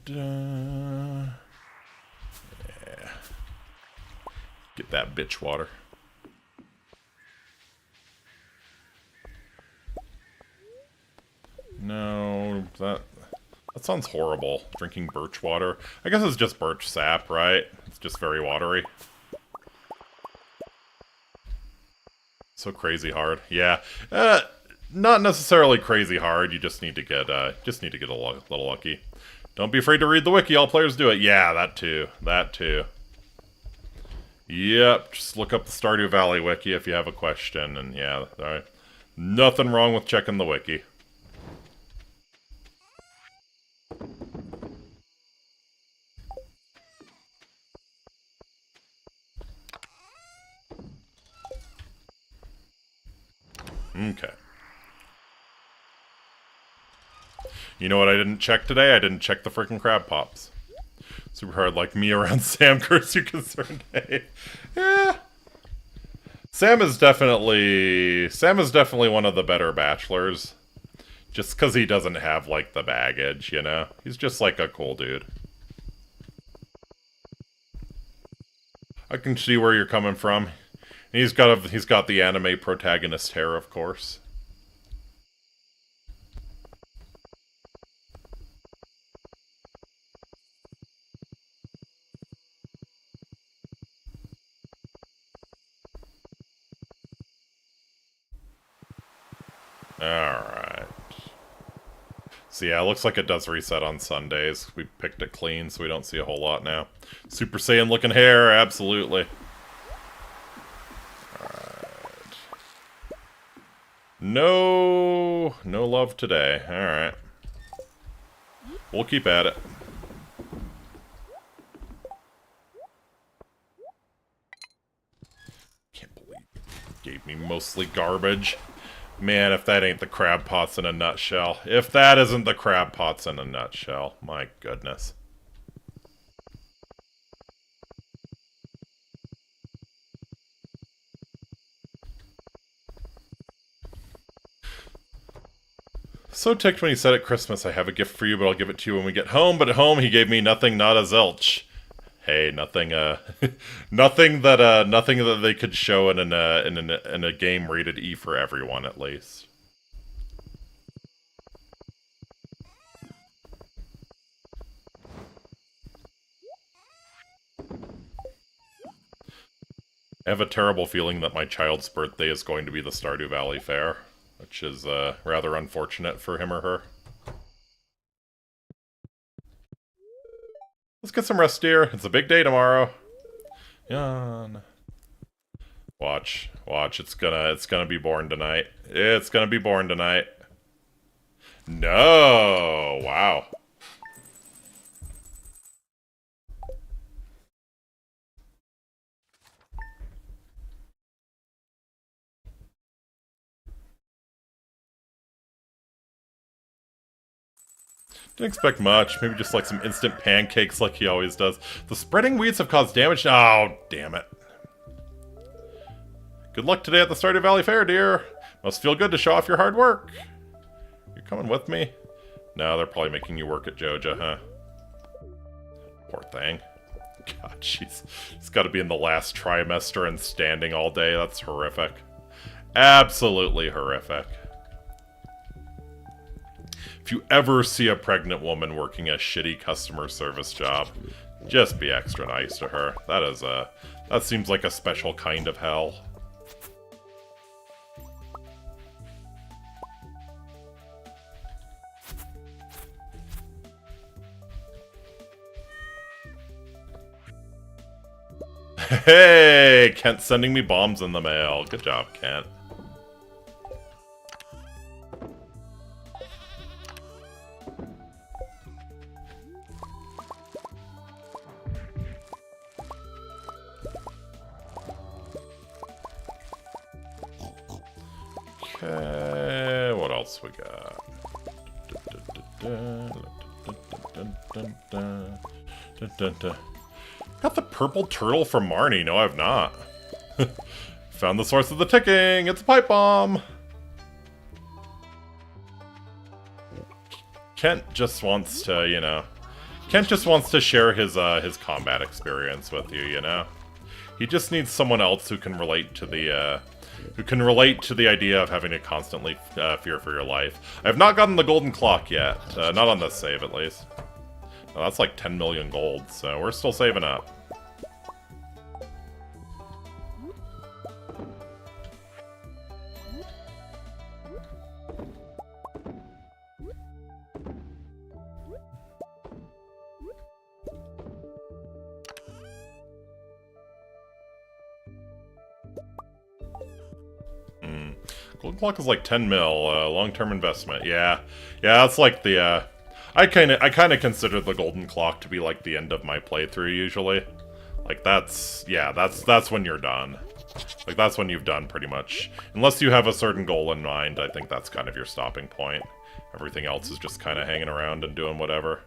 Yeah. Get that bitch water. No, that sounds horrible. Drinking birch water. I guess it's just birch sap, right? It's just very watery. So crazy hard. Yeah. Not necessarily crazy hard. You just need to get a little lucky. Don't be afraid to read the wiki. All players do it. Yeah, that too. That too. Yep. Just look up the Stardew Valley wiki if you have a question. And yeah, alright. Nothing wrong with checking the wiki. Okay. You know what I didn't check today? I didn't check the frickin' crab pops. Super hard like me around Sam, curse you concerned. Hey. Yeah. Sam is definitely one of the better bachelors. Just because he doesn't have, like, the baggage, you know? He's just, like, a cool dude. I can see where you're coming from. He's got the anime protagonist hair, of course. Alright. So yeah, it looks like it does reset on Sundays. We picked it clean, so we don't see a whole lot now. Super Saiyan looking hair, absolutely. Alright. No love today. Alright. We'll keep at it. Can't believe it gave me mostly garbage. Man, if that ain't the crab pots in a nutshell. If that isn't the crab pots in a nutshell. My goodness. So ticked when he said at Christmas, I have a gift for you, but I'll give it to you when we get home. But at home, he gave me nothing, not a zilch. Hey, nothing, nothing that they could show in a game rated E for everyone, at least. I have a terrible feeling that my child's birthday is going to be the Stardew Valley Fair, which is rather unfortunate for him or her. Let's get some rest, dear. It's a big day tomorrow. Yawn. Watch. It's gonna be born tonight. It's gonna be born tonight. No! Wow. Didn't expect much. Maybe just like some instant pancakes like he always does. The spreading weeds have caused damage. Oh, damn it. Good luck today at the Stardew Valley Fair, dear. Must feel good to show off your hard work. You're coming with me? No, they're probably making you work at Joja, huh? Poor thing. God, she's got to be in the last trimester and standing all day. That's horrific. Absolutely horrific. If you ever see a pregnant woman working a shitty customer service job, just be extra nice to her. That seems like a special kind of hell. Hey, Kent's sending me bombs in the mail. Good job, Kent. Okay, what else we got? Got the purple turtle from Marnie. No, I've not. Found the source of the ticking. It's a pipe bomb. Kent just wants to, you know... Kent just wants to share his combat experience with you, you know? He just needs someone else who can relate to the, idea of having to constantly fear for your life. I have not gotten the golden clock yet. Not on this save, at least. Oh, that's like 10 million gold, so we're still saving up. Golden clock is like 10 mil, long-term investment. Yeah, that's like the, I kind of consider the golden clock to be like the end of my playthrough usually. Like that's when you're done. Like that's when you've done pretty much. Unless you have a certain goal in mind, I think that's kind of your stopping point. Everything else is just kind of hanging around and doing whatever.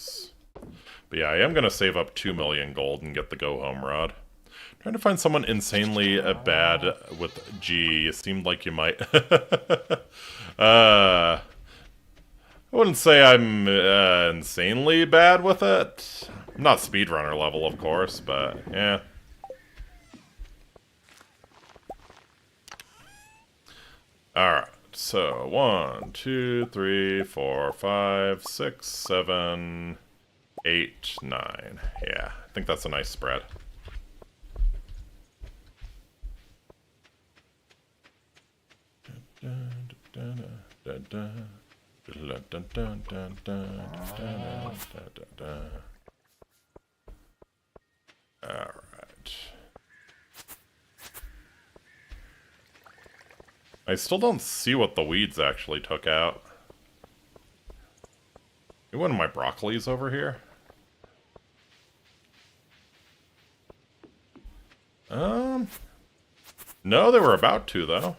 Oops. But yeah, I am going to save up 2 million gold and get the go-home rod. Trying to find someone insanely bad with G. It seemed like you might. I wouldn't say I'm insanely bad with it. I'm not speedrunner level, of course, but yeah. Alright, so 1, 2, 3, 4, 5, 6, 7, 8, 9. Yeah, I think that's a nice spread. Alright. I still don't see what the weeds actually took out. One of my broccolis over here? No, they were about to, though.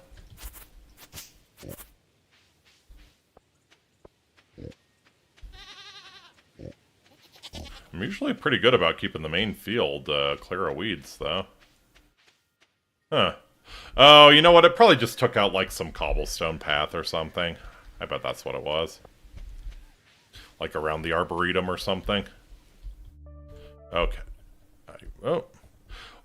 I'm usually pretty good about keeping the main field clear of weeds, though. Huh. Oh, you know what? It probably just took out, like, some cobblestone path or something. I bet that's what it was. Like, around the Arboretum or something. Okay. Oh.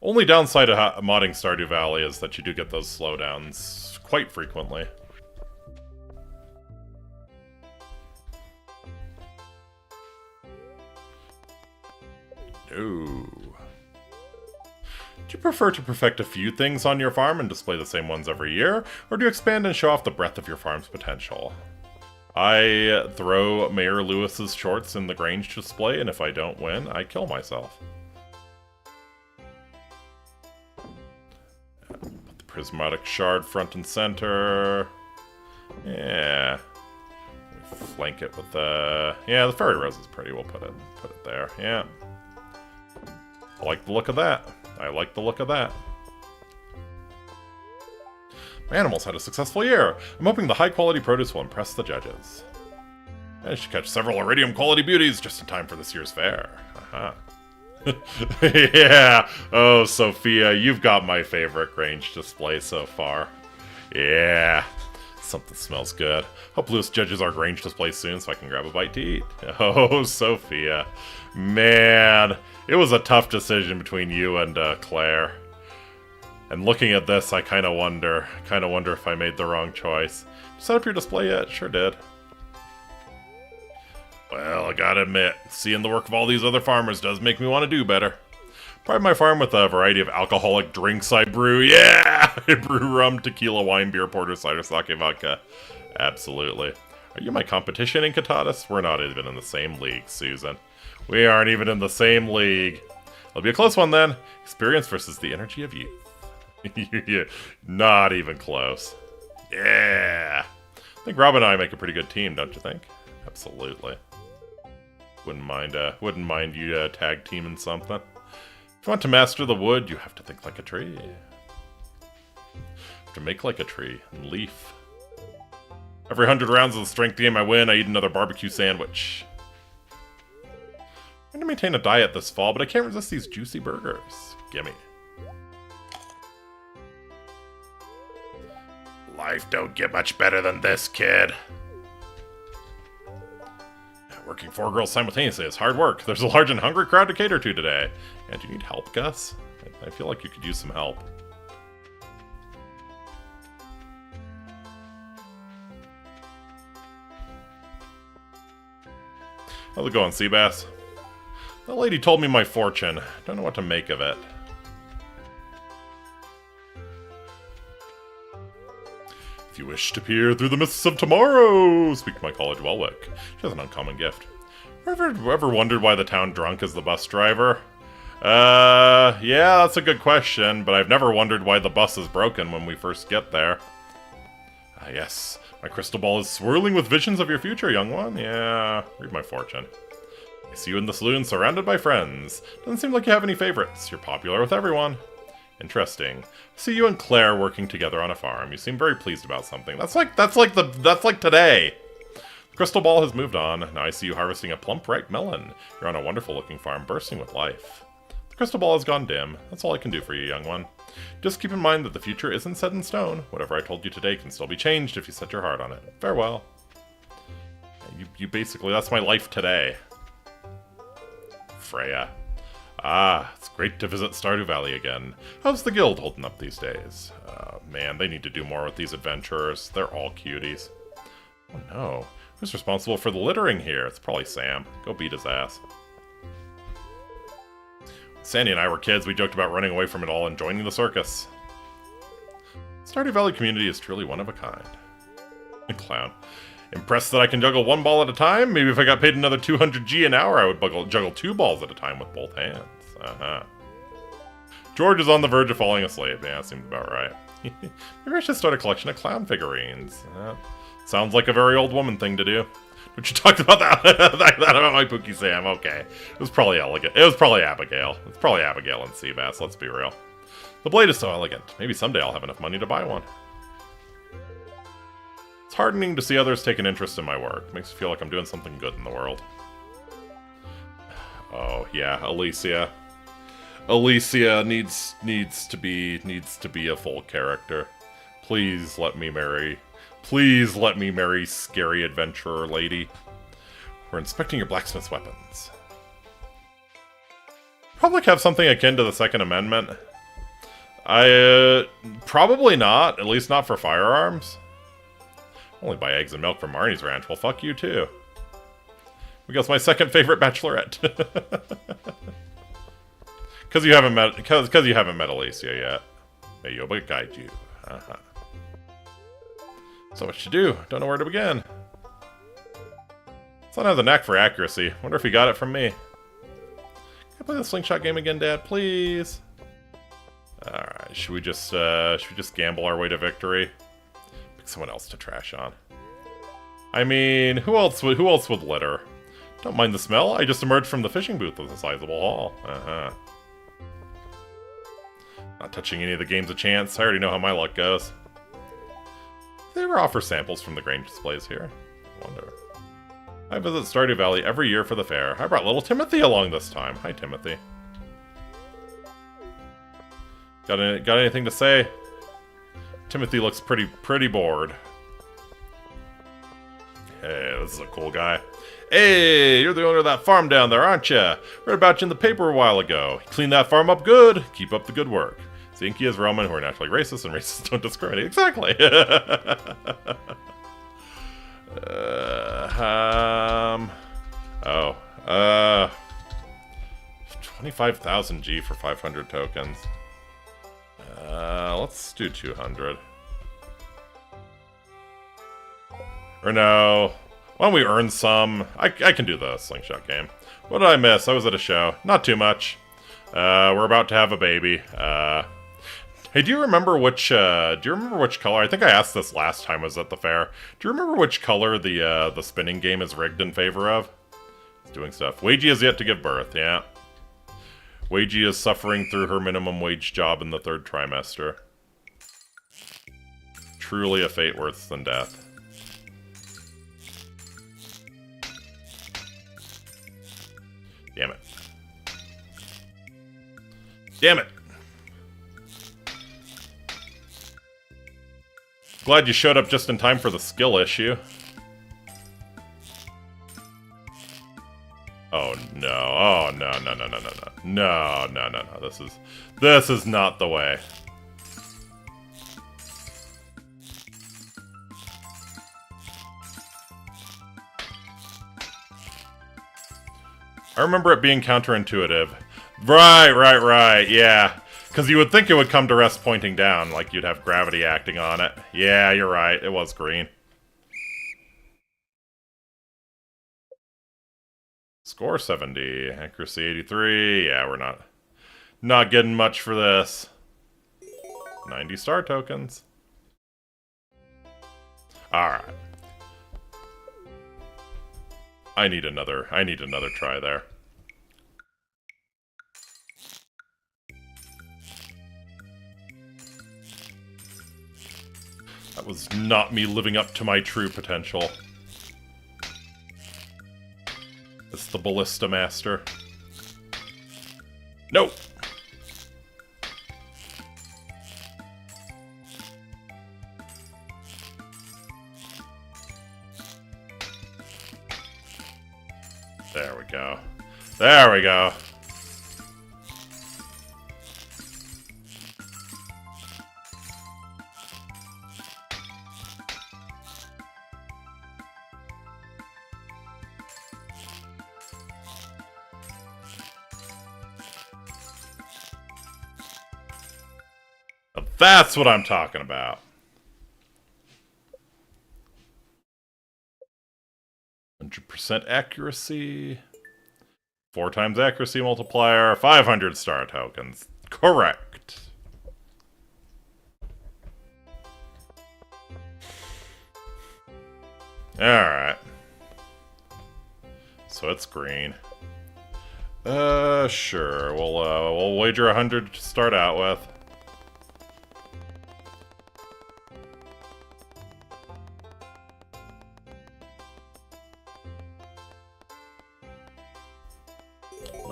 Only downside of modding Stardew Valley is that you do get those slowdowns quite frequently. No. Do you prefer to perfect a few things on your farm and display the same ones every year, or do you expand and show off the breadth of your farm's potential? I throw Mayor Lewis's shorts in the Grange display, and if I don't win, I kill myself. Put the prismatic shard front and center. Yeah. Flank it with the... Yeah, the fairy rose is pretty. We'll put it there. Yeah. I like the look of that. I like the look of that. My animals had a successful year. I'm hoping the high-quality produce will impress the judges. I should catch several iridium quality beauties just in time for this year's fair. Aha. Yeah. Oh, Sophia, you've got my favorite Grange display so far. Yeah. Something smells good. Hope Lewis judges our Grange display soon so I can grab a bite to eat. Oh, Sophia. Man, it was a tough decision between you and Claire. And looking at this, I kind of wonder if I made the wrong choice. Set up your display yet? Sure did. Well, I gotta admit, seeing the work of all these other farmers does make me want to do better. Pride my farm with a variety of alcoholic drinks I brew. Yeah! I brew rum, tequila, wine, beer, porter, cider, sake, vodka. Absolutely. Are you my competition, Incitatus? We're not even in the same league, Susan. We aren't even in the same league. It'll be a close one, then. Experience versus the energy of youth. Yeah, not even close. Yeah! I think Rob and I make a pretty good team, don't you think? Absolutely. Wouldn't mind you tag teaming something. If you want to master the wood, you have to think like a tree. You have to make like a tree and leaf. Every 100 rounds of the strength game I win, I eat another barbecue sandwich. I'm going to maintain a diet this fall, but I can't resist these juicy burgers. Gimme. Life don't get much better than this, kid. Working 4 girls simultaneously is hard work. There's a large and hungry crowd to cater to today. And do you need help, Gus? I feel like you could use some help. How's it going, Seabass? That lady told me my fortune. Don't know what to make of it. If you wish to peer through the mists of tomorrow, speak to my college Welwick. She has an uncommon gift. Ever wondered why the town drunk is the bus driver? Yeah, that's a good question, but I've never wondered why the bus is broken when we first get there. Ah, yes. My crystal ball is swirling with visions of your future, young one. Yeah, read my fortune. I see you in the saloon surrounded by friends. Doesn't seem like you have any favorites. You're popular with everyone. Interesting. See you and Claire working together on a farm. You seem very pleased about something. That's like today. Crystal Ball has moved on. Now I see you harvesting a plump, ripe melon. You're on a wonderful-looking farm, bursting with life. The crystal ball has gone dim. That's all I can do for you, young one. Just keep in mind that the future isn't set in stone. Whatever I told you today can still be changed if you set your heart on it. Farewell. You basically, that's my life today. Freya. Ah, it's great to visit Stardew Valley again. How's the guild holding up these days? Man, they need to do more with these adventurers. They're all cuties. Oh no. Who's responsible for the littering here? It's probably Sam. Go beat his ass. When Sandy and I were kids, we joked about running away from it all and joining the circus. Stardew Valley community is truly one of a kind. A clown. Impressed that I can juggle one ball at a time? Maybe if I got paid another 200G an hour, I would juggle 2 balls at a time with both hands. George is on the verge of falling asleep. Yeah, that seems about right. Maybe I should start a collection of clown figurines. Sounds like a very old woman thing to do. But you talked about that, that about my Pookie Sam. Okay. It was probably elegant. It was probably Abigail. It's probably Abigail and Seabass, let's be real. The blade is so elegant. Maybe someday I'll have enough money to buy one. It's heartening to see others take an interest in my work. Makes me feel like I'm doing something good in the world. Oh, yeah, Alicia. Alicia needs to be a full character. Please let me marry. Please let me marry scary adventurer lady. We're inspecting your blacksmith's weapons. Probably have something akin to the Second Amendment. Probably not. At least not for firearms. Only buy eggs and milk from Marnie's ranch. Well, fuck you too. Because my second favorite bachelorette. Because you haven't met Alicia yet. May Yoba guide you. So much to do. Don't know where to begin. Son has a knack for accuracy. Wonder if he got it from me. Can I play the slingshot game again, Dad? Please. All right. Should we just gamble our way to victory? Pick someone else to trash on. I mean, who else would litter? Don't mind the smell. I just emerged from the fishing booth with a sizable haul. Not touching any of the games a chance. I already know how my luck goes. They ever offer samples from the grain displays here? I wonder. I visit Stardew Valley every year for the fair. I brought little Timothy along this time. Hi, Timothy. Got anything to say? Timothy looks pretty bored. Hey, this is a cool guy. Hey, you're the owner of that farm down there, aren't you? Read about you in the paper a while ago. You cleaned that farm up good. Keep up the good work. Zinky is Roman, who are naturally racist, and racists don't discriminate. Exactly. 25,000 G for 500 tokens. Let's do 200. Or no. Why don't we earn some? I can do the slingshot game. What did I miss? I was at a show. Not too much. We're about to have a baby. Hey, do you remember which color? I think I asked this last time I was at the fair. Do you remember which color the spinning game is rigged in favor of? It's doing stuff. Wagey has yet to give birth, yeah. Wagey is suffering through her minimum wage job in the 3rd trimester. Truly a fate worse than death. Damn it. Damn it! Glad you showed up just in time for the skill issue. Oh no, oh no. No. This is not the way. I remember it being counterintuitive. Right, yeah. Because you would think it would come to rest pointing down, like you'd have gravity acting on it. Yeah, you're right, it was green. Score 70, accuracy 83. Yeah, we're not getting much for this. 90 star tokens. Alright. I need another try there. That was not me living up to my true potential. It's the Ballista Master. Nope! There we go. There we go. That's what I'm talking about. 100% accuracy. 4 times accuracy multiplier. 500 star tokens. Correct. Alright. So it's green. Sure. We'll wager 100 to start out with.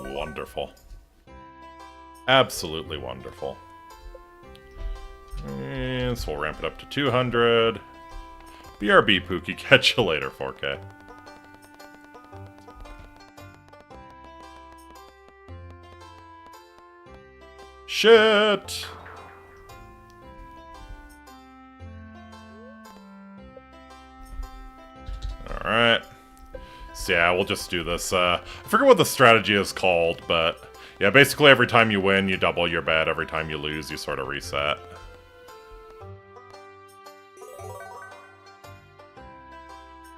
Wonderful. Absolutely wonderful. And so we'll ramp it up to 200. BRB, Pookie. Catch you later, 4K. Shit! Alright. So yeah, we'll just do this. I forget what the strategy is called, but yeah, basically every time you win, you double your bet. Every time you lose, you sort of reset.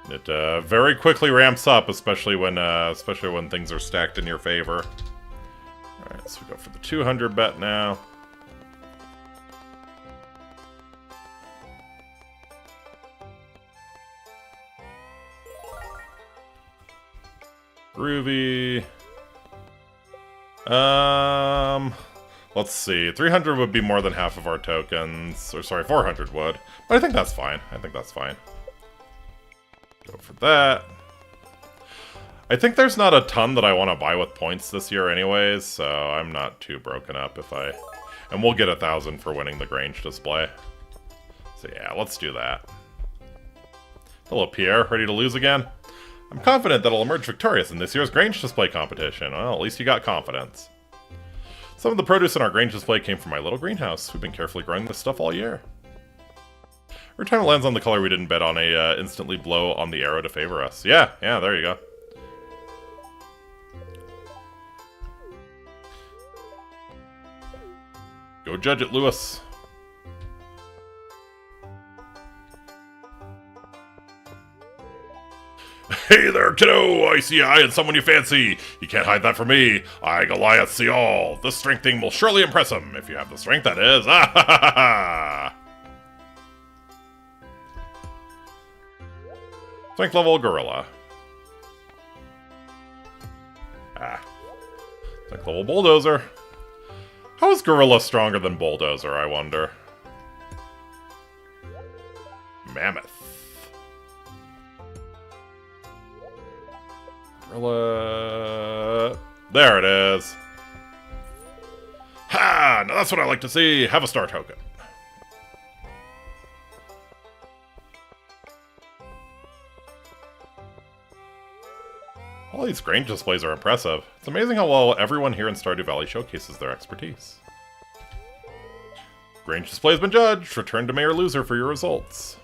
It very quickly ramps up, especially when things are stacked in your favor. All right, so we go for the 200 bet now. Groovy. Let's see. 300 would be more than half of our tokens. Or sorry, 400 would. But I think that's fine. I think that's fine. Go for that. I think there's not a ton that I want to buy with points this year anyways, so I'm not too broken up if I... And we'll get 1,000 for winning the Grange display. So yeah, let's do that. Hello, Pierre. Ready to lose again? I'm confident that I'll emerge victorious in this year's Grange display competition. Well, at least you got confidence. Some of the produce in our Grange display came from my little greenhouse. We've been carefully growing this stuff all year. Every time it lands on the color we didn't bet on, instantly blow on the arrow to favor us. Yeah, there you go. Go judge it, Lewis. Hey there, kiddo! I see eye and someone you fancy. You can't hide that from me. I, Goliath, see all. This strength thing will surely impress him. If you have the strength, that is. Ah, ha, ha, ha. Strength level gorilla. Ah. Strength level bulldozer. How is gorilla stronger than bulldozer, I wonder? Mammoth. Gorilla. There it is. Ha! Now that's what I like to see. Have a star token. All these Grange displays are impressive. It's amazing how well everyone here in Stardew Valley showcases their expertise. Grange display has been judged. Return to Mayor Loser for your results.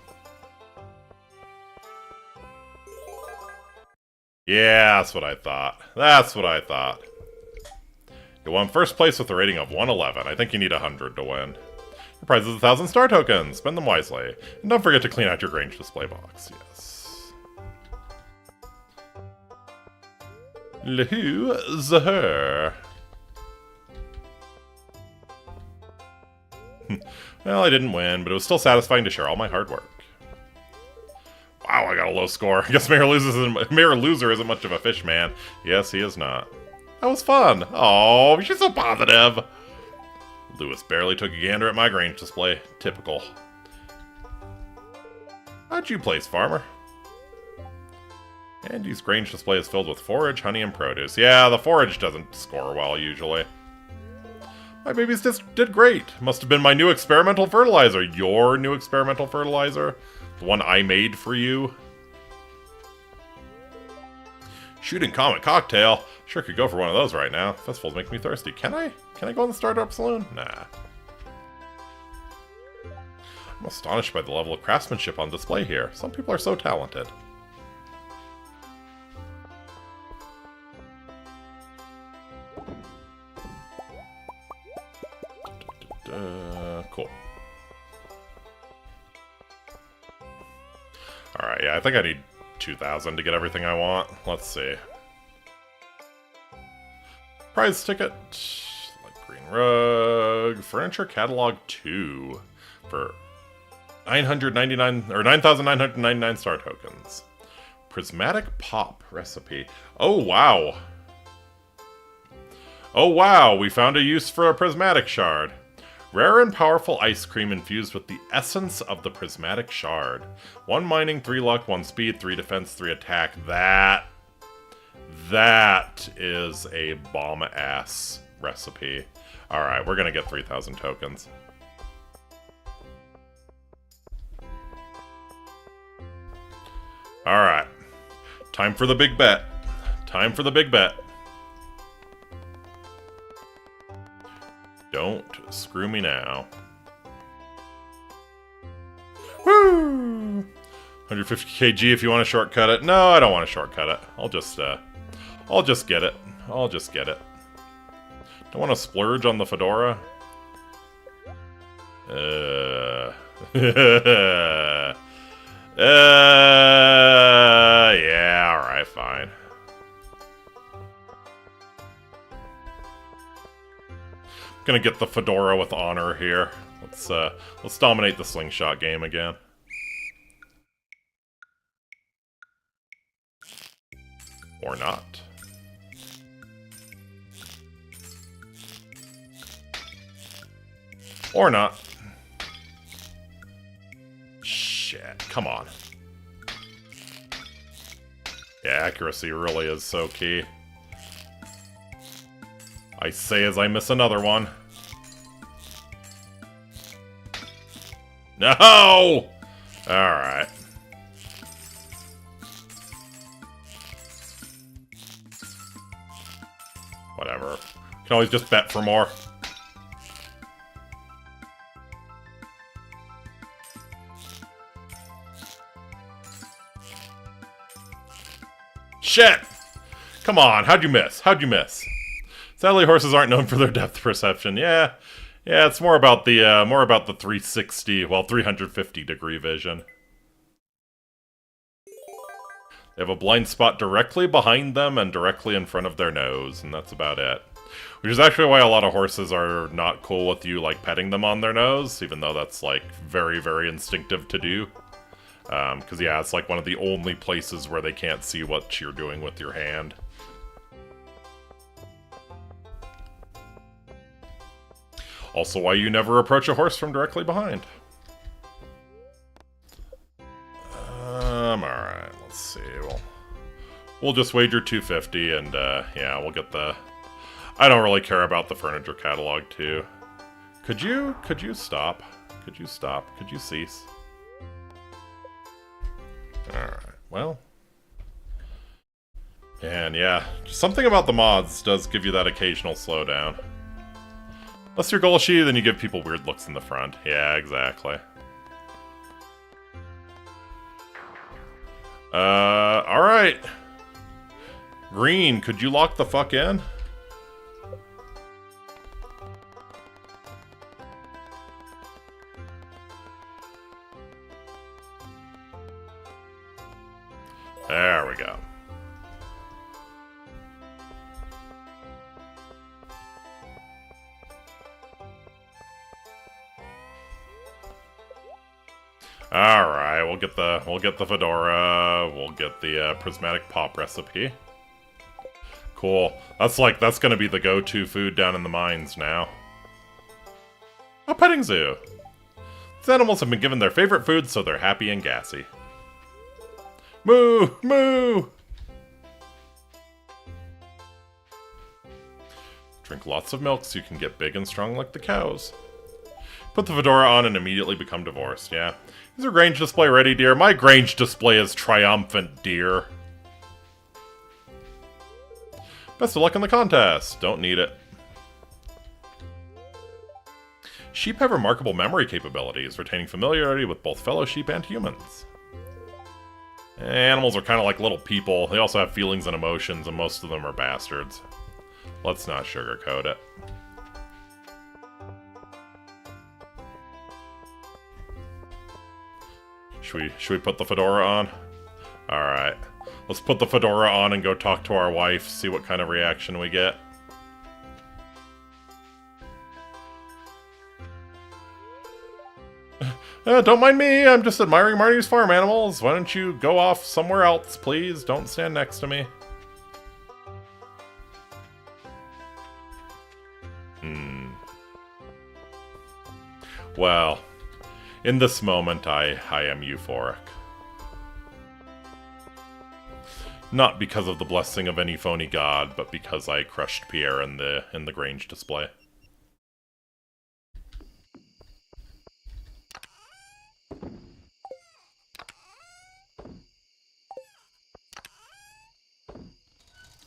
Yeah, that's what I thought. That's what I thought. You won first place with a rating of 111. I think you need 100 to win. Your prize is 1,000 star tokens. Spend them wisely. And don't forget to clean out your Grange display box. Yes. Lahu Zahur. Well, I didn't win, but it was still satisfying to share all my hard work. Wow, I got a low score. I guess Mayor Loser isn't much of a fish man. Yes, he is not. That was fun. Oh, she's so positive. Lewis barely took a gander at my Grange display. Typical. How'd you place, farmer? Andy's Grange display is filled with forage, honey, and produce. Yeah, the forage doesn't score well, usually. My babies just did great. Must have been my new experimental fertilizer. Your new experimental fertilizer? The one I made for you? Shooting Comet Cocktail? Sure could go for one of those right now. Festivals make me thirsty. Can I? Can I go in the Stardew Saloon? Nah. I'm astonished by the level of craftsmanship on display here. Some people are so talented. Cool. Alright, yeah, I think I need 2,000 to get everything I want. Let's see. Prize ticket. Light green rug. Furniture catalog 2. For 999 or 9,999 star tokens. Prismatic pop recipe. Oh wow. Oh wow, we found a use for a prismatic shard. Rare and powerful ice cream infused with the essence of the prismatic shard. 1 mining, 3 luck, 1 speed, 3 defense, 3 attack. That is a bomb-ass recipe. Alright, we're gonna get 3,000 tokens. Alright. Time for the big bet. Time for the big bet. Don't screw me now. Woo! 150 kg if you want to shortcut it. No, I don't want to shortcut it. I'll just get it. I'll just get it. Don't want to splurge on the fedora. Yeah, alright, fine. Gonna get the fedora with honor here. Let's dominate the slingshot game again. Or not. Or not. Shit, come on. Yeah, accuracy really is so key. I say as I miss another one. No! Alright. Whatever. Can always just bet for more. Shit! Come on, how'd you miss? How'd you miss? Sadly, horses aren't known for their depth perception. Yeah, it's more about the 360, well, 350 degree vision. They have a blind spot directly behind them and directly in front of their nose, and that's about it. Which is actually why a lot of horses are not cool with you, like, petting them on their nose, even though that's, like, very, very instinctive to do. Because, yeah, it's, like, one of the only places where they can't see what you're doing with your hand. Also why you never approach a horse from directly behind. Alright, let's see. We'll just wager 250 and, yeah, we'll get the... I don't really care about the furniture catalog, too. Could you stop? Could you stop? Could you cease? Alright, well... And, yeah, just something about the mods does give you that occasional slowdown. Unless you're Golshi, then you give people weird looks in the front. Yeah, exactly. Alright. Green, could you lock the fuck in? There we go. Alright, we'll get the fedora, we'll get the prismatic pop recipe. Cool. That's gonna be the go-to food down in the mines now. A petting zoo. These animals have been given their favorite food, so they're happy and gassy. Moo! Moo! Drink lots of milk so you can get big and strong like the cows. Put the fedora on and immediately become divorced, yeah. Is your Grange display ready, dear? My Grange display is triumphant, dear. Best of luck in the contest. Don't need it. Sheep have remarkable memory capabilities, retaining familiarity with both fellow sheep and humans. Animals are kind of like little people. They also have feelings and emotions, and most of them are bastards. Let's not sugarcoat it. Should we put the fedora on? Alright. Let's put the fedora on and go talk to our wife, see what kind of reaction we get. Don't mind me, I'm just admiring Marnie's farm animals. Why don't you go off somewhere else, please? Don't stand next to me. Well, in this moment, I am euphoric. Not because of the blessing of any phony god, but because I crushed Pierre in the Grange display.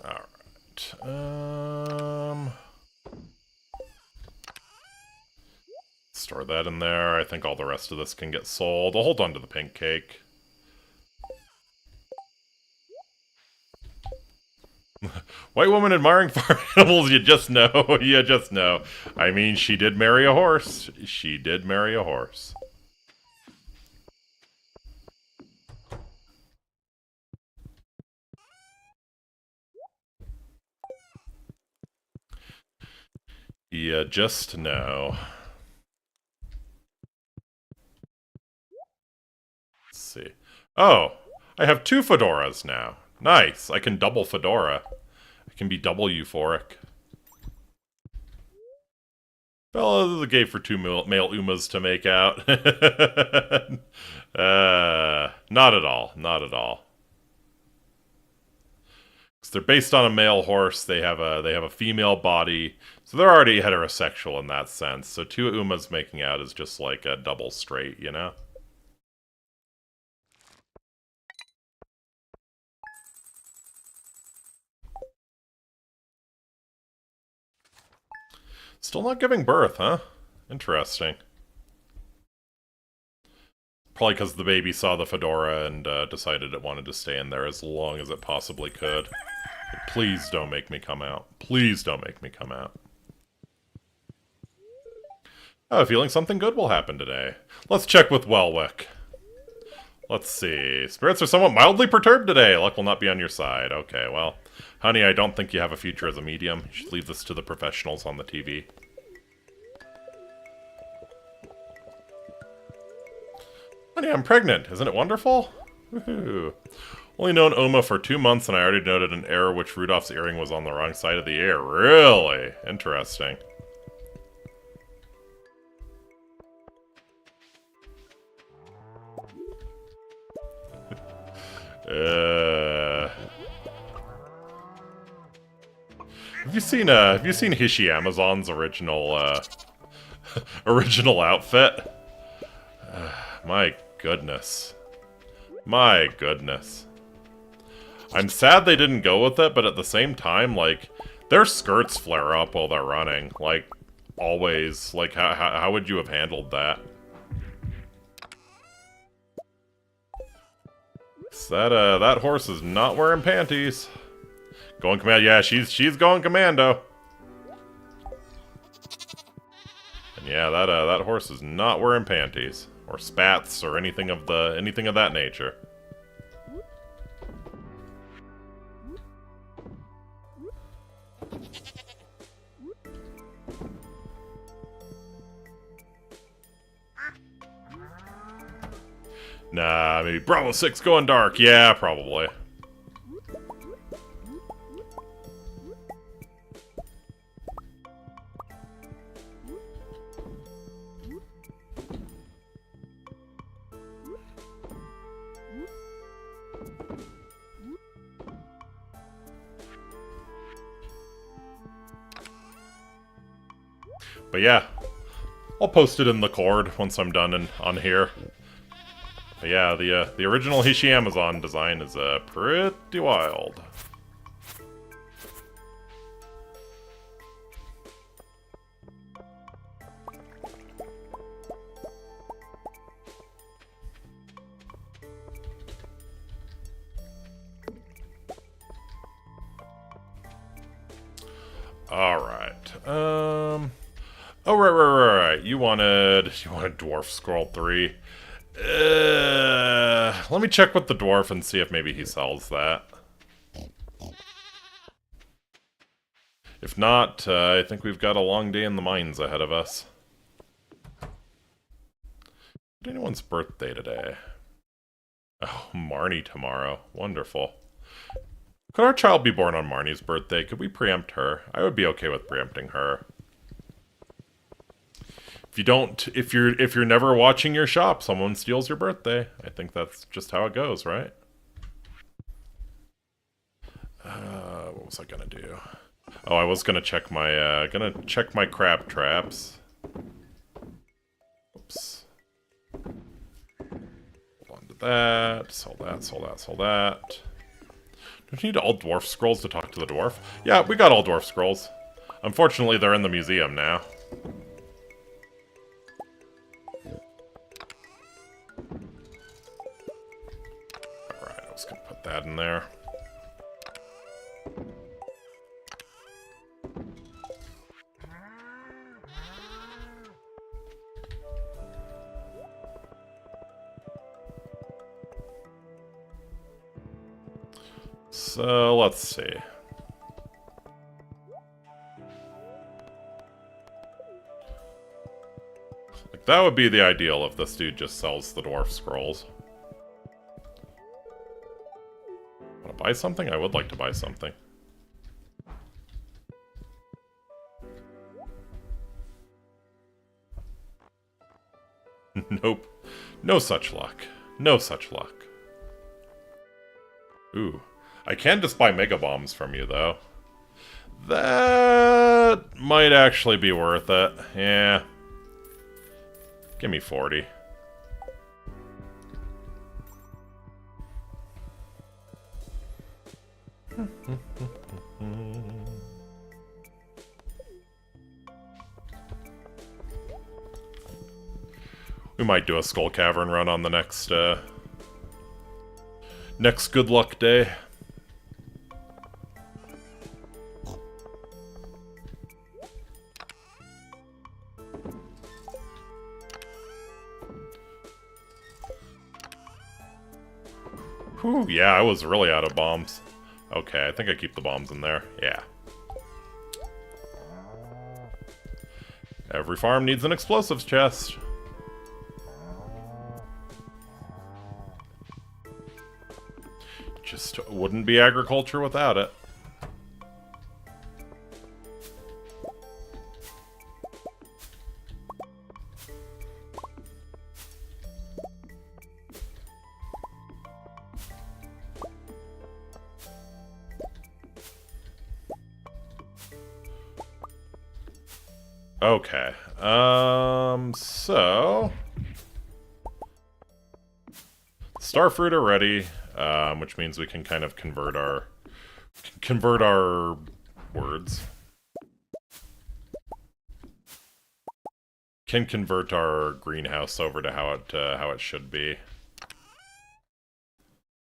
Alright, store that in there. I think all the rest of this can get sold. I'll hold on to the pink cake. White woman admiring farm animals, you just know. You just know. I mean, she did marry a horse. She did marry a horse. You just know. Let's see. Oh, I have 2 fedoras now. Nice. I can double fedora. I can be double euphoric. Well, this is a game for 2 male Umas to make out. Not at all. Not at all. Because they're based on a male horse. They have a female body, so they're already heterosexual in that sense. So 2 Umas making out is just like a double straight, you know? Still not giving birth, huh? Interesting. Probably because the baby saw the fedora and decided it wanted to stay in there as long as it possibly could. But please don't make me come out. Please don't make me come out. I have a feeling something good will happen today. Let's check with Welwick. Let's see. Spirits are somewhat mildly perturbed today. Luck will not be on your side. Okay, well, honey, I don't think you have a future as a medium. You should leave this to the professionals on the TV. Honey, I'm pregnant. Isn't it wonderful? Woohoo. Only known Uma for 2 months, and I already noted an error which Rudolph's earring was on the wrong side of the ear. Really? Interesting. Have you seen Hishi Amazon's original original outfit? My goodness. My goodness. I'm sad they didn't go with it, but at the same time, like, their skirts flare up while they're running. Like, always. Like, how would you have handled that? That horse is not wearing panties. Going commando. Yeah, she's going commando. And yeah, that horse is not wearing panties or spats or anything of that nature. Nah, maybe Bravo 6 going dark. Yeah, probably. But yeah, I'll post it in the cord once I'm done on here. But yeah, the original Hishi Amazon design is pretty wild. Alright. Oh, right. You wanted Dwarf Scroll 3. Let me check with the dwarf and see if maybe he sells that. If not, I think we've got a long day in the mines ahead of us. Is anyone's birthday today? Oh, Marnie tomorrow. Wonderful. Could our child be born on Marnie's birthday? Could we preempt her? I would be okay with preempting her. If you're never watching your shop, someone steals your birthday. I think that's just how it goes, right? What was I gonna do? Oh, I was gonna check my crab traps. Oops. Hold on to that. Sell that. Don't you need all dwarf scrolls to talk to the dwarf? Yeah, we got all dwarf scrolls. Unfortunately, they're in the museum now. Alright, I was gonna put that in there. So, let's see. Like, that would be the ideal if this dude just sells the dwarf scrolls. Want to buy something? I would like to buy something. Nope. No such luck. No such luck. Ooh. I can just buy Mega Bombs from you, though. That might actually be worth it. Yeah. Give me 40. We might do a Skull Cavern run on the next good luck day. Whew, yeah, I was really out of bombs. Okay, I think I keep the bombs in there. Yeah. Every farm needs an explosives chest. Just wouldn't be agriculture without it. Okay, so... Starfruit are ready, which means we can kind of convert our words. Can convert our greenhouse over to how it should be. Let's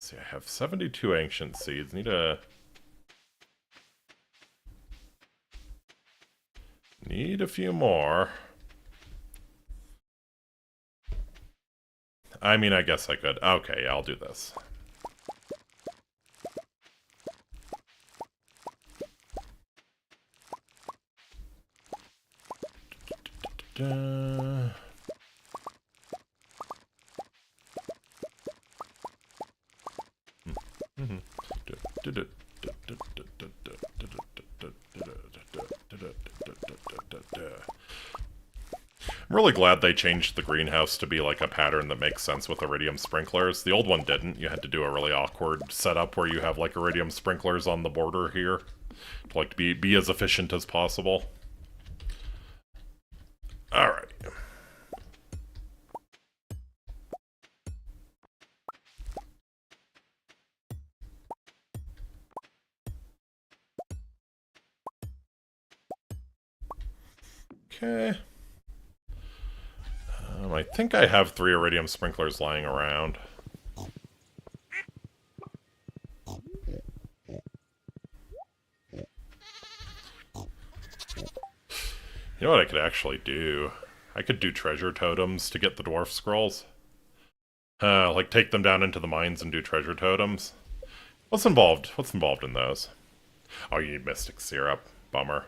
see, I have 72 ancient seeds. Need a few more. I mean, I guess I could. Okay, yeah, I'll do this. I'm really glad they changed the greenhouse to be like a pattern that makes sense with iridium sprinklers. The old one didn't. You had to do a really awkward setup where you have like iridium sprinklers on the border here to like be as efficient as possible. Alright. Okay. I think I have 3 iridium sprinklers lying around. You know what I could actually do? I could do treasure totems to get the dwarf scrolls. Like take them down into the mines and do treasure totems. What's involved? What's involved in those? Oh, you need mystic syrup. Bummer.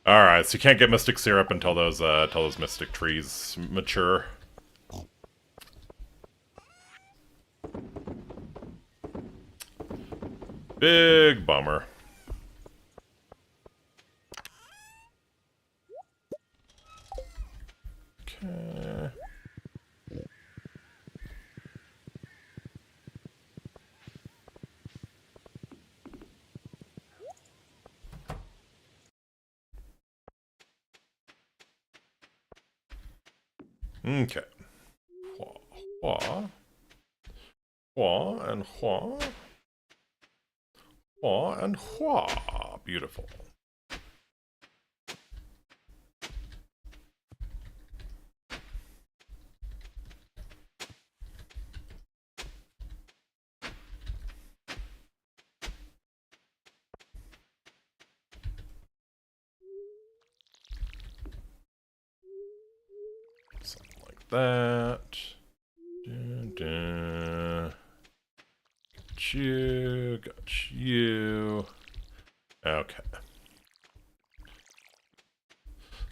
Alright, so you can't get mystic syrup until those mystic trees mature. Big bummer. Okay. Okay. Hua. Hua and hua. Hua and hua. Beautiful. Something like that. Dun, dun. Got you. Got you. Okay.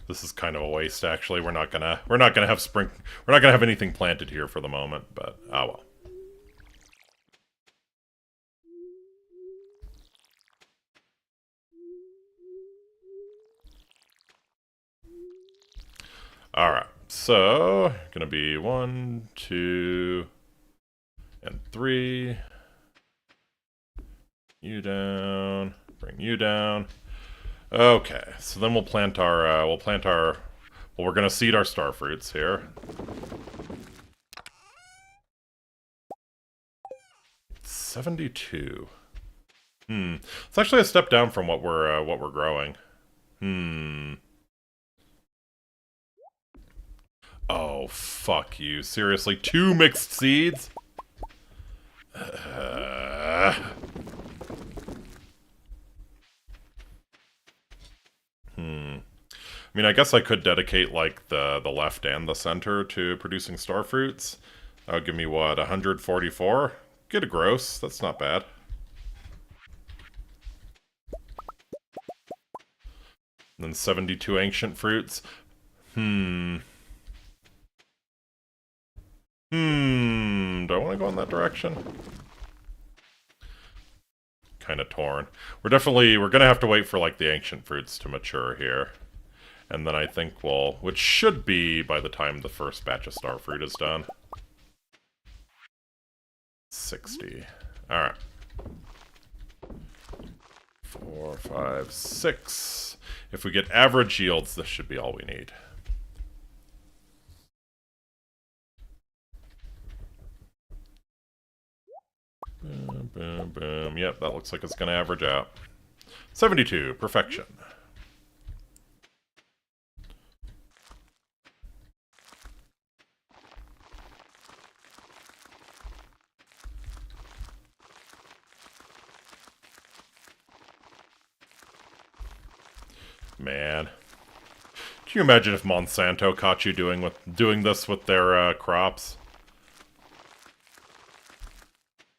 This is kind of a waste, actually. We're not gonna have anything planted here for the moment, but oh well. Alright, so gonna be 1, 2, and 3. You down. Bring you down. Okay, so then we'll plant our, well, we're gonna seed our star fruits here. 72. It's actually a step down from what we're growing. Oh, fuck you. Seriously, 2 mixed seeds? I mean, I guess I could dedicate, like, the left and the center to producing star fruits. That would give me, what, 144? Get a gross. That's not bad. And then 72 ancient fruits. Do I want to go in that direction? Kind of torn. We're gonna have to wait for, like, the ancient fruits to mature here. And then I think which should be by the time the first batch of starfruit is done. 60. Alright. 4, 5, 6. If we get average yields, this should be all we need. Boom, boom, boom. Yep, that looks like it's going to average out. 72. Perfection. Man. Can you imagine if Monsanto caught you doing this with their crops?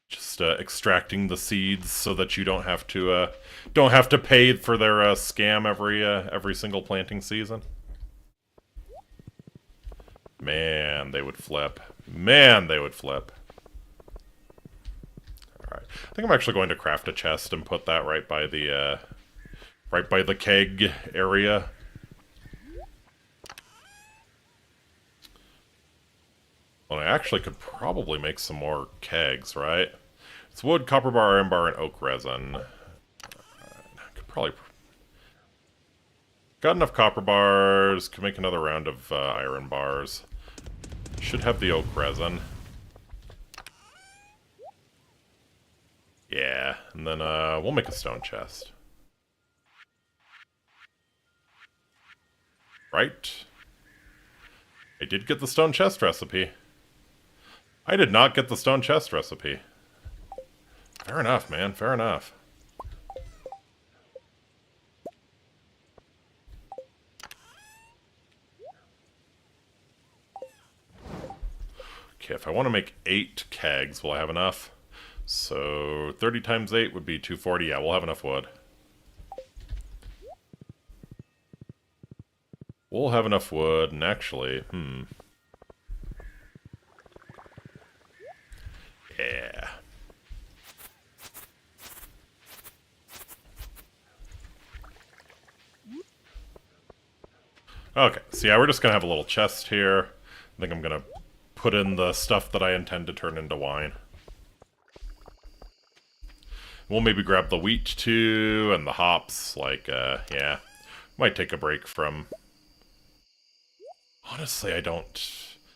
Just extracting the seeds so that you don't have to pay for their scam every single planting season. Man, they would flip. Man, they would flip. Alright. I think I'm actually going to craft a chest and put that right by the keg area. Well, I actually could probably make some more kegs, right? It's wood, copper bar, iron bar, and oak resin. Got enough copper bars. Can make another round of iron bars. Should have the oak resin. Yeah, and then we'll make a stone chest. Right? I did get the stone chest recipe. I did not get the stone chest recipe. Fair enough, man. Fair enough. Okay, if I want to make 8 kegs, will I have enough? So 30 times 8 would be 240. Yeah, we'll have enough wood. We'll have enough wood, and actually, yeah. Okay, so yeah, we're just gonna have a little chest here. I think I'm gonna put in the stuff that I intend to turn into wine. We'll maybe grab the wheat too, and the hops, like, yeah. Might take a break from... Honestly, I don't...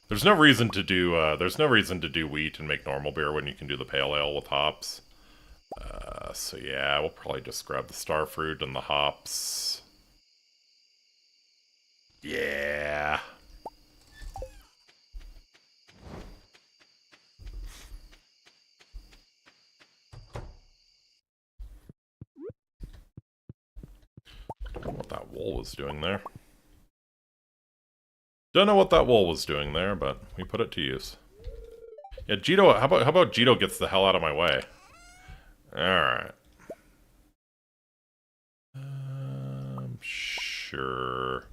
There's no reason to do wheat and make normal beer when you can do the pale ale with hops. So yeah, we'll probably just grab the starfruit and the hops. Yeah. Don't know what that wool was doing there. Don't know what that wool was doing there, but we put it to use. Yeah, Jito, how about Jito gets the hell out of my way? Alright. Sure.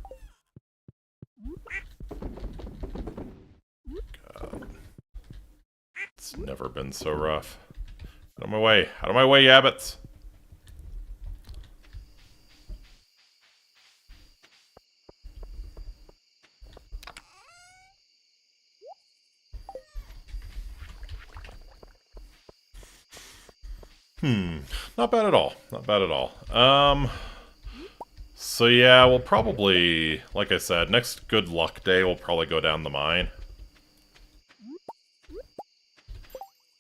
God. It's never been so rough. Out of my way. Out of my way, Yabbits! Not bad at all. Not bad at all. So yeah, we'll probably, like I said, next good luck day, we'll probably go down the mine.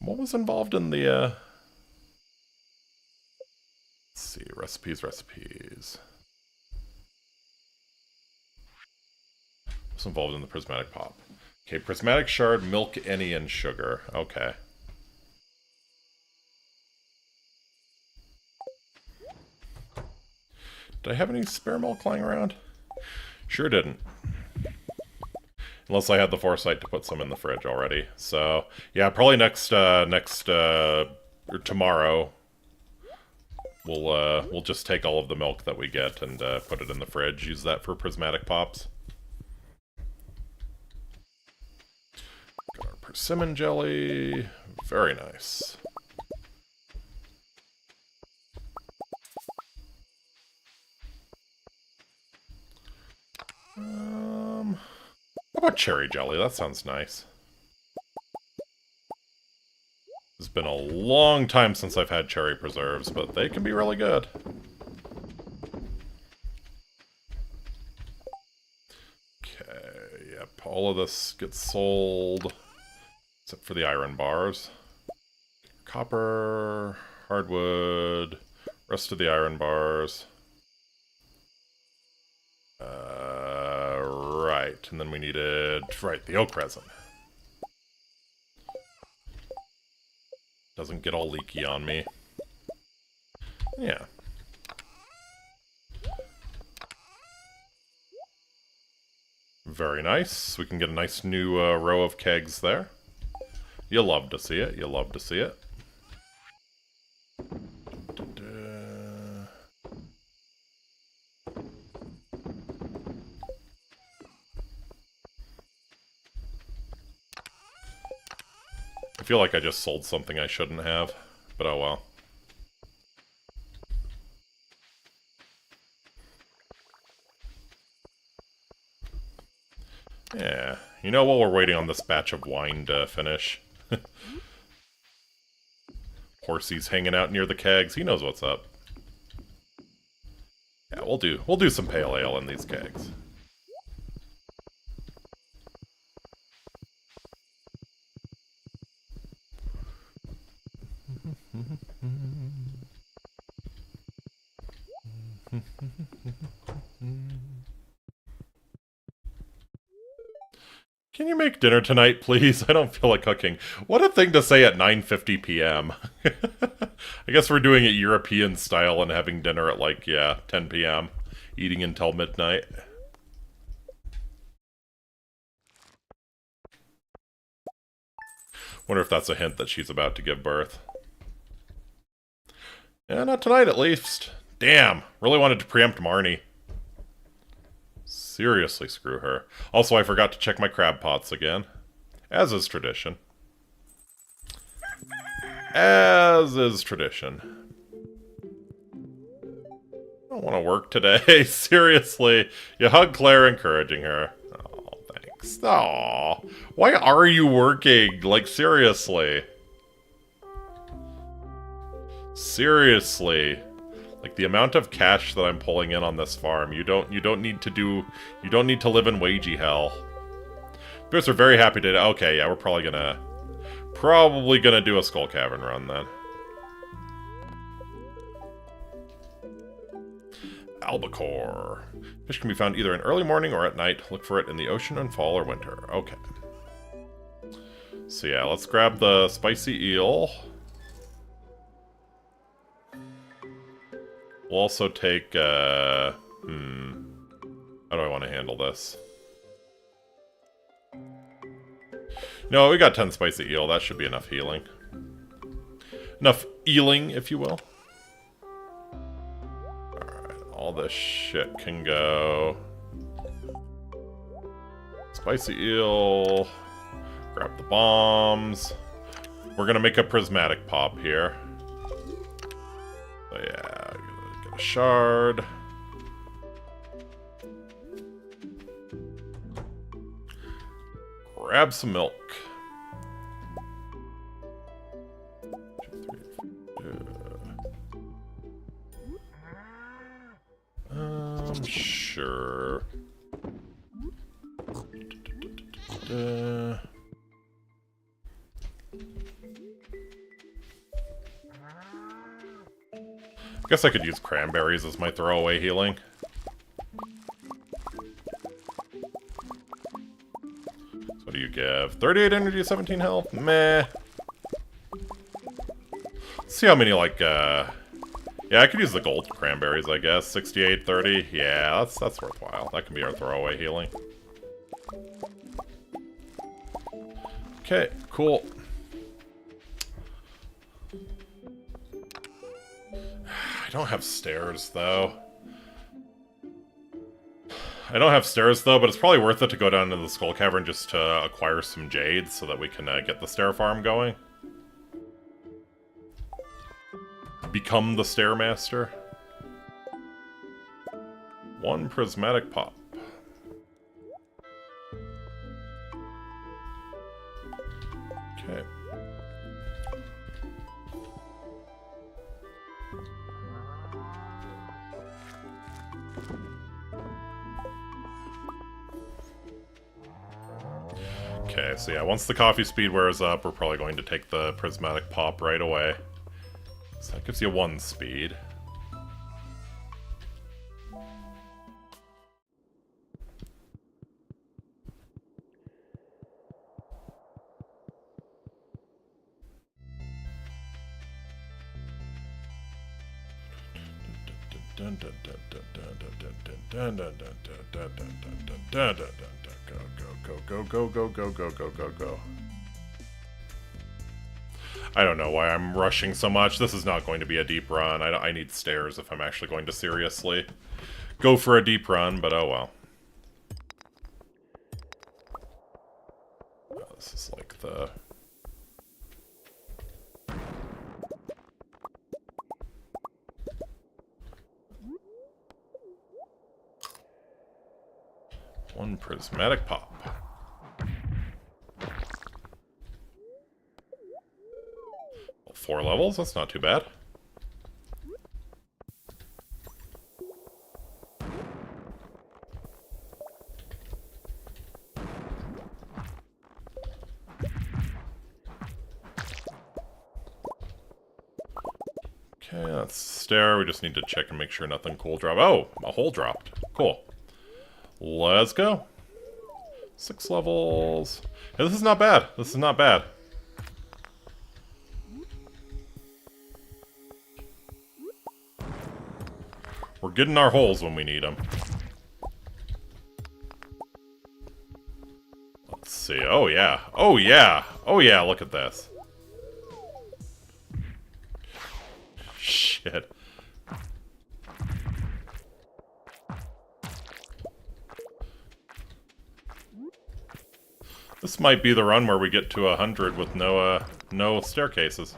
What was involved in the, let's see, recipes. What's involved in the prismatic pop? Okay, prismatic shard, milk, any, and sugar. Okay. Did I have any spare milk lying around? Sure didn't. Unless I had the foresight to put some in the fridge already. So, yeah, probably or tomorrow, we'll just take all of the milk that we get and put it in the fridge. Use that for prismatic pops. Got our persimmon jelly. Very nice. How about cherry jelly? That sounds nice. It's been a long time since I've had cherry preserves, but they can be really good. Okay, yep, all of this gets sold, except for the iron bars. Copper, hardwood, rest of the iron bars. Right, and then we needed, right, the oak resin. Doesn't get all leaky on me. Yeah. Very nice. We can get a nice new row of kegs there. You'll love to see it. You'll love to see it. I feel like I just sold something I shouldn't have, but oh well. Yeah, you know, while we're waiting on this batch of wine to finish. Horsey's hanging out near the kegs, he knows what's up. Yeah, we'll do some pale ale in these kegs. Can you make dinner tonight, please? I don't feel like cooking. What a thing to say at 9:50 p.m. I guess we're doing it European style and having dinner at, like, yeah, 10 p.m. Eating until midnight. Wonder if that's a hint that she's about to give birth. Yeah, not tonight at least. Damn, really wanted to preempt Marnie. Seriously, screw her. Also, I forgot to check my crab pots again. As is tradition. As is tradition. I don't want to work today. Seriously. You hug Claire, encouraging her. Oh, thanks. Aw. Why are you working? Like, seriously. Seriously. Like, the amount of cash that I'm pulling in on this farm, you don't need to live in wagey hell. Bears are very happy to. Okay, yeah, we're probably gonna do a Skull Cavern run then. Albacore. Fish can be found either in early morning or at night. Look for it in the ocean in fall or winter. Okay. So yeah, let's grab the spicy eel. We'll also take, how do I want to handle this? No, we got 10 spicy eel. That should be enough healing. Enough eeling, if you will. Alright, all this shit can go. Spicy eel. Grab the bombs. We're gonna make a prismatic pop here. So yeah, get a shard. Grab some milk. Sure. I guess I could use cranberries as my throwaway healing. So what do you give? 38 energy, 17 health? Meh. Let's see how many, like, yeah, I could use the gold cranberries, I guess. 68, 30. Yeah, that's worthwhile. That can be our throwaway healing. Okay, cool. I don't have stairs, though. I don't have stairs, though, but it's probably worth it to go down to the Skull Cavern just to acquire some jade so that we can get the stair farm going. Become the Stairmaster. One prismatic pop. Okay. Okay, so yeah, once the coffee speed wears up, we're probably going to take the prismatic pop right away. So that gives you 1 speed. Go. I don't know why I'm rushing so much. This is not going to be a deep run. I need stairs if I'm actually going to seriously go for a deep run, but oh well. This is like the... One prismatic pop. Well, 4 levels, that's not too bad. Okay, that's stair. We just need to check and make sure nothing cool dropped. Oh, a hole dropped. Cool. Let's go. 6 levels. Yeah, this is not bad. This is not bad. We're getting our holes when we need them. Let's see. Oh, yeah. Oh, yeah. Oh, yeah. Look at this. Shit. This might be the run where we get to 100 with no staircases.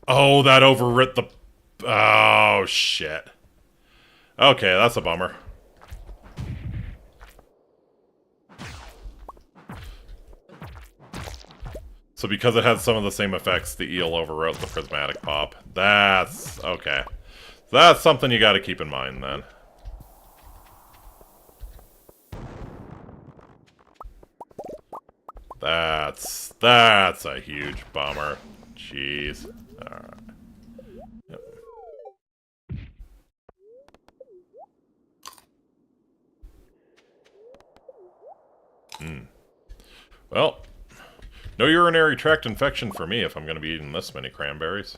Oh, that overwrit the... Oh, shit. Okay, that's a bummer. So because it had some of the same effects, the eel overwrote the prismatic pop. That's... okay. That's something you gotta keep in mind, then. That's a huge bummer. Jeez. Alright. Yep. Well, no urinary tract infection for me if I'm going to be eating this many cranberries.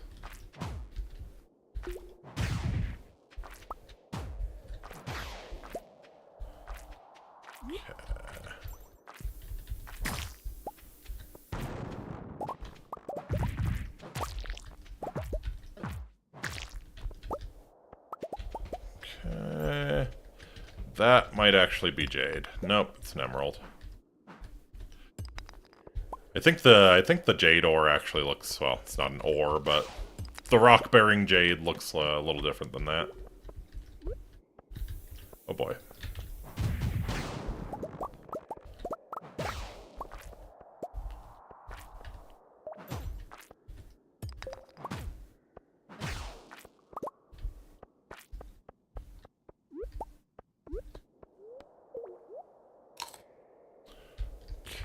Okay. That might actually be jade. Nope, it's an emerald. I think the jade ore actually looks, well, it's not an ore, but the rock-bearing jade looks a little different than that. Oh boy.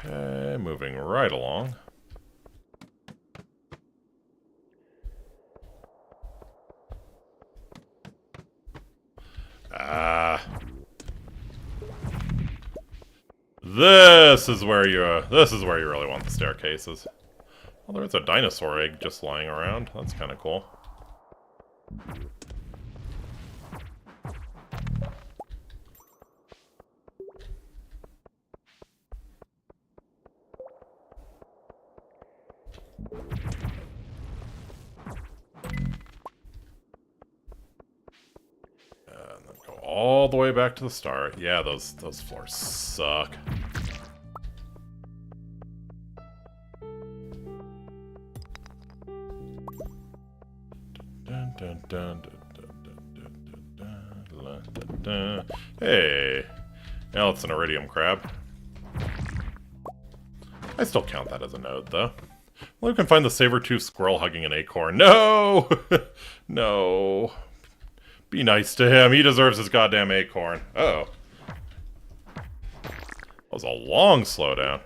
Okay, moving right along. This is where you really want the staircases. Well, there's a dinosaur egg just lying around. That's kind of cool. And then go all the way back to the start. Yeah, those floors suck. Hey, now it's an iridium crab. I still count that as a node, though. Well, we can find the saber-toothed squirrel hugging an acorn. No! No. Be nice to him. He deserves his goddamn acorn. Uh-oh. That was a long slowdown.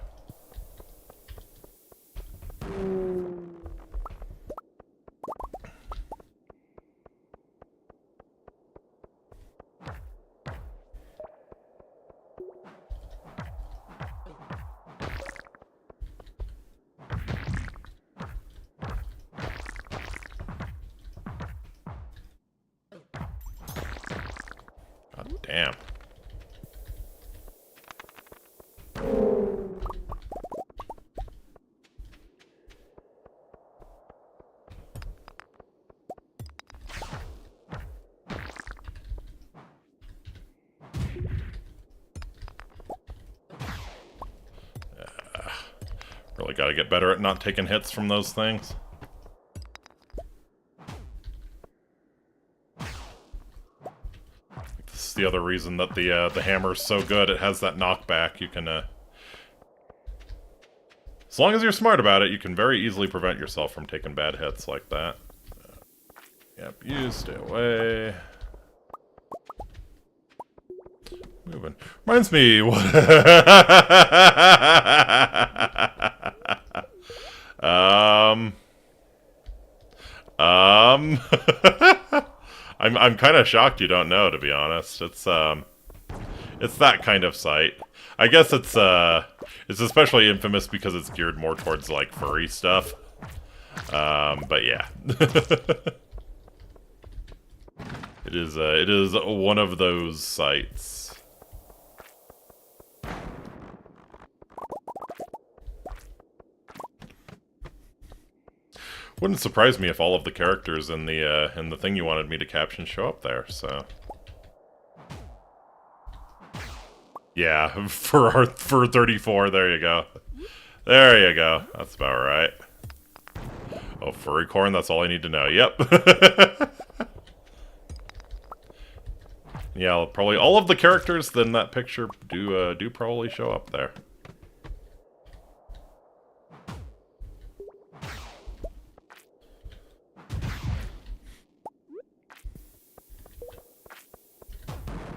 God damn. Really gotta get better at not taking hits from those things. This is the other reason that the hammer's so good. It has that knockback. You can As long as you're smart about it, you can very easily prevent yourself from taking bad hits like that. Yep, you stay away. Moving. Reminds me what I'm kind of shocked you don't know, to be honest. It's that kind of site. I guess it's especially infamous because it's geared more towards like furry stuff. But yeah. It is one of those sites. Wouldn't surprise me if all of the characters in the thing you wanted me to caption show up there, so. Yeah, for 34, there you go. There you go. That's about right. Oh, furry corn, that's all I need to know. Yep. Yeah, probably all of the characters in that picture do probably show up there.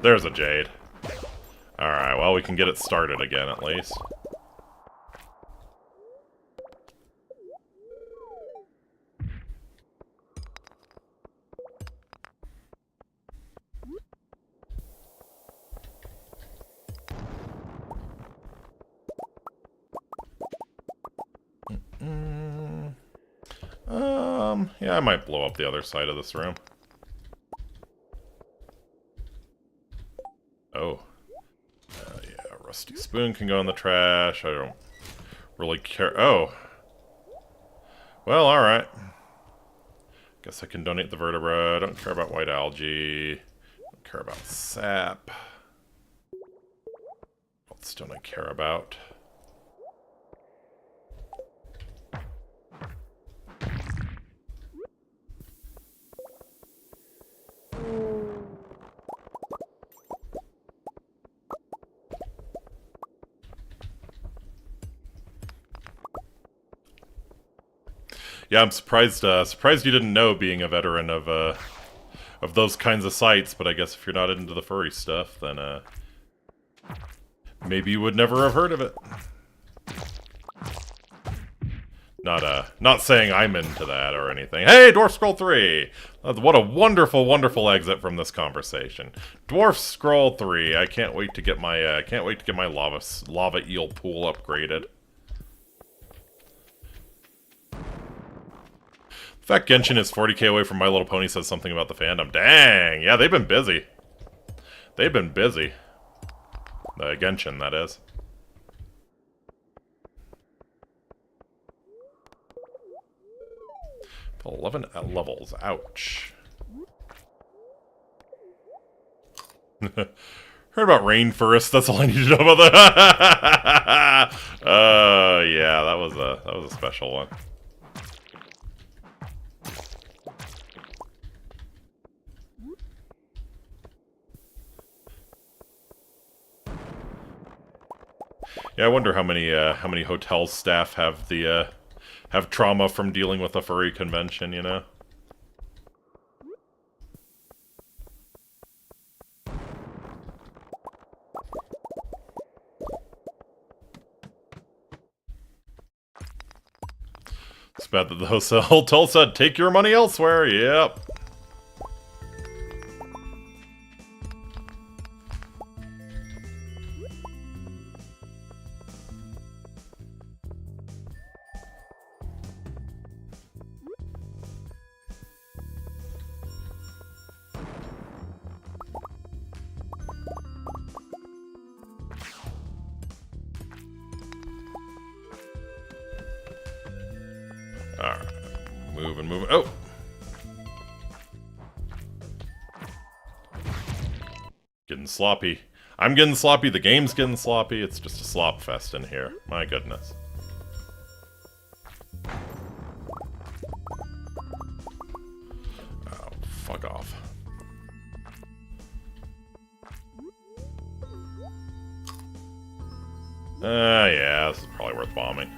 There's a jade. Alright, well, we can get it started again, at least. Yeah, I might blow up the other side of this room. Oh. Yeah, rusty spoon can go in the trash. I don't really care. Oh. Well, alright. Guess I can donate the vertebra. I don't care about white algae. Don't care about sap. What else don't I care about? Yeah, I'm surprised you didn't know, being a veteran of those kinds of sites, but I guess if you're not into the furry stuff, then maybe you would never have heard of it. Not saying I'm into that or anything. Hey, Dwarf Scroll 3! What a wonderful, wonderful exit from this conversation. Dwarf Scroll 3. I can't wait to get my lava eel pool upgraded. The fact Genshin is 40k away from My Little Pony says something about the fandom. Dang! Yeah, they've been busy. They've been busy. Genshin, that is. But 11 levels. Ouch. Heard about rainforests. That's all I need to know about that. Yeah, that was a special one. Yeah, I wonder how many hotel staff have have trauma from dealing with a furry convention, you know? It's bad that the hotel said, take your money elsewhere, yep. Alright, moving. Oh! Getting sloppy. I'm getting sloppy, the game's getting sloppy, it's just a slop fest in here. My goodness. Oh, fuck off. Yeah, this is probably worth bombing.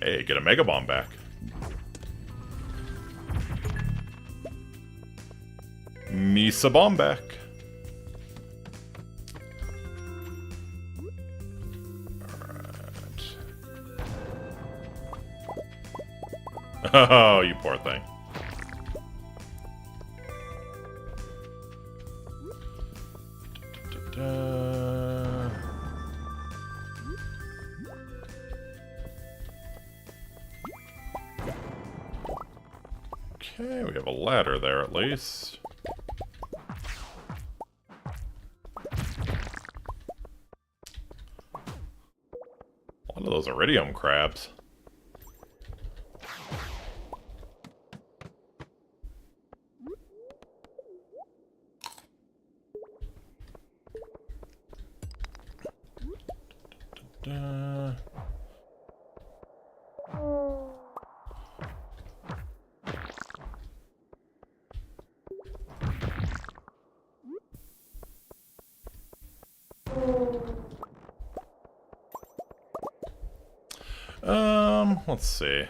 Hey, get a Mega Bomb back. Misa Bomb back. Alright. Oh, you poor thing. Okay, we have a ladder there at least. A lot of those iridium crabs. Let's see. I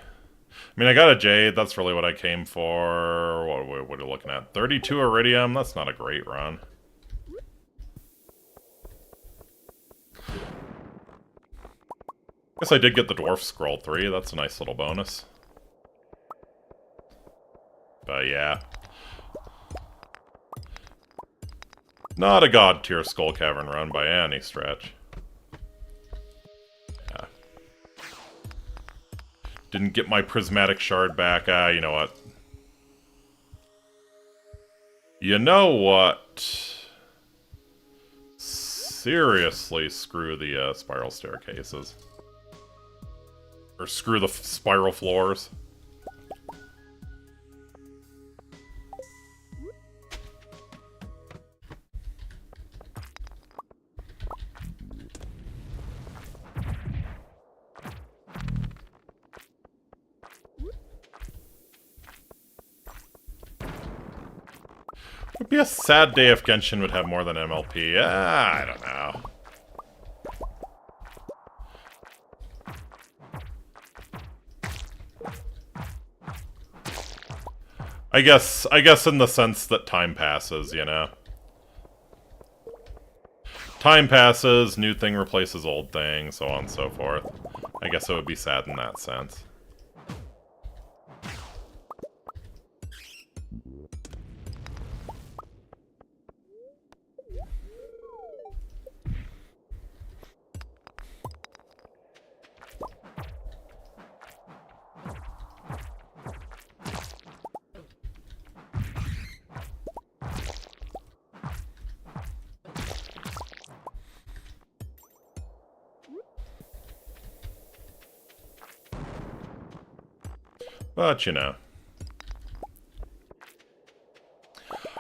mean, I got a jade. That's really what I came for. What are you looking at? 32 iridium? That's not a great run. Guess I did get the Dwarf Scroll 3. That's a nice little bonus. But yeah. Not a god tier Skull Cavern run by any stretch. Yeah. Didn't get my Prismatic Shard back. You know what? You know what? Seriously, screw the spiral staircases. Or screw the spiral floors. It'd be a sad day if Genshin would have more than MLP. I don't know. I guess in the sense that time passes, you know? Time passes, new thing replaces old thing, so on and so forth. I guess it would be sad in that sense. But, you know.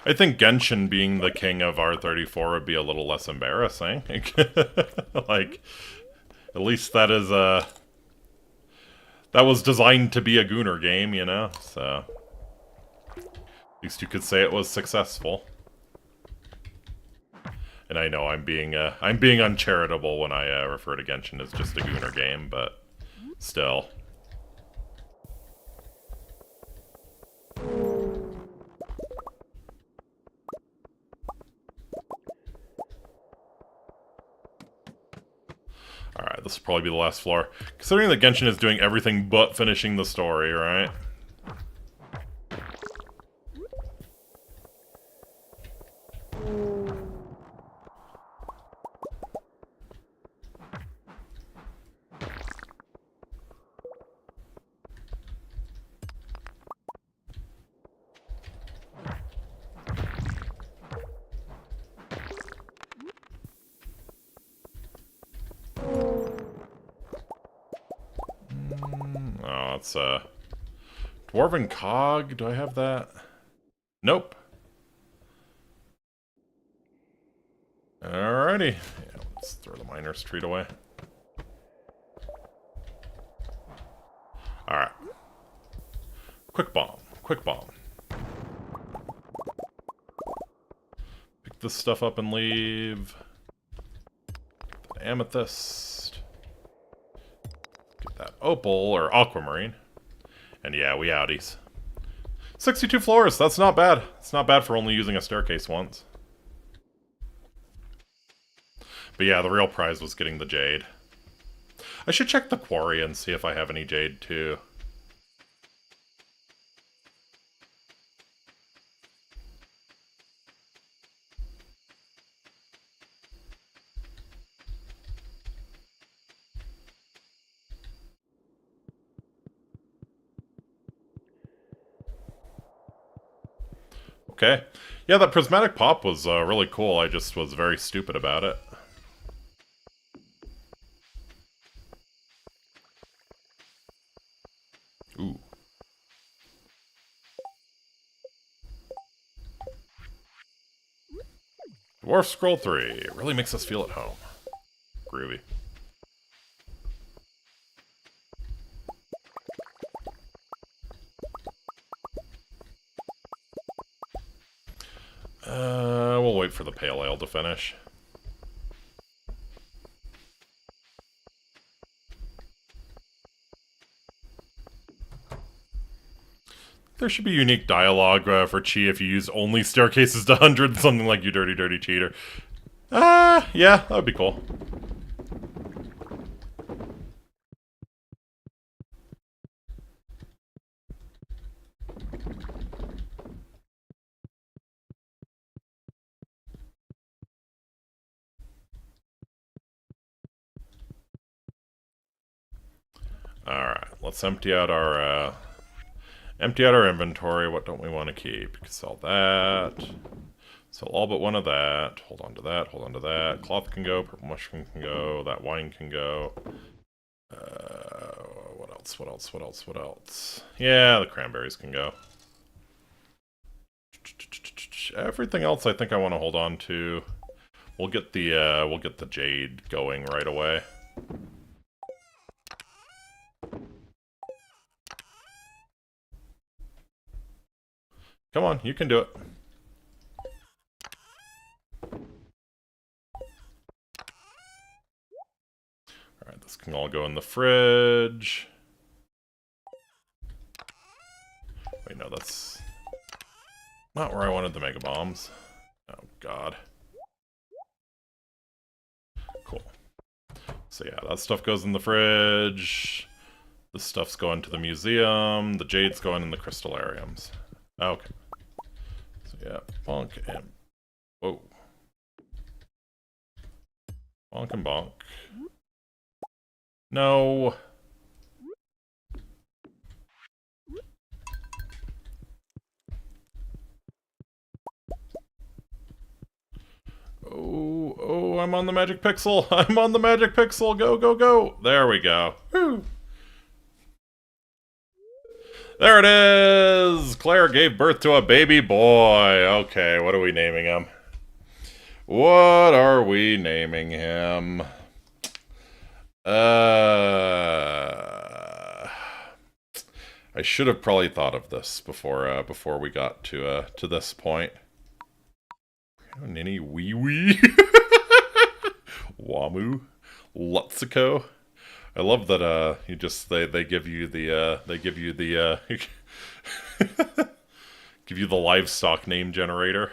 I think Genshin being the king of R34 would be a little less embarrassing. Like, at least that is, that was designed to be a Gooner game, you know? So, at least you could say it was successful. And I know I'm being uncharitable when I refer to Genshin as just a Gooner game, but still. Alright, this will probably be the last floor. Considering that Genshin is doing everything but finishing the story, right? Oh, it's Dwarven Cog. Do I have that? Nope. Alrighty. Yeah, let's throw the Miner's Treat away. Alright. Quick bomb. Quick bomb. Pick this stuff up and leave. Amethyst. Get that opal or aquamarine. And yeah, we outies. 62 floors, that's not bad. It's not bad for only using a staircase once. But yeah, the real prize was getting the jade. I should check the quarry and see if I have any jade too. Okay. Yeah, that prismatic pop was really cool. I just was very stupid about it. Ooh. Dwarf Scroll 3. It really makes us feel at home. Groovy. We'll wait for the pale ale to finish. There should be unique dialogue for Chi if you use only staircases to 100, something like you dirty, dirty cheater. Yeah, that would be cool. Alright, let's empty out our inventory. What don't we want to keep? We can sell that. Sell all but one of that. Hold on to that, hold on to that. Cloth can go, purple mushroom can go, that wine can go. What else, what else, what else, what else? Yeah, the cranberries can go. Everything else I think I want to hold on to. We'll get the jade going right away. Come on, you can do it. Alright, this can all go in the fridge. Wait, no, that's not where I wanted the mega bombs. Oh, God. Cool. So yeah, that stuff goes in the fridge. This stuff's going to the museum. The jade's going in the crystallariums. Okay. So yeah, bonk and... Whoa. Bonk and bonk. No! Oh, I'm on the magic pixel! I'm on the magic pixel! Go, go, go! There we go. Woo! There it is! Claire gave birth to a baby boy. Okay, what are we naming him? What are we naming him? I should have probably thought of this before we got to this point. Ninny wee wee. Wamu. Lutzico. I love that they give you the give you the livestock name generator.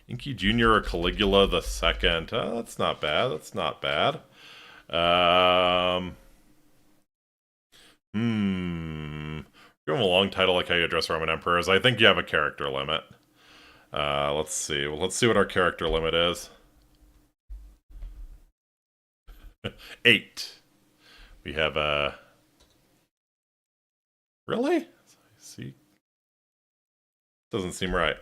Inky Jr. or Caligula the Second. That's not bad. That's not bad. Give him a long title like how you address Roman emperors. I think you have a character limit. Let's see. Well, let's see what our character limit is. 8. We have really? See? Doesn't seem right.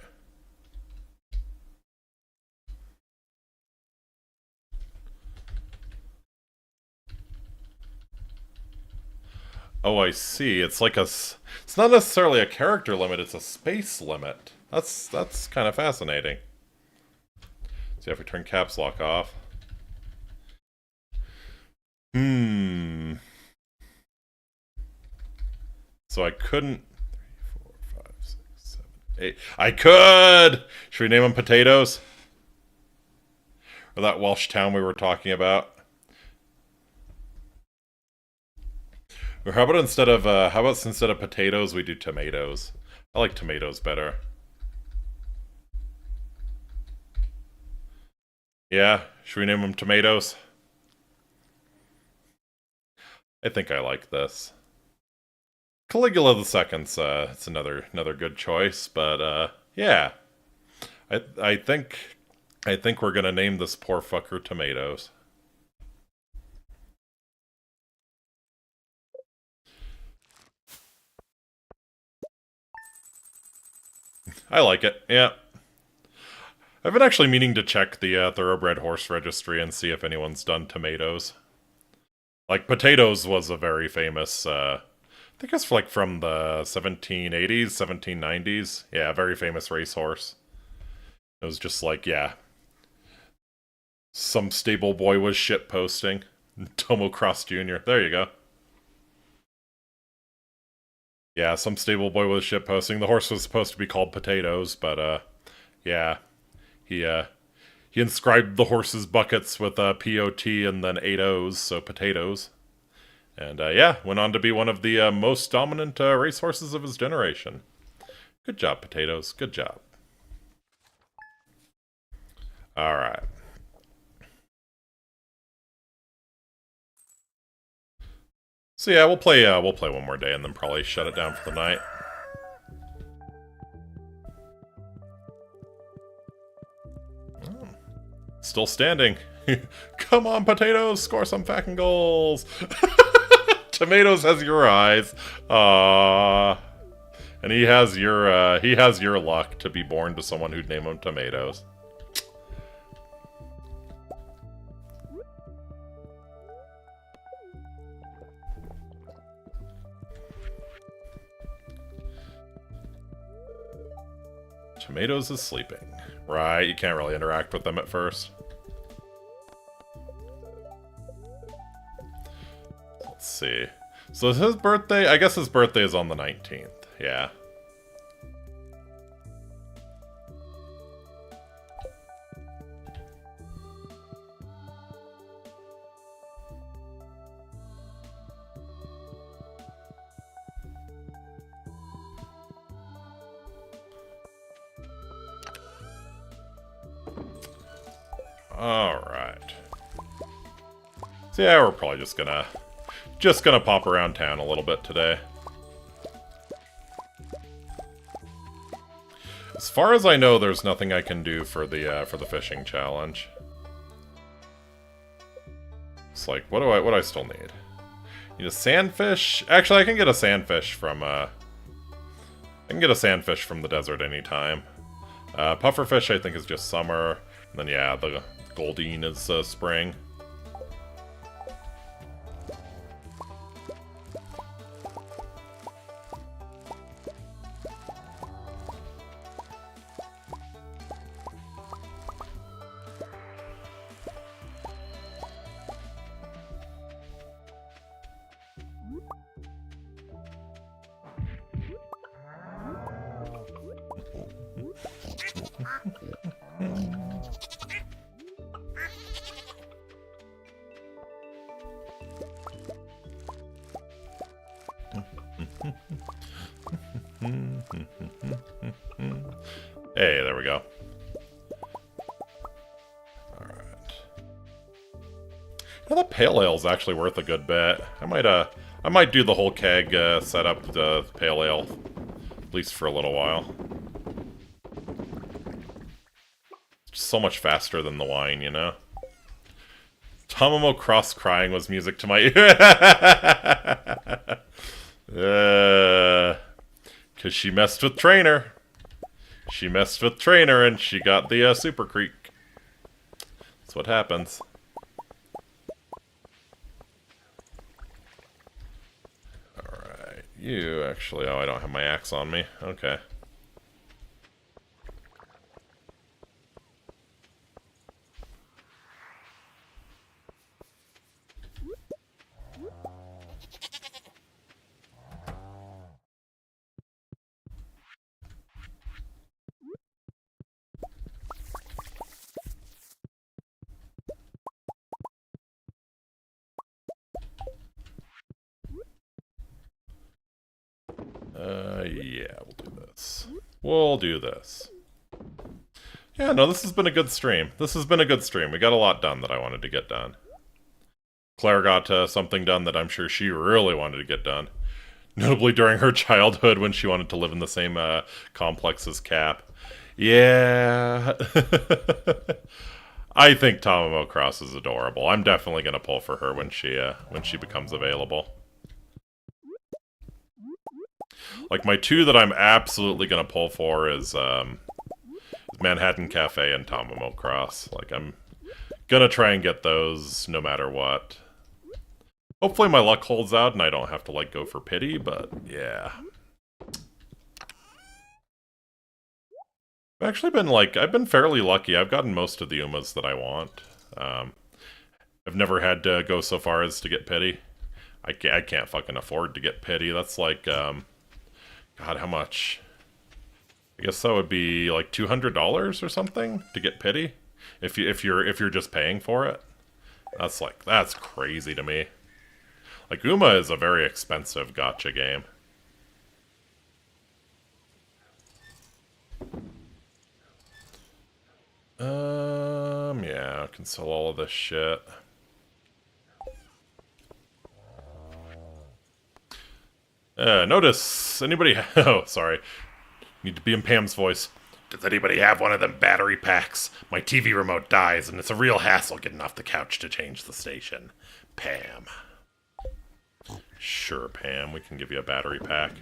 Oh, I see. It's like it's not necessarily a character limit, it's a space limit. That's kind of fascinating. See if we turn caps lock off. So I couldn't... 3, 4, 5, 6, 7, 8... I could! Should we name them Potatoes? Or that Welsh town we were talking about? Or how about instead of potatoes we do tomatoes? I like tomatoes better. Yeah, should we name them tomatoes? I think I like this. Caligula the Second's it's another good choice, but yeah. I think we're gonna name this poor fucker tomatoes. I like it. Yeah. I've been actually meaning to check the thoroughbred horse registry and see if anyone's done tomatoes. Like potatoes was a very famous I think it's like from the 1780s, 1790s. Yeah, very famous racehorse. It was just like, yeah, some stable boy was shit posting. Tomo Cross Jr. There you go. Yeah, some stable boy was shit posting. The horse was supposed to be called Potatoes, but yeah, he inscribed the horse's buckets with POT and then 8 O's, so potatoes. And yeah, went on to be one of the most dominant racehorses of his generation. Good job, Potatoes. Good job. All right. So yeah, we'll play one more day and then probably shut it down for the night. Oh, still standing. Come on, Potatoes, score some fucking goals. Tomatoes has your eyes. And he has your luck to be born to someone who'd name him Tomatoes. Tomatoes is sleeping. Right, you can't really interact with them at first. Let's see. So is his birthday? I guess his birthday is on the 19th. Yeah. Alright. So yeah, we're probably just gonna pop around town a little bit today. As far as I know, there's nothing I can do for the fishing challenge. It's like, what do I still need? Need a sandfish? Actually, I can get a sandfish from the desert anytime. Pufferfish, I think, is just summer. And then yeah, the Goldine is spring. Hey, there we go. Alright. Yeah, that pale ale's actually worth a good bit. I might do the whole keg setup the pale ale, at least for a little while. It's so much faster than the wine, you know? Tomomo Cross crying was music to my ear. 'Cause she messed with Trainer. She messed with Trainer and she got the Super Creek. That's what happens. Alright, you actually... Oh, I don't have my axe on me. Okay. Yeah, we'll do this. We'll do this. Yeah, no, this has been a good stream. This has been a good stream. We got a lot done that I wanted to get done. Claire got something done that I'm sure she really wanted to get done. Notably during her childhood when she wanted to live in the same complex as Cap. Yeah. I think Tamamo Cross is adorable. I'm definitely going to pull for her when she becomes available. Like, my two that I'm absolutely going to pull for is Manhattan Cafe and Tamamo Cross. Like, I'm going to try and get those no matter what. Hopefully my luck holds out and I don't have to, like, go for pity, but yeah. I've been fairly lucky. I've gotten most of the Umas that I want. I've never had to go so far as to get pity. I can't fucking afford to get pity. That's like, God, how much? I guess that would be like $200 or something to get pity, if you're just paying for it. That's crazy to me. Like, Uma is a very expensive gacha game. Yeah, I can sell all of this shit. Notice, anybody... Oh, sorry. Need to be in Pam's voice. Does anybody have one of them battery packs? My TV remote dies, and it's a real hassle getting off the couch to change the station. Pam. Sure, Pam, we can give you a battery pack.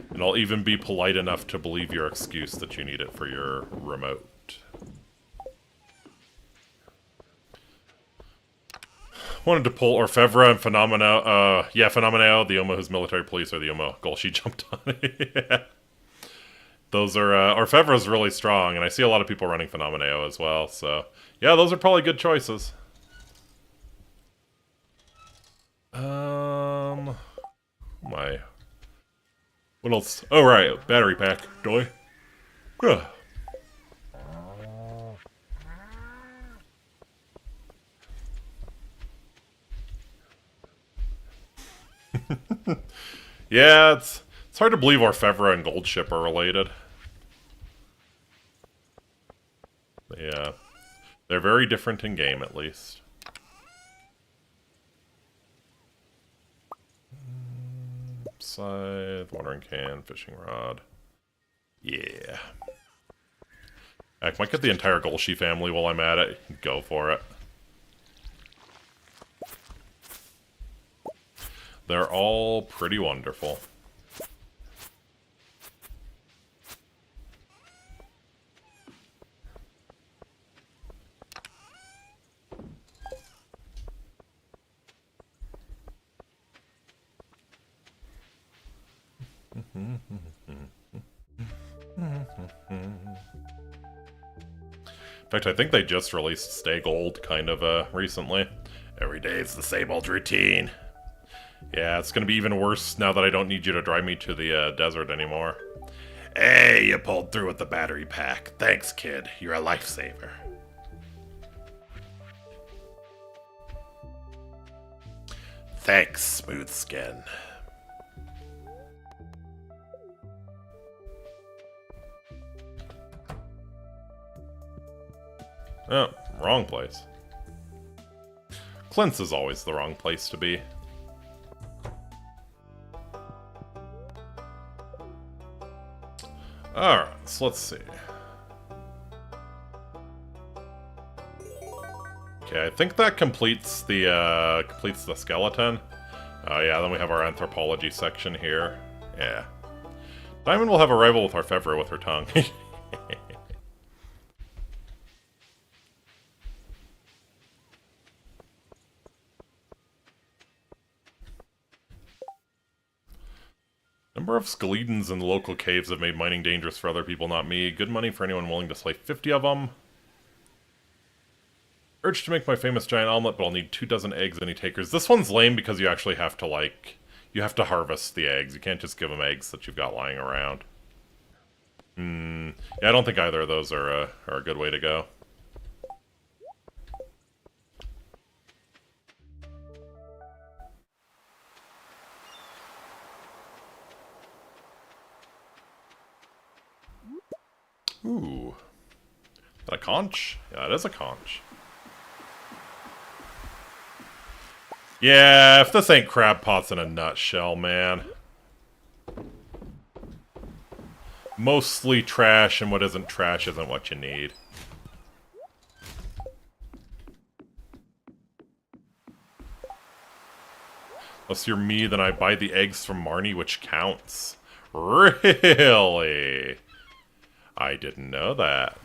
And I'll even be polite enough to believe your excuse that you need it for your remote. Wanted to pull Orfevra and Phenomeno. Yeah, Phenomeno, the Oma who's military police, or the Oma goal she jumped on. Yeah. Those are, Orfevra's really strong, and I see a lot of people running Phenomeno as well, so... Yeah, those are probably good choices. What else? Oh, right, battery pack. Doy. Ugh. Yeah, it's hard to believe Orfevra and Goldship are related. Yeah. They're very different in game, at least. Scythe, watering can, fishing rod. Yeah. I might get the entire Golshi family while I'm at it. Go for it. They're all pretty wonderful. In fact, I think they just released Stay Gold kind of recently. Every day it's the same old routine. Yeah, it's gonna be even worse now that I don't need you to drive me to the desert anymore. Hey, you pulled through with the battery pack. Thanks, kid. You're a lifesaver. Thanks, Smooth Skin. Oh, wrong place. Clint's is always the wrong place to be. Alright, so let's see. Okay, I think that completes the skeleton. Yeah, then we have our anthropology section here. Yeah. Diamond will have a rival with Orfevra with her tongue. Number of Skeletons in the local caves have made mining dangerous for other people, not me. Good money for anyone willing to slay 50 of them. Urge to make my famous giant omelet, but I'll need 24 eggs. Any takers? This one's lame because you actually have to, like... You have to harvest the eggs. You can't just give them eggs that you've got lying around. Yeah, I don't think either of those are a good way to go. Ooh. Is that a conch? Yeah, it is a conch. Yeah, if this ain't crab pots in a nutshell, man. Mostly trash, and what isn't trash isn't what you need. Unless you're me, then I buy the eggs from Marnie, which counts. Really? I didn't know that.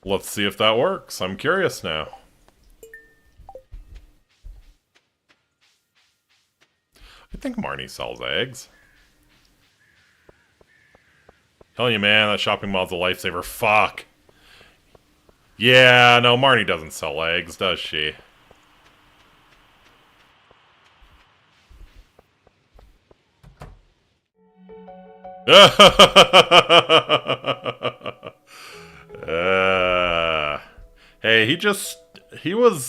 Let's see if that works. I'm curious now. I think Marnie sells eggs. Telling you, man, that shopping mall's a lifesaver. Fuck. Yeah, no, Marnie doesn't sell eggs, does she? Hey, he was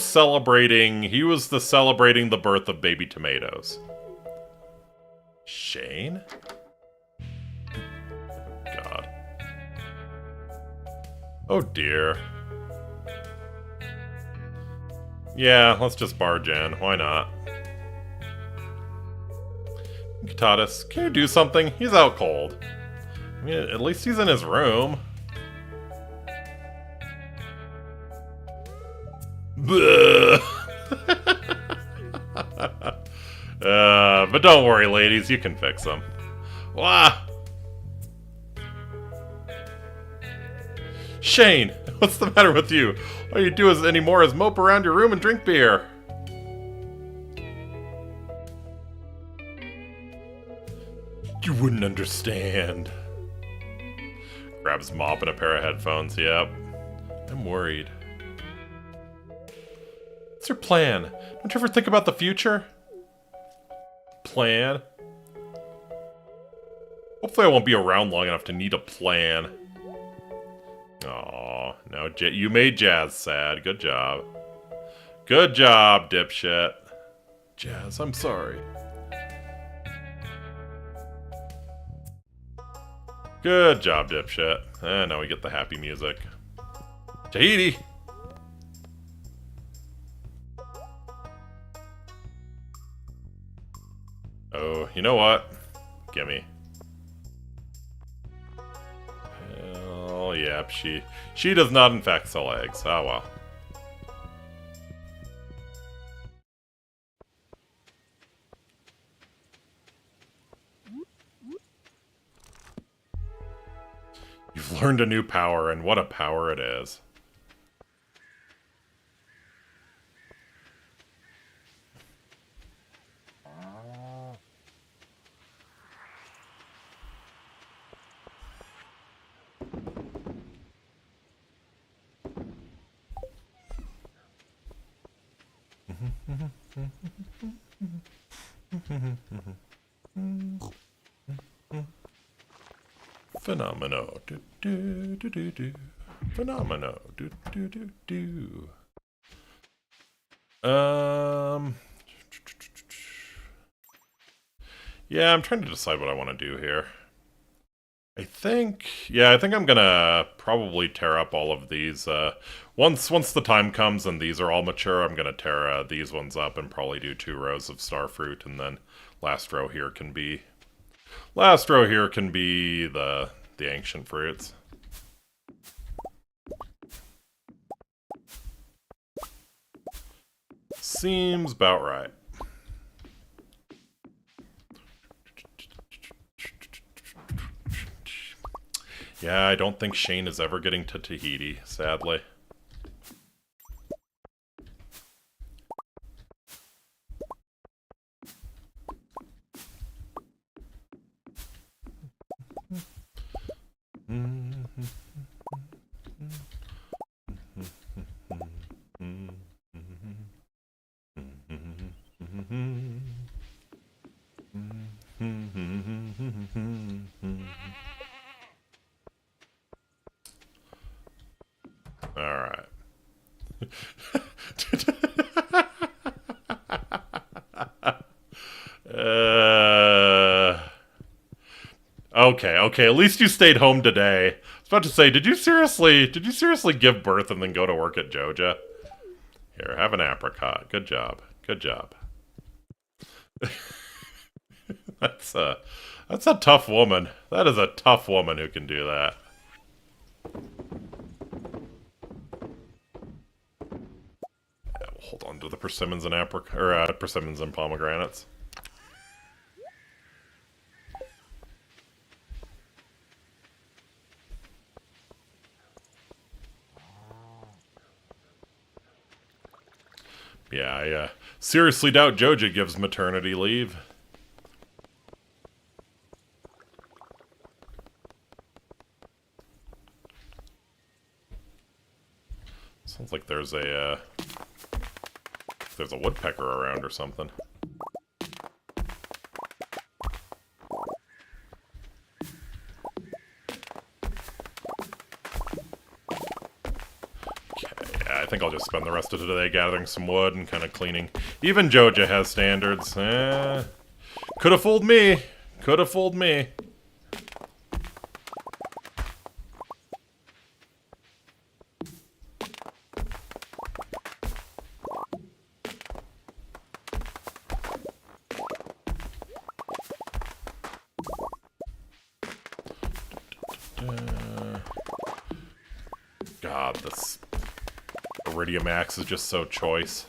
celebrating, celebrating the birth of baby tomatoes. Shane? God. Oh dear. Yeah, let's just barge in. Why not? Incitatus, can you do something? He's out cold. I mean, at least he's in his room. But don't worry, ladies, you can fix him. Wah! Shane, what's the matter with you? All you do anymore is mope around your room and drink beer. You wouldn't understand. Grabs mop and a pair of headphones, yep. I'm worried. What's your plan? Don't you ever think about the future? Plan? Hopefully I won't be around long enough to need a plan. Aw, no, you made Jazz sad. Good job. Good job, dipshit. Jazz, I'm sorry. Good job, dipshit. And now we get the happy music. Tahiti! Oh, you know what? Gimme. Oh, yep, she does not in fact sell eggs. Oh, well. You've learned a new power, and what a power it is. Phenomeno. Do, do, do, do, do. Phenomeno. Do, do, do, do. Yeah, I'm trying to decide what I want to do here. I think I'm gonna probably tear up all of these. Once the time comes and these are all mature, I'm gonna tear these ones up and probably do 2 rows of starfruit, and then last row here can be the ancient fruits. Seems about right. Yeah, I don't think Shane is ever getting to Tahiti, sadly. Alright. Okay, at least you stayed home today. I was about to say, did you seriously give birth and then go to work at Joja? Here, have an apricot. Good job. That's a tough woman. That is a tough woman who can do that. Yeah, we'll hold on to the persimmons and persimmons and pomegranates. Yeah, I seriously doubt Joja gives maternity leave. Sounds like there's a woodpecker around or something. I think I'll just spend the rest of today gathering some wood and kind of cleaning. Even Joja has standards. Could have fooled me. God, this Iridium Axe is just so choice.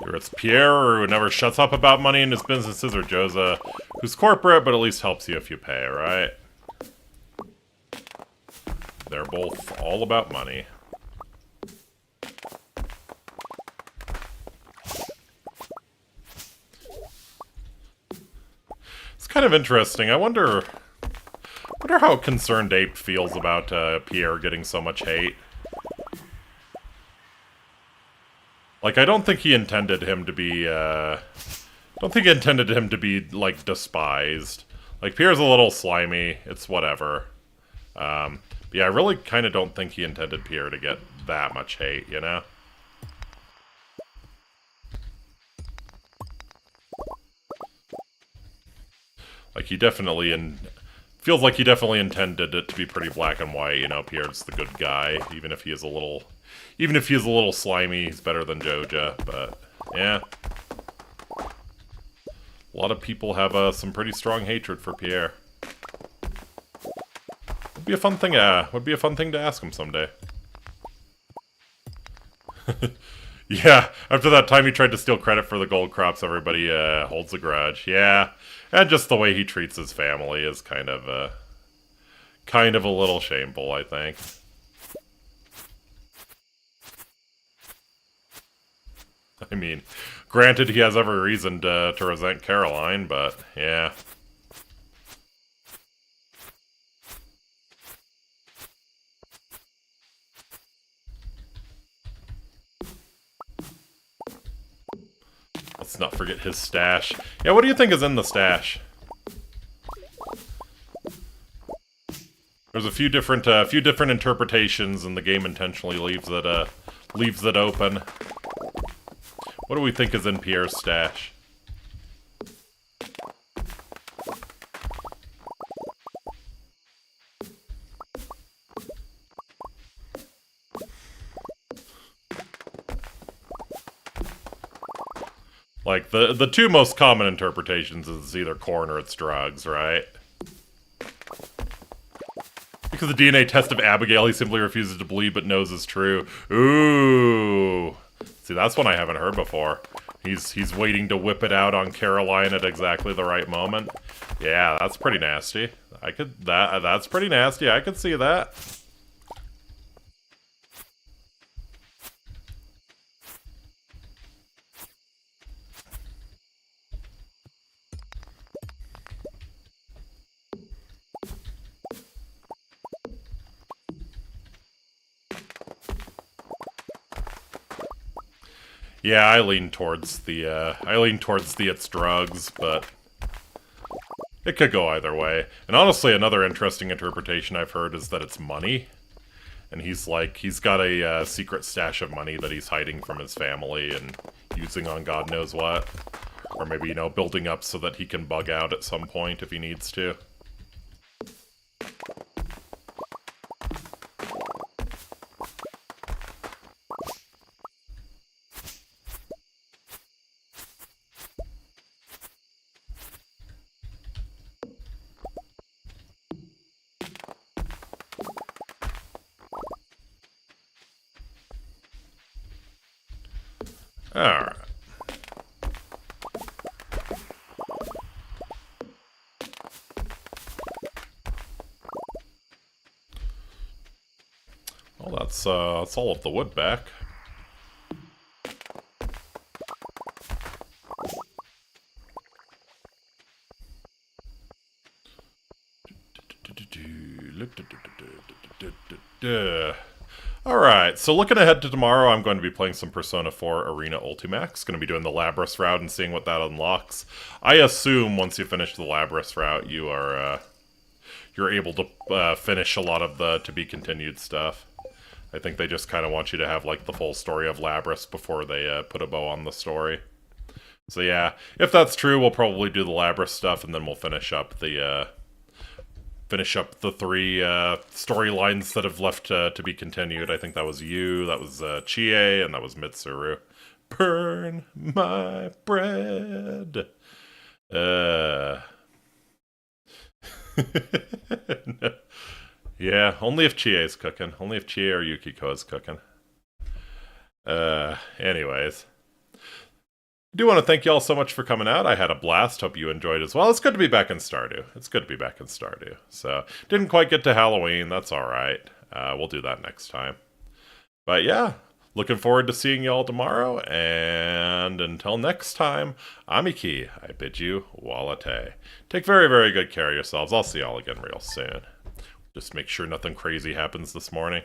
Either it's Pierre, who never shuts up about money in his businesses, or Joza, who's corporate, but at least helps you if you pay, right? They're both all about money. It's kind of interesting. I wonder how Concerned Ape feels about Pierre getting so much hate. Like, I don't think he intended him to be, like, despised. Like, Pierre's a little slimy. It's whatever. But yeah, I really kind of don't think he intended Pierre to get that much hate, you know? Like, he definitely feels like he definitely intended it to be pretty black and white, you know, Pierre's the good guy, even if he is a little slimy, he's better than Joja, but, yeah. A lot of people have some pretty strong hatred for Pierre. Would be a fun thing to ask him someday. Yeah, after that time he tried to steal credit for the gold crops, everybody holds a grudge. Yeah, and just the way he treats his family is kind of a little shameful, I think. I mean, granted he has every reason to resent Caroline, but yeah. Let's not forget his stash. Yeah, what do you think is in the stash? There's a few different interpretations, and the game intentionally leaves it open. What do we think is in Pierre's stash? Like, the two most common interpretations is it's either corn or it's drugs, right? Because the DNA test of Abigail he simply refuses to believe but knows is true. Ooh. See, that's one I haven't heard before. He's waiting to whip it out on Caroline at exactly the right moment. Yeah, that's pretty nasty. That's pretty nasty. I could see that. Yeah, I lean towards the it's drugs, but It could go either way. And honestly, another interesting interpretation I've heard is that it's money. And he's got a secret stash of money that he's hiding from his family and using on God knows what. Or maybe, building up so that he can bug out at some point if he needs to. Alright. Well, that's all of the wood back. Alright, so looking ahead to tomorrow, I'm going to be playing some Persona 4 Arena Ultimax. Going to be doing the Llerose route and seeing what that unlocks. I assume once you finish the Llerose route, you're able to finish a lot of the to-be-continued stuff. I think they just kind of want you to have, like, the full story of Llerose before they put a bow on the story. So yeah, if that's true, we'll probably do the Llerose stuff, and then we'll finish up the three storylines that have left to be continued. I think that was you, that was Chie, and that was Mitsuru. Burn my bread. Yeah, only if Chie's cooking. Only if Chie or Yukiko is cooking. Anyways. I do want to thank you all so much for coming out. I had a blast. Hope you enjoyed as well. It's good to be back in Stardew. So, didn't quite get to Halloween. That's alright. We'll do that next time. But yeah, looking forward to seeing you all tomorrow. And until next time, Amiki, I bid you Walate. Take very, very good care of yourselves. I'll see you all again real soon. Just make sure nothing crazy happens this morning.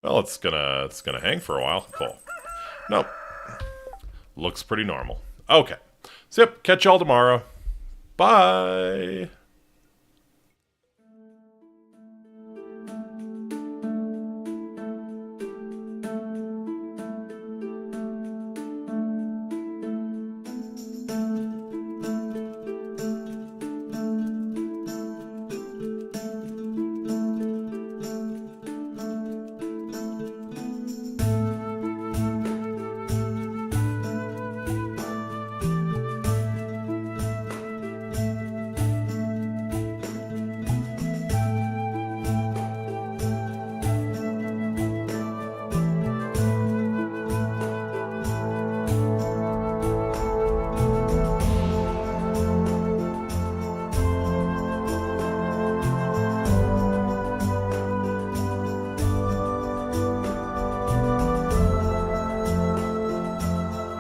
Well, it's gonna hang for a while. Cool. Nope. Looks pretty normal. Okay. So yep, catch y'all tomorrow. Bye!